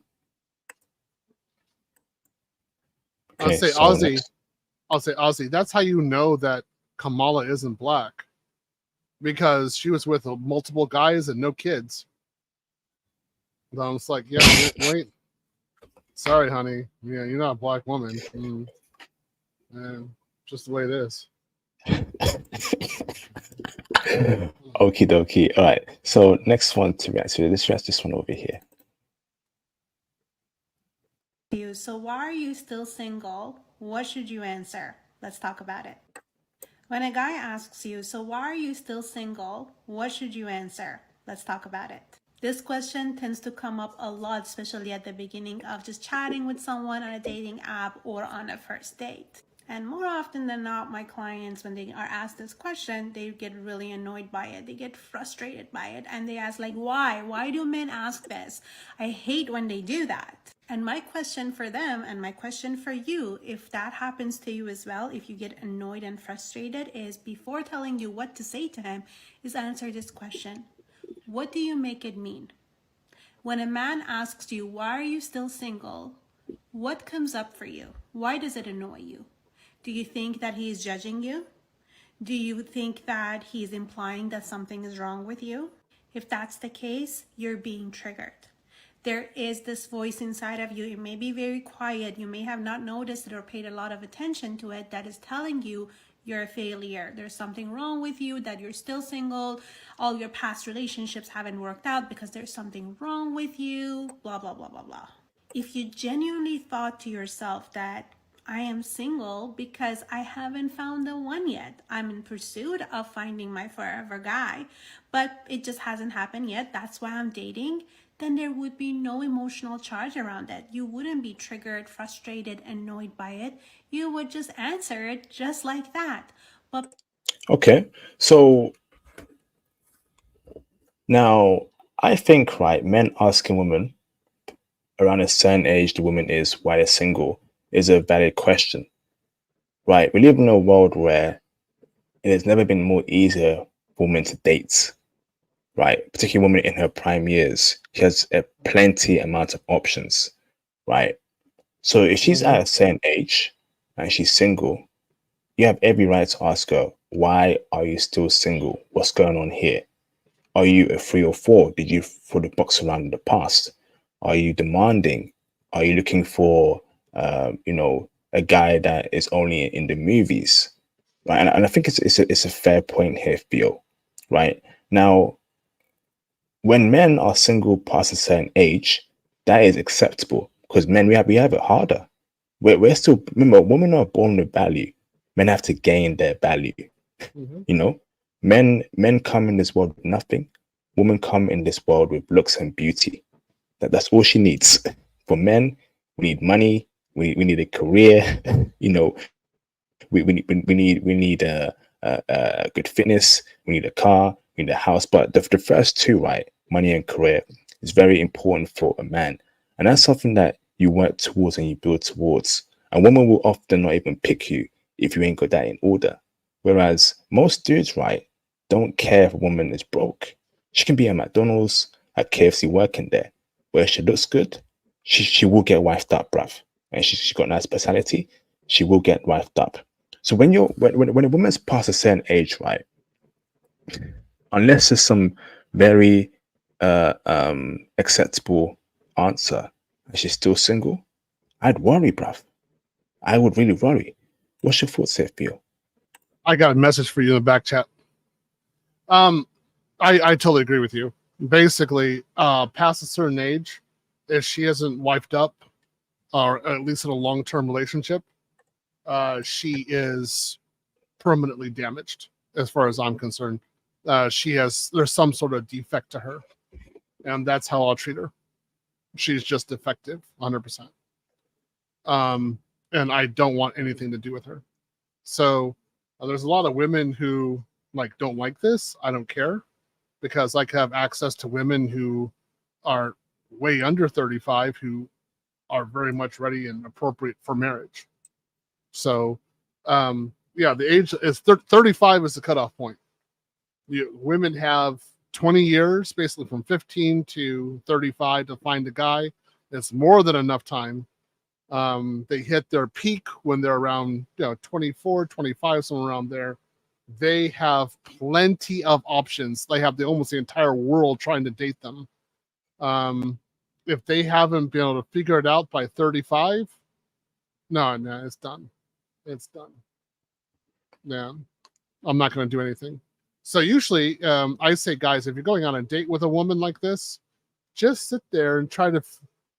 I'll say Ozzy. That's how you know that Kamala isn't black, because she was with multiple guys and no kids. And I was like, yeah, wait. Sorry, honey. Yeah, you're not a black woman. Just the way it is. Okie dokie. All right. So next one to react to. Let's react this one over here. So why are you still single? What should you answer? Let's talk about it. When a guy asks you, so why are you still single? What should you answer? Let's talk about it. This question tends to come up a lot, especially at the beginning of just chatting with someone on a dating app or on a first date. And more often than not, my clients, when they are asked this question, they get really annoyed by it. They get frustrated by it. And they ask, like, why? Why do men ask this? I hate when they do that. And my question for them and my question for you, if that happens to you as well, if you get annoyed and frustrated, is before telling you what to say to him, is answer this question. What do you make it mean? When a man asks you, why are you still single? What comes up for you? Why does it annoy you? Do you think that he is judging you? Do you think that he's implying that something is wrong with you? If that's the case, you're being triggered. There is this voice inside of you. It may be very quiet. You may have not noticed it or paid a lot of attention to it that is telling you you're a failure. There's something wrong with you, that you're still single. All your past relationships haven't worked out because there's something wrong with you, blah, blah, blah, blah, blah. If you genuinely thought to yourself that I am single because I haven't found the one yet. I'm in pursuit of finding my forever guy, but it just hasn't happened yet. That's why I'm dating. Then there would be no emotional charge around it. You wouldn't be triggered, frustrated, annoyed by it. You would just answer it just like that. But okay, so now I think, right, men asking women around a certain age, the woman is why they're single, is a valid question, right? We live in a world where it has never been more easier for women to date, right? Particularly women in her prime years. She has a plenty amount of options, right? So if she's at a certain age and she's single, you have every right to ask her, Why are you still single? What's going on here? Are you a 3 or 4? Did you throw the box around in the past? Are you demanding? Are you looking for, a guy that is only in the movies? Right? And I think it's a fair point here, Theo. Right now, when men are single past a certain age, that is acceptable because men we have it harder. We're still, remember, women are born with value. Men have to gain their value. You know, men come in this world with nothing. Women come in this world with looks and beauty. That's all she needs. For men, we need money. We need a career. We need a good fitness. We need a car. We need a house. But the first two, right, money and career, is very important for a man, and that's something that you work towards and you build towards. A woman will often not even pick you if you ain't got that in order. Whereas most dudes, right, don't care if a woman is broke. She can be at McDonald's, at KFC working there. Where she looks good, she will get wifed up, bruv. And she's got nice personality, she will get wifed up. So when a woman's past a certain age, right, unless there's some very acceptable answer and she's still single, I'd worry, bruv. I would really worry. What's your thoughts here, Theo? I got a message for you in the back chat. I totally agree with you. Basically, past a certain age, if she isn't wifed up, or at least in a long-term relationship, she is permanently damaged, as far as I'm concerned. There's some sort of defect to her, and that's how I'll treat her. She's just defective, 100%. And I don't want anything to do with her. So there's a lot of women who don't like this. I don't care, because I have access to women who are way under 35 who are very much ready and appropriate for marriage. So the age is 35 is the cutoff point. Women have 20 years, basically from 15 to 35, to find a guy. It's more than enough time. They hit their peak when they're around 24, 25, somewhere around there. They have plenty of options. They have almost the entire world trying to date them. If they haven't been able to figure it out by 35, no, it's done. It's done. Yeah, I'm not going to do anything. So usually, I say, guys, if you're going on a date with a woman like this, just sit there and try to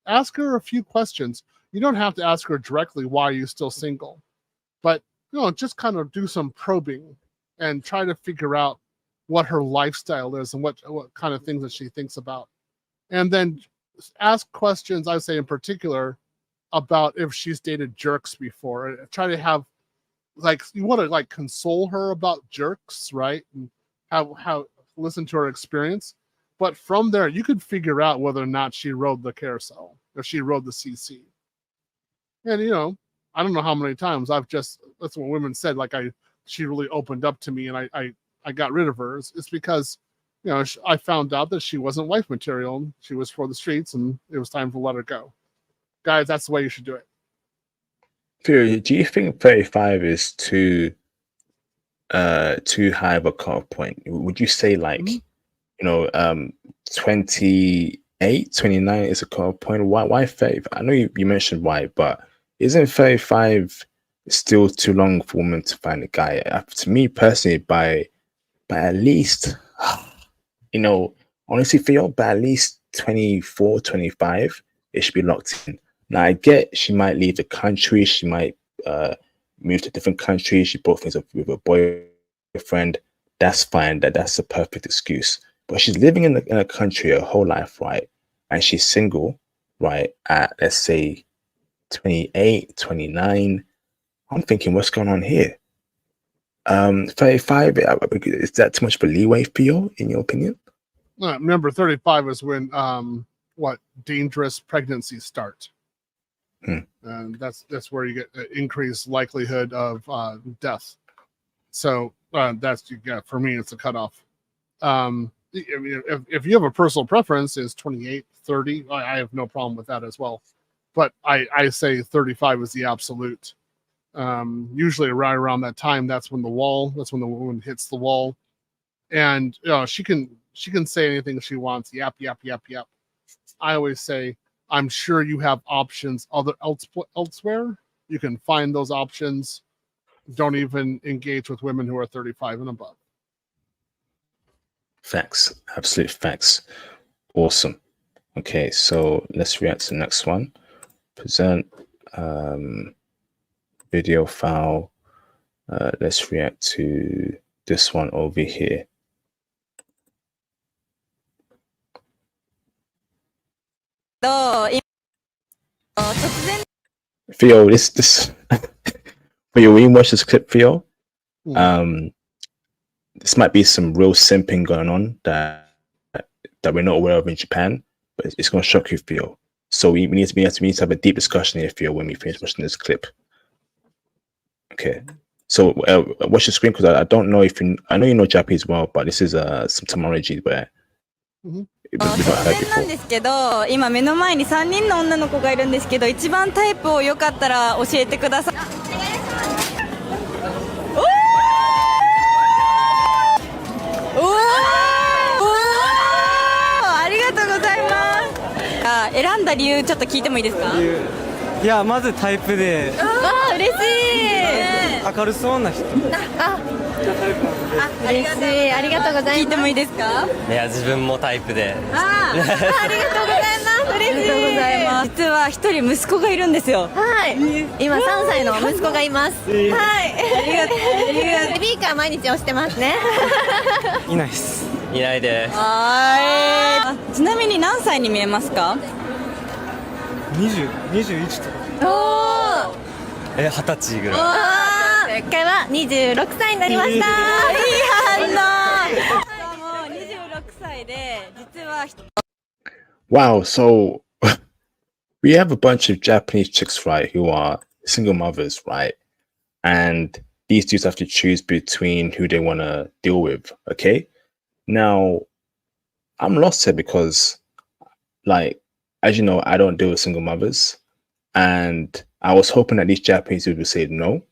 ask her a few questions. You don't have to ask her directly, why are you still single? But, just kind of do some probing and try to figure out what her lifestyle is and what kind of things that she thinks about. And then ask questions, I say in particular, about if she's dated jerks before. Try to have, you want to console her about jerks, right? And how listen to her experience. But from there, you could figure out whether or not she rode the carousel or she rode the CC. And, I don't know how many times that's what women said, she really opened up to me and I got rid of her. It's because, I found out that she wasn't wife material. She was for the streets and it was time to let her go. Guys, that's the way you should do it. Theo, do you think 35 is too high of a cut point? Would you say 28, 29 is a cut point? Why 30? I know you mentioned why, but isn't 35 still too long for women to find a guy? To me personally, by at least, honestly, Theo, by at least 24, 25, it should be locked in. Now, I get she might leave the country, she might move to a different country, she broke things up with a boyfriend. That's fine, that's a perfect excuse. But she's living in a country her whole life, right? And she's single, right, at, let's say, 28, 29. I'm thinking, what's going on here? 35, is that too much of a leeway for you, in your opinion? Remember, 35 is when dangerous pregnancies start. And that's where you get increased likelihood of death. So for me, it's a cutoff. If you have a personal preference, is 28, 30, I have no problem with that as well. But I say 35 is the absolute. Usually right around that time, that's when the woman hits the wall, and she can say anything she wants. Yap, yap, yap, yap. I always say, I'm sure you have options elsewhere. You can find those options. Don't even engage with women who are 35 and above. Facts, absolute facts. Awesome. Okay, so let's react to the next one. Present video file. Let's react to this one over here. Theo, this Theo, when you watch this clip, Theo, this might be some real simping going on that we're not aware of in Japan, but it's going to shock you, Theo. So we need to have a deep discussion here, Theo, when we finish watching this clip. Okay. So watch the screen, because I don't know if I know you know Japanese well, but this is some terminology where we've not heard before. なんですけど、今目の前に3人の女の子がいるんですけど、一番タイプをよかったら教えてください。ありがとうございます。選んだ理由ちょっと聞いてもいいですか？いや、まずタイプで。嬉しい。明るそうな人。嬉しい。ありがとうございます。聞いてもいいですか？いや、自分もタイプで。ありがとうございます。嬉しい。ありがとうございます。実は一人息子がいるんですよ。はい。今3歳の息子がいます。はい。ありがとう。ベビーカー毎日押してますね。いないです。いないです。ちなみに何歳に見えますか？21とか。20歳ぐらい。正解は26歳になりました。いい反応。もう26歳で実は。Wow, so we have a bunch of Japanese chicks, right, who are single mothers, right? And these dudes have to choose between who they want to deal with, okay? Now, I'm lost here because, like, as you know, I don't deal with single mothers. And I was hoping that these Japanese would say no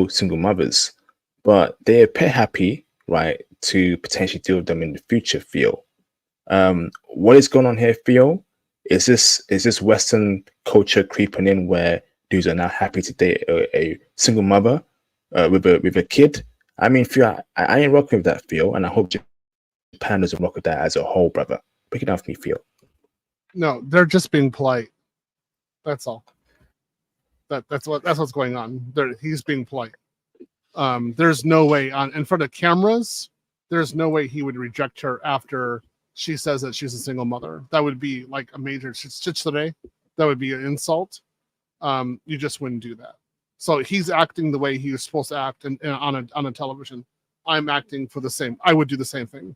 single mothers. But they appear happy, right, to potentially deal with them in the future, Theo. What is going on here, Theo? Is this Western culture creeping in where dudes are now happy to date a single mother with a kid? I mean, Theo, I ain't rocking with that, Theo, and I hope Japan doesn't rock with that as a whole, brother. Break it down for me, Theo. No, they're just being polite. That's all. That's what's going on. He's being polite. There's no way in front of cameras. There's no way he would reject her after she says that she's a single mother. That would be like a major today. That would be an insult. You just wouldn't do that. So he's acting the way he was supposed to act on a television. I'm acting for the same. I would do the same thing.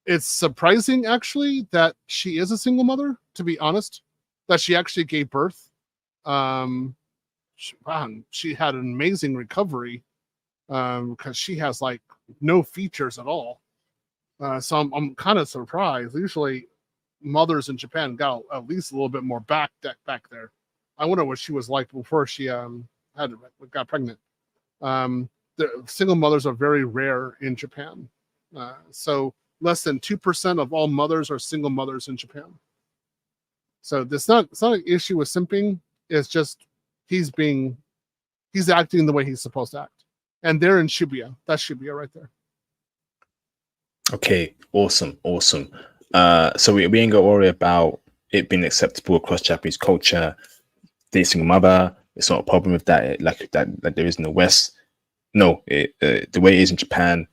It's surprising actually that she is a single mother, to be honest, that she actually gave birth. She had an amazing recovery because she has like no features at all. So I'm kind of surprised. Usually mothers in Japan got at least a little bit more back there. I wonder what she was like before she got pregnant. The single mothers are very rare in Japan. So less than 2% of all mothers are single mothers in Japan. So it's not an issue with simping. It's just he's acting the way he's supposed to act. And they're in Shibuya. That's Shibuya right there. Okay, awesome. So we ain't got to worry about it being acceptable across Japanese culture. Dating single mother, it's not a problem with that, like there is in the West. No, the way it is in Japan,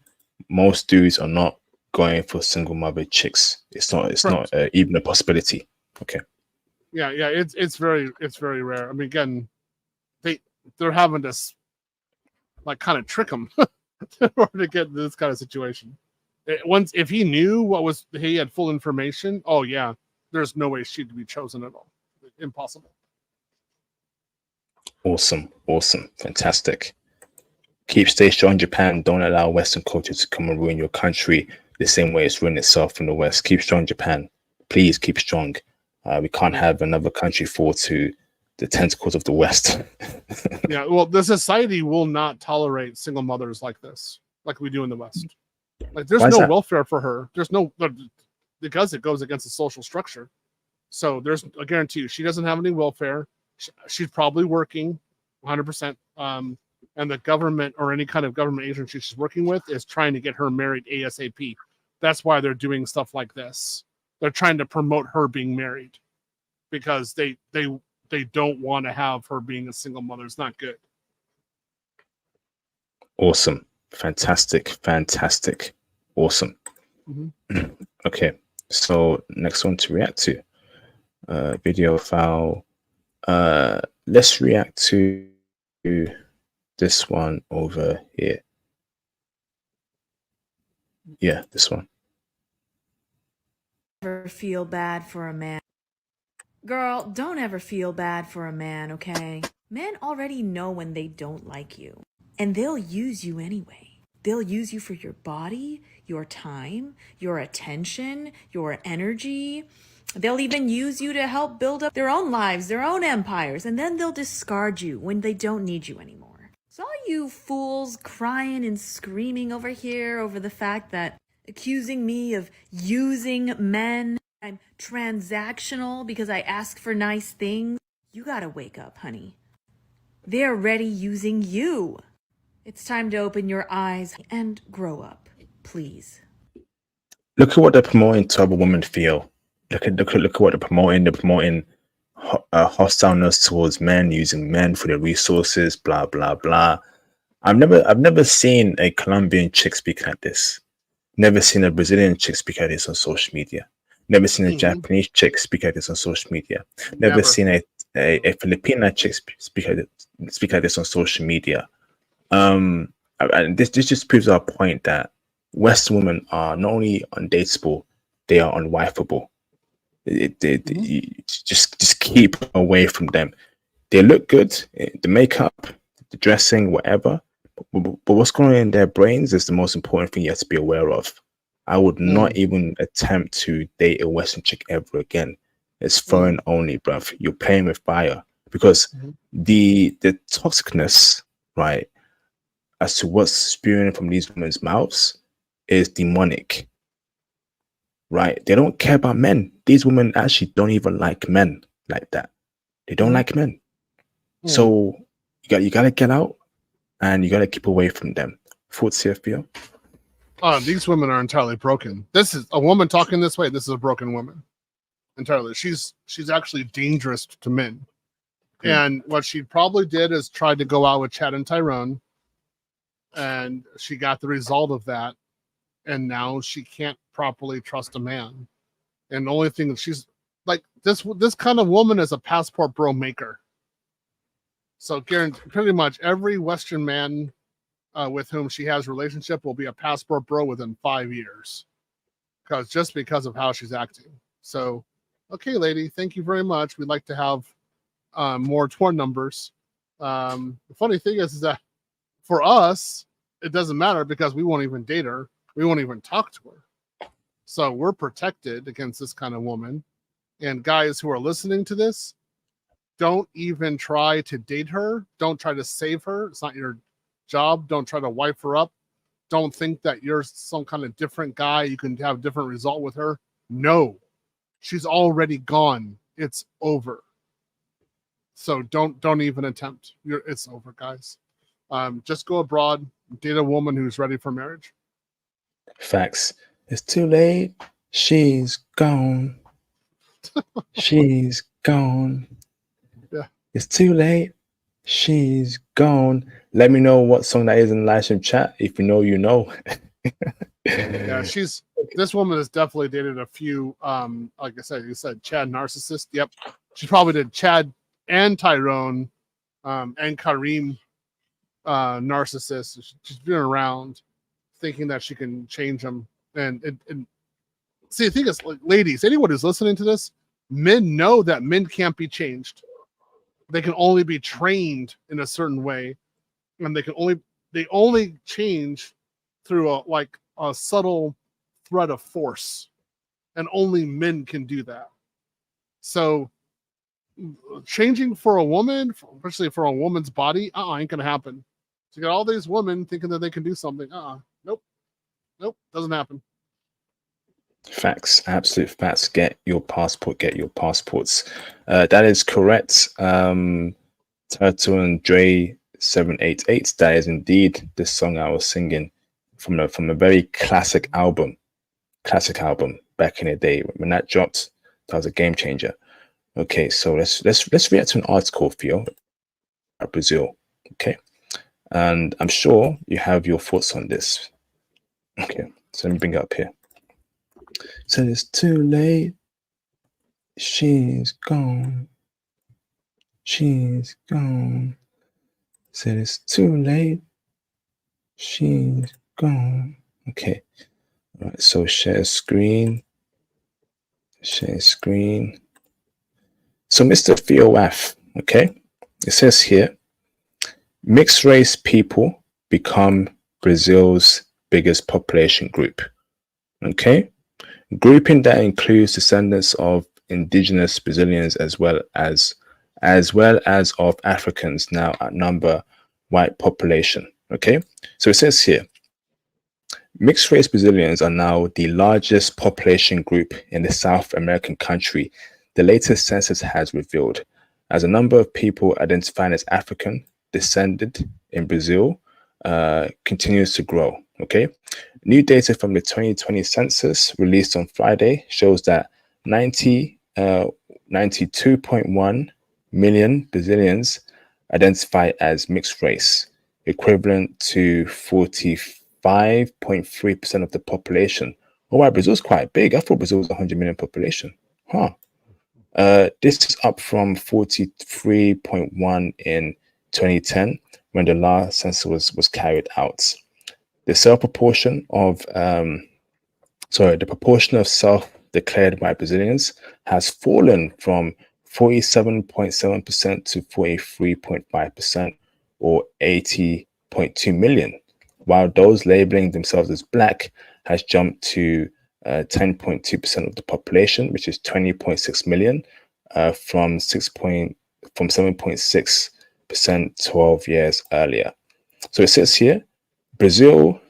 most dudes are not going for single mother chicks. It's not even a possibility. Okay. Yeah, it's very rare. I mean, again, they're having to like kind of trick him in order to get this kind of situation. If he knew he had full information, oh yeah, there's no way she'd be chosen at all. Impossible. Awesome, fantastic. Stay strong, Japan. Don't allow Western culture to come and ruin your country the same way it's ruined itself in the West. Keep strong, Japan. Please keep strong. We can't have another country fall to the tentacles of the West. Yeah, well, the society will not tolerate single mothers like this, like we do in the West. Like, there's no welfare for her. There's no, because it goes against the social structure. So there's, I guarantee you, she doesn't have any welfare. She's probably working 100%. And the government or any kind of government agency she's working with is trying to get her married ASAP. That's why they're doing stuff like this. They're trying to promote her being married because they don't want to have her being a single mother. It's not good. Awesome. Fantastic. Awesome. Okay. So next one to react to. Video file. Let's react to this one over here. Yeah, this one. Never feel bad for a man. Girl, don't ever feel bad for a man, okay? Men already know when they don't like you, and they'll use you anyway. They'll use you for your body, your time, your attention, your energy. They'll even use you to help build up their own lives, their own empires, and then they'll discard you when they don't need you anymore. So all you fools crying and screaming over here over the fact that accusing me of using men, I'm transactional because I ask for nice things, you gotta wake up, honey. They're already using you. It's time to open your eyes and grow up, please. Look at what they're promoting to other women feel. Look at what they're promoting. They're promoting hostileness towards men, using men for their resources, blah blah blah. I've never seen a Colombian chick speak like this. Never seen a Brazilian chick speak like this on social media. Never seen a Japanese chick speak like this on social media. Never seen a Filipina chick speak like this on social media. And this just proves our point that Western women are not only undateable, they are unwifeable. You just keep away from them. They look good, the makeup, the dressing, whatever. But what's going on in their brains is the most important thing you have to be aware of. I would not even attempt to date a Western chick ever again. It's foreign only, bruv. You're playing with fire because the toxicness, right, as to what's spewing from these women's mouths is demonic. Right? They don't care about men. These women actually don't even like men like that. They don't like men. So you gotta get out and you gotta keep away from them. Thoughts here, Theo? These women are entirely broken. This is a woman talking this way. This is a broken woman. Entirely. She's actually dangerous to men. And what she probably did is tried to go out with Chad and Tyrone, and she got the result of that. And now she can't properly trust a man. And the only thing that she's like, this kind of woman is a passport bro maker. So pretty much every Western man with whom she has a relationship will be a passport bro within 5 years. Because of how she's acting. So, okay, lady, thank you very much. We'd like to have more torn numbers. The funny thing is that for us, it doesn't matter because we won't even date her. We won't even talk to her. So we're protected against this kind of woman. And guys who are listening to this, don't even try to date her. Don't try to save her. It's not your job. Don't try to wife her up. Don't think that you're some kind of different guy. You can have a different result with her. No, she's already gone. It's over. So don't even attempt. It's over, guys. Just go abroad, date a woman who's ready for marriage. Facts. It's too late. She's gone. She's gone. Yeah. It's too late. She's gone. Let me know what song that is in the live stream chat. If you know, you know. Yeah, this woman has definitely dated a few, like I said, you said Chad narcissist. Yep. She probably did Chad and Tyrone and Kareem narcissist. She's been around thinking that she can change them. And see, the thing is, like, ladies, anyone who's listening to this, men know that men can't be changed. They can only be trained in a certain way, and they only change through a subtle threat of force, and only men can do that. So changing for a woman, especially for a woman's body, ain't gonna happen. So you got all these women thinking that they can do something. Nope, doesn't happen. Facts, absolute facts. Get your passport. Get your passports. That is correct. Turtle and Dre 788. That is indeed the song I was singing from a very classic album back in the day. When that dropped, that was a game changer. Okay, so let's react to an article, Theo, about Brazil. Okay, and I'm sure you have your thoughts on this. Okay, so let me bring it up here. So it's too late. She's gone. She's gone. Said it's too late. She's gone. Okay. All right. So share screen. Share screen. So Mr. Theo F. Okay. It says here, mixed race people become Brazil's biggest population group. Okay. Grouping that includes descendants of indigenous Brazilians as well as of Africans now outnumber white population. Okay, so it says here, mixed race Brazilians are now the largest population group in the South American country, the latest census has revealed, as a number of people identifying as African descended in Brazil continues to grow. Okay, new data from the 2020 census released on Friday shows that 92.1 million Brazilians identify as mixed race, equivalent to 45.3% of the population. Oh wow, Brazil's quite big. I thought Brazil was 100 million population. This is up from 43.1 in 2010 when the last census was carried out. The proportion of self-declared white Brazilians has fallen from 47.7% to 43.5%, or 80.2 million, while those labeling themselves as Black has jumped to 10.2% of the population, which is 20.6 million, from 7.6% 12 years earlier. So it says here, Brazil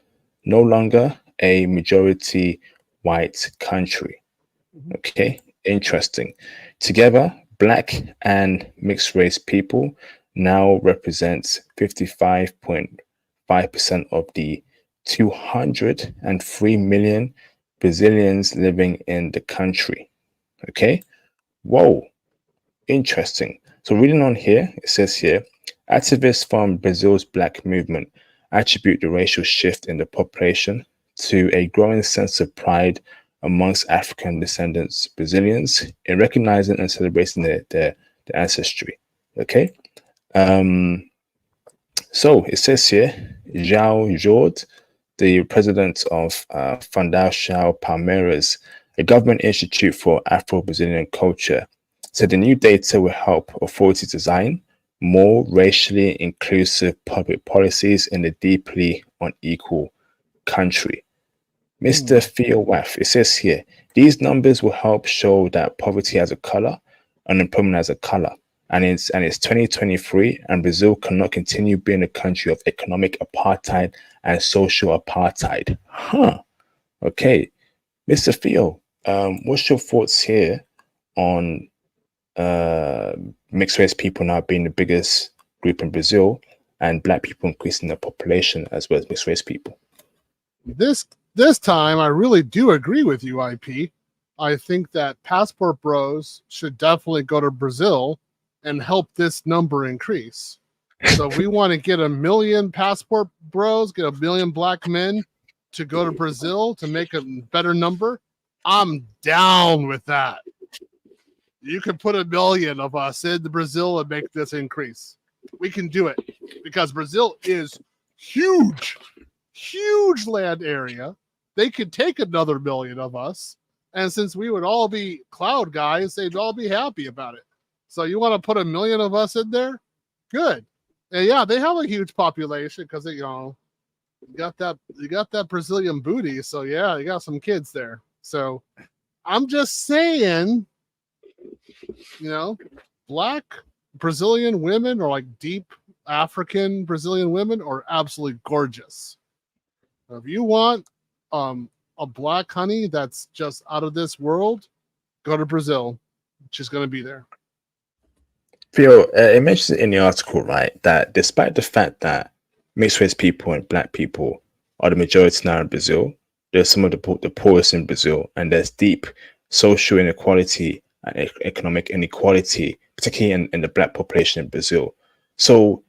no longer a majority white country. Okay, interesting. Together, Black and mixed race people now represent 55.5% of the 203 million Brazilians living in the country. Okay, whoa, interesting. So reading on here, it says here, activists from Brazil's Black movement attribute the racial shift in the population to a growing sense of pride amongst African descendants Brazilians in recognizing and celebrating their ancestry. Okay. So it says here, João Jorge, the president of Fundação Palmeiras, a government institute for Afro-Brazilian culture, said the new data will help authorities design more racially inclusive public policies in a deeply unequal country. Mr. Theo Waff, it says here, these numbers will help show that poverty has a color, unemployment has a color, and it's 2023, and Brazil cannot continue being a country of economic apartheid and social apartheid. Okay, Mr. Theo, what's your thoughts here on mixed race people now being the biggest group in Brazil and Black people increasing their population as well as mixed race people? This time, I really do agree with you, IP. I think that passport bros should definitely go to Brazil and help this number increase. So we want to get 1 million passport bros, get 1 million Black men to go to Brazil to make a better number. I'm down with that. You can put 1 million of us into Brazil and make this increase. We can do it because Brazil is huge land area. They could take another 1 million of us. And since we would all be cloud guys, they'd all be happy about it. So you want to put 1 million of us in there? Good. And yeah, they have a huge population because they, you got that Brazilian booty. So yeah, you got some kids there. So I'm just saying, black Brazilian women or like deep African Brazilian women are absolutely gorgeous. If you want a black honey that's just out of this world, go to Brazil. She's going to be there. Theo, it mentions in the article, right, that despite the fact that mixed race people and black people are the majority now in Brazil, there's some of the poorest in Brazil, and there's deep social inequality and economic inequality, particularly in the black population in Brazil. So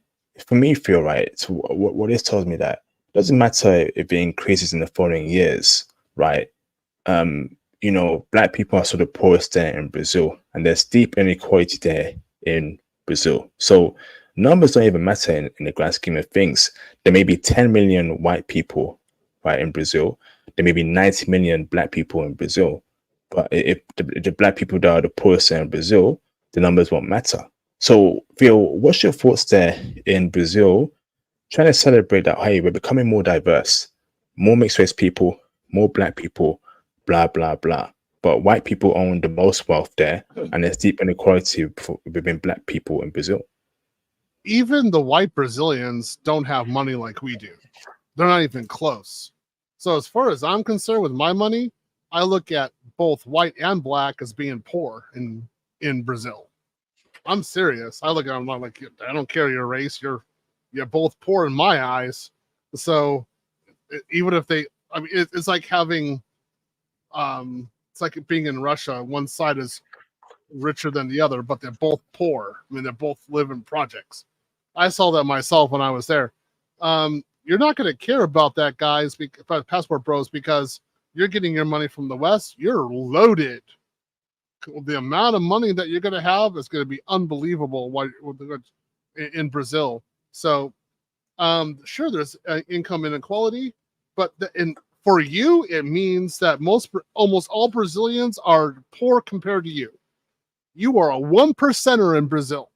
for me, Theo, right, so what this tells me that it doesn't matter if it increases in the following years, right? You know, black people are sort of poorest there in Brazil, and there's deep inequality there in Brazil. So numbers don't even matter in the grand scheme of things. There may be 10 million white people, right, in Brazil. There may be 90 million black people in Brazil. But if the black people that are the poorest in Brazil, the numbers won't matter. So, Theo, what's your thoughts there in Brazil, trying to celebrate that, hey, we're becoming more diverse, more mixed race people, more black people, blah, blah, blah. But white people own the most wealth there, and there's deep inequality within black people in Brazil. Even the white Brazilians don't have money like we do. They're not even close. So as far as I'm concerned with my money, I look at both white and black as being poor in Brazil. I'm serious. I look at them like, I don't care your race. You're both poor in my eyes. So even if they, I mean, it's like having, it's like being in Russia. One side is richer than the other, but they're both poor. I mean, they both live in projects. I saw that myself when I was there. You're not going to care about that, guys, passport bros, because you're getting your money from the West. You're loaded. The amount of money that you're going to have is going to be unbelievable in Brazil. So, sure, there's income inequality, but for you, it means that almost all Brazilians are poor compared to you. You are a 1%er in Brazil.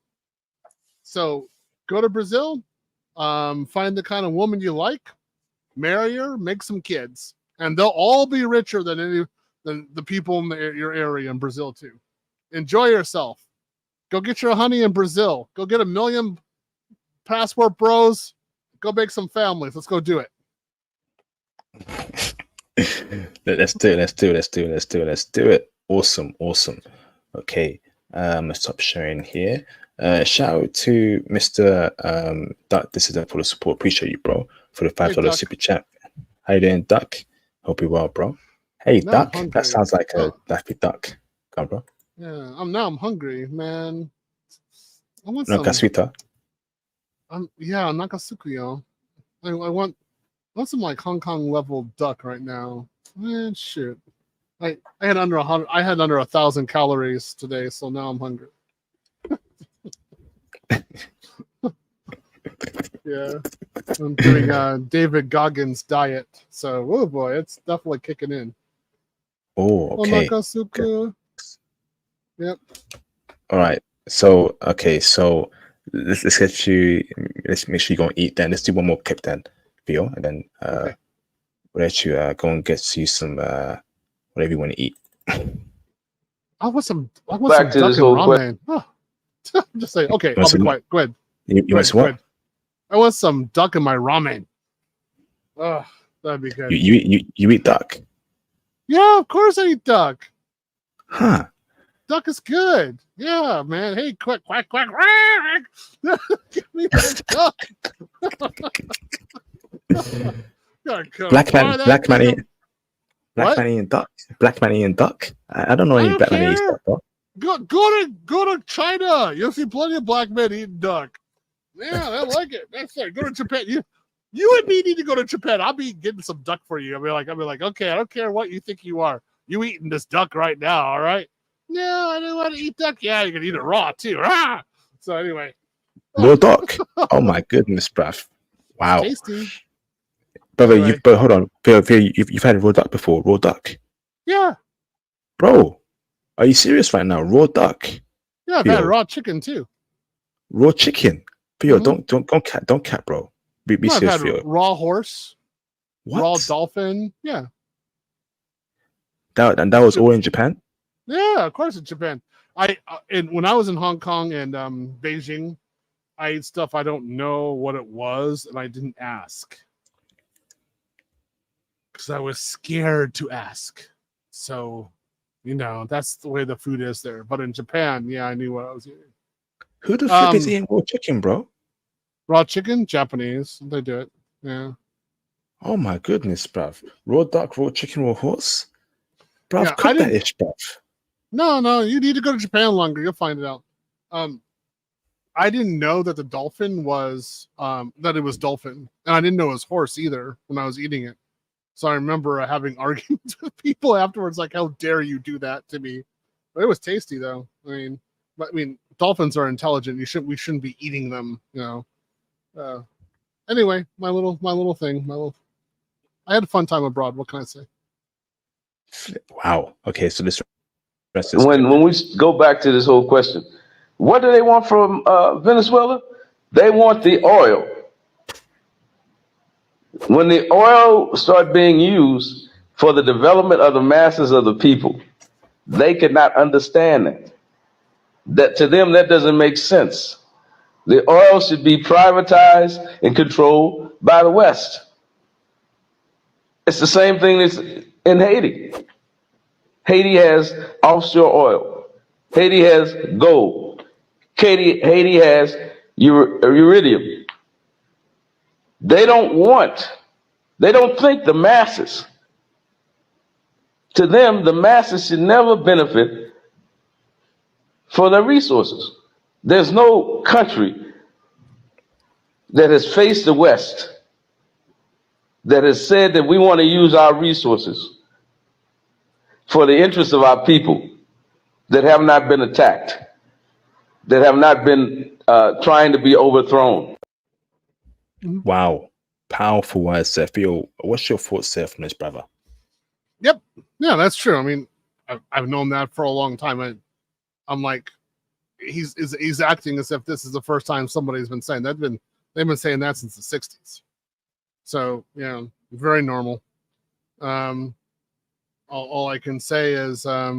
So go to Brazil, find the kind of woman you like, marry her, make some kids, and they'll all be richer than the people in your area in Brazil too. Enjoy yourself. Go get your honey in Brazil. Go get 1 million passport bros. Go make some families. Let's go do it. Let's do it. Awesome. Okay. Let's stop sharing here. Shout out to Mr. Duck. This is for the support. Appreciate you, bro, for the $5 super chat. How you doing, Duck? Hope you're well, bro. Hey, now Duck. That sounds like a Daffy Duck. Come on, bro. Yeah, I'm hungry, man. I want no casita. Yeah, nakasukuyo. I want some like Hong Kong level duck right now. Man, shit. I had under 100. I had under 1,000 calories today, so now I'm hungry. Yeah, I'm doing David Goggins diet, so oh boy, it's definitely kicking in. Oh, okay. Yep. All right. So let's get you. Let's make sure you go and eat. Then let's do one more clip then, Theo, and then we'll let you go and get you some whatever you want to eat. I want some duck and ramen. Oh. I'm just saying. Okay, I'll be quiet. Go ahead. You want some what? I want some duck in my ramen. Oh, that'd be good. You eat duck? Yeah, of course I eat duck. Huh? Duck is good. Yeah, man. Hey, quack, quack, quack. Give me that duck. Black man eating duck. Black man eating duck. I don't know any black man eating duck, bro. Go to China. You'll see plenty of black men eating duck. Yeah, I like it. That's it. Go to Japan. You and me need to go to Japan. I'll be getting some duck for you. I'll be like, okay, I don't care what you think you are. You eating this duck right now, all right? No, I don't want to eat duck. Yeah, you can eat it raw too. Ah! So anyway. Raw duck. Oh my goodness, bruv. Wow. Tasty. Brother, anyway. Hold on. Phil, you've had raw duck before. Raw duck. Yeah. Bro, are you serious right now? Raw duck. Yeah, I've had raw chicken too. Raw chicken. Theo, don't cat, bro. Be serious, I've had raw horse. What? Raw dolphin. Yeah. That was all in Japan? Yeah, of course in Japan. And when I was in Hong Kong and Beijing, I ate stuff I don't know what it was, and I didn't ask because I was scared to ask. So, that's the way the food is there. But in Japan, yeah, I knew what I was eating. Who the fuck is eating raw chicken, bro? Raw chicken, Japanese. They do it. Yeah. Oh my goodness, bruv. Raw duck, raw chicken, raw horse? Bruv, Yeah, cook that ish, bruv. No, you need to go to Japan longer. You'll find it out. I didn't know that the dolphin was that it was dolphin, and I didn't know it was horse either when I was eating it. So I remember having arguments with people afterwards, like, "How dare you do that to me?" But it was tasty, though. I mean, dolphins are intelligent. We shouldn't be eating them, Anyway, my little thing, I had a fun time abroad. What can I say? Wow. Okay, so this when we go back to this whole question, what do they want from Venezuela? They want the oil. When the oil started being used for the development of the masses of the people, they could not understand that. That to them, that doesn't make sense. The oil should be privatized and controlled by the West. It's the same thing that's in Haiti. Haiti has offshore oil. Haiti has gold. Haiti has iridium. They don't think the masses. To them, the masses should never benefit for their resources. There's no country that has faced the West that has said that we want to use our resources for the interest of our people that have not been attacked, that have not been trying to be overthrown. Wow. Powerful words, Seth. What's your thoughts, Seth, from this, brother? Yep. Yeah, that's true. I mean, I've known that for a long time. I'm like, he's acting as if this is the first time somebody's been saying that. They've been saying that since the 60s. So, very normal. All I can say is I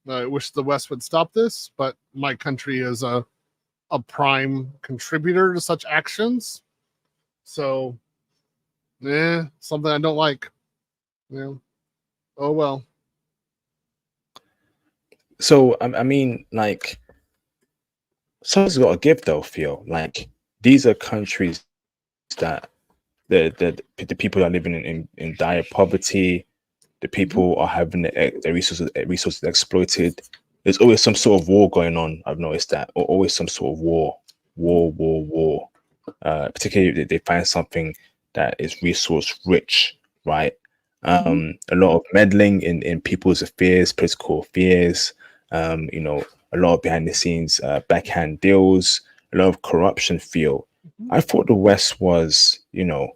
wish the West would stop this, but my country is a prime contributor to such actions. So, something I don't like. Oh well. So I mean, like, something's got to give, though. Feel like these are countries that the people are living in dire poverty. The people are having their resources exploited. There's always some sort of war going on. I've noticed that, or always some sort of war. Particularly if they find something that is resource rich, right? A lot of meddling in people's affairs, political affairs. A lot of behind the scenes backhand deals. A lot of corruption. I thought the West was, a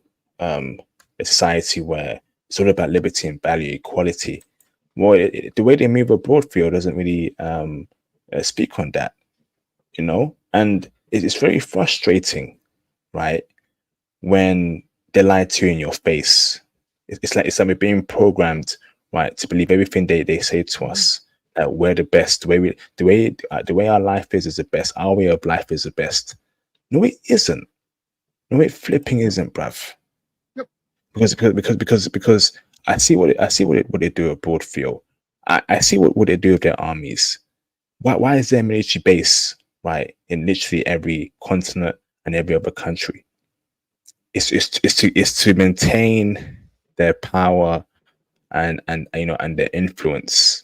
society where it's all about liberty and value, equality. Well, the way they move abroad doesn't really speak on that, and it's very frustrating, right? When they lie to you in your face. It's like we're being programmed, right, to believe everything they say to us. That we're the best. The way our life is the best. Our way of life is the best. No, it isn't. No, it flipping isn't, bruv. Yep. Because I see what they do abroad. I see what they do with their armies. Why is there a military base, right, in literally every continent and every other country? It's to maintain their power and their influence.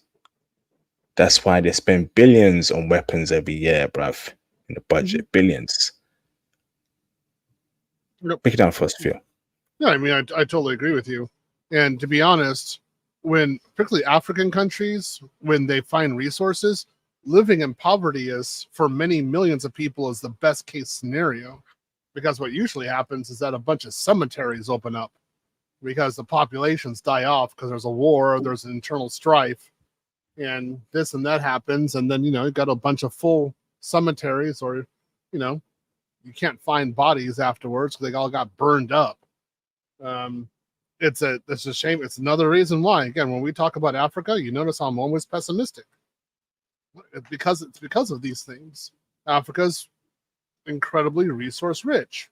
That's why they spend billions on weapons every year, bruv, in the budget. Billions. Yep. Break it down for us, Phil. Yeah, I mean, I totally agree with you. And to be honest, particularly African countries, when they find resources, living in poverty is, for many millions of people, is the best case scenario. Because what usually happens is that a bunch of cemeteries open up because the populations die off because there's a war, or there's an internal strife, and this and that happens. And then, you got a bunch of full cemeteries, or, you can't find bodies afterwards because they all got burned up. It's a shame. It's another reason why, again, when we talk about Africa, you notice how I'm always pessimistic. It's because of these things. Africa's incredibly resource rich,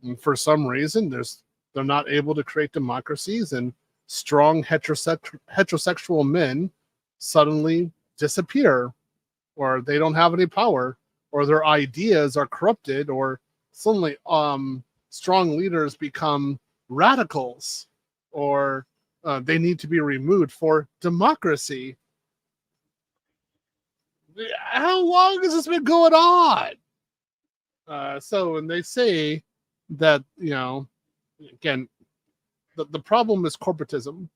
and for some reason, they're not able to create democracies, and strong heterosexual men suddenly disappear, or they don't have any power, or their ideas are corrupted, or suddenly strong leaders become radicals, or they need to be removed for democracy. How long has this been going on? So when they say that, again, the problem is corporatism.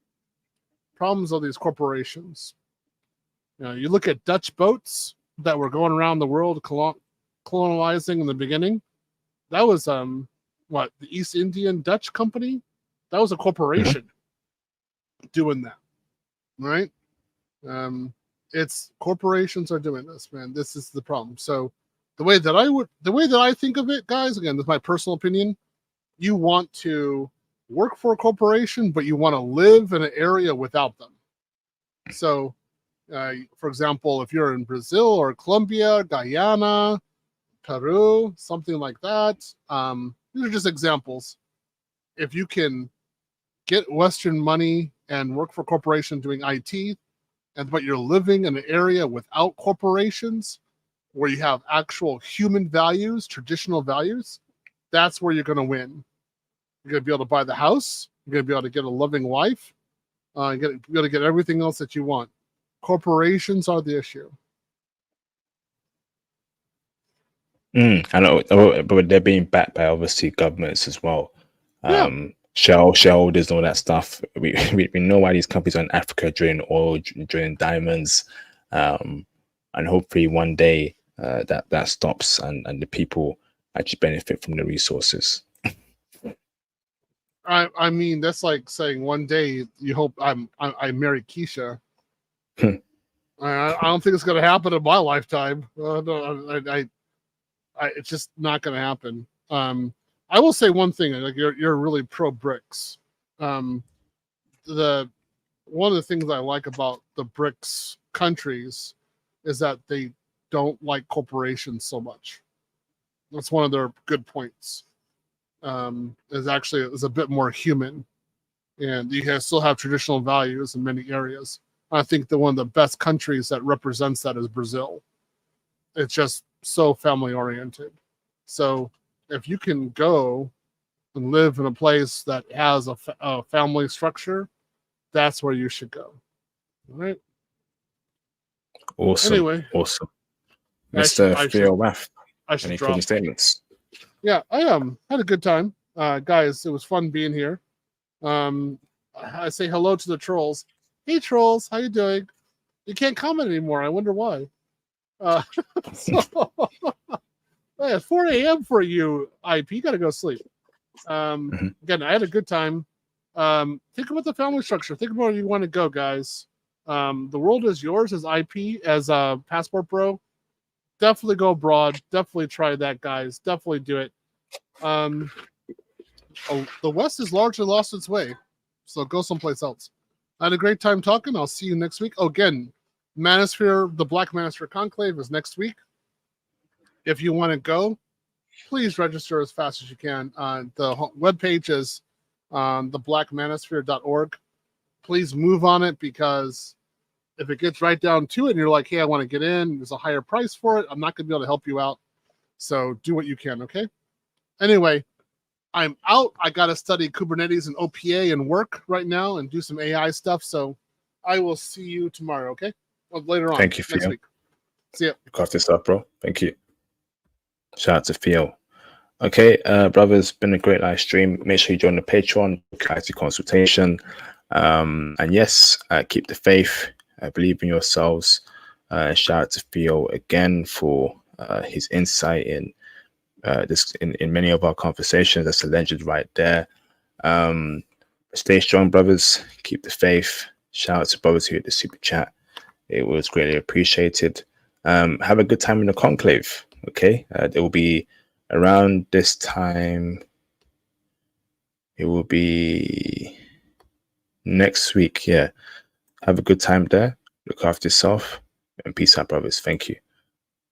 Problems of these corporations. You look at Dutch boats that were going around the world colonizing in the beginning. That was the East Indian Dutch Company? That was a corporation doing that, right? It's corporations are doing this, man. This is the problem. So the way that I think of it, guys, again, this is my personal opinion. You want to work for a corporation, but you want to live in an area without them. So, for example, if you're in Brazil or Colombia, Guyana, Peru, something like that, these are just examples. If you can get Western money and work for a corporation doing IT, but you're living in an area without corporations, where you have actual human values, traditional values, that's where you're going to win. You're going to be able to buy the house. You're going to be able to get a loving wife. You're going to be able to get everything else that you want. Corporations are the issue. I know, but they're being backed by obviously governments as well. Shareholders and all that stuff. We know why these companies are in Africa drilling oil, drilling diamonds, and hopefully one day that stops and the people actually benefit from the resources. I mean, that's like saying one day you hope I marry Keisha. I don't think it's going to happen in my lifetime. It's just not going to happen. I will say one thing: like you're really pro BRICS. One of the things I like about the BRICS countries is that they don't like corporations so much. That's one of their good points. Is a bit more human, and you guys still have traditional values in many areas. I think one of the best countries that represents that is Brazil. It's just so family oriented. So if you can go and live in a place that has a family structure, that's where you should go. All right. Awesome. Anyway, awesome. Mr. Theo Waff, any drop. closing statements? Yeah, I had a good time. Guys, it was fun being here. I say hello to the trolls. Hey, trolls, how you doing? You can't comment anymore. I wonder why. It's 4 a.m. for you, IP. You got to go sleep. Again, I had a good time. Think about the family structure. Think about where you want to go, guys. The world is yours as IP, as a passport bro. Definitely go abroad. Definitely try that, guys. Definitely do it. The West has largely lost its way, so go someplace else. I had a great time talking. I'll see you next week. Oh, again, Manosphere, the Black Manosphere Conclave is next week. If you want to go, please register as fast as you can. The webpage is theblackmanosphere.org. Please move on it, because if it gets right down to it and you're like, hey, I want to get in, there's a higher price for it, I'm not going to be able to help you out. So do what you can, okay? Anyway, I'm out. I got to study Kubernetes and OPA and work right now and do some AI stuff. So I will see you tomorrow, okay? Well, later on. Thank you, next Theo. week. See ya. You got this up, bro. Thank you. Shout out to Theo. Okay, brothers, been a great live stream. Make sure you join the Patreon, consultation. And yes, keep the faith. Believe in yourselves. Shout out to Theo again for his insight in this in many of our conversations. That's a legend right there. Stay strong, brothers. Keep the faith. Shout out to brothers who hit the super chat. It was greatly appreciated. Have a good time in the conclave. Okay, it will be around this time. It will be next week. Yeah, have a good time there. Look after yourself. And peace out, brothers. Thank you.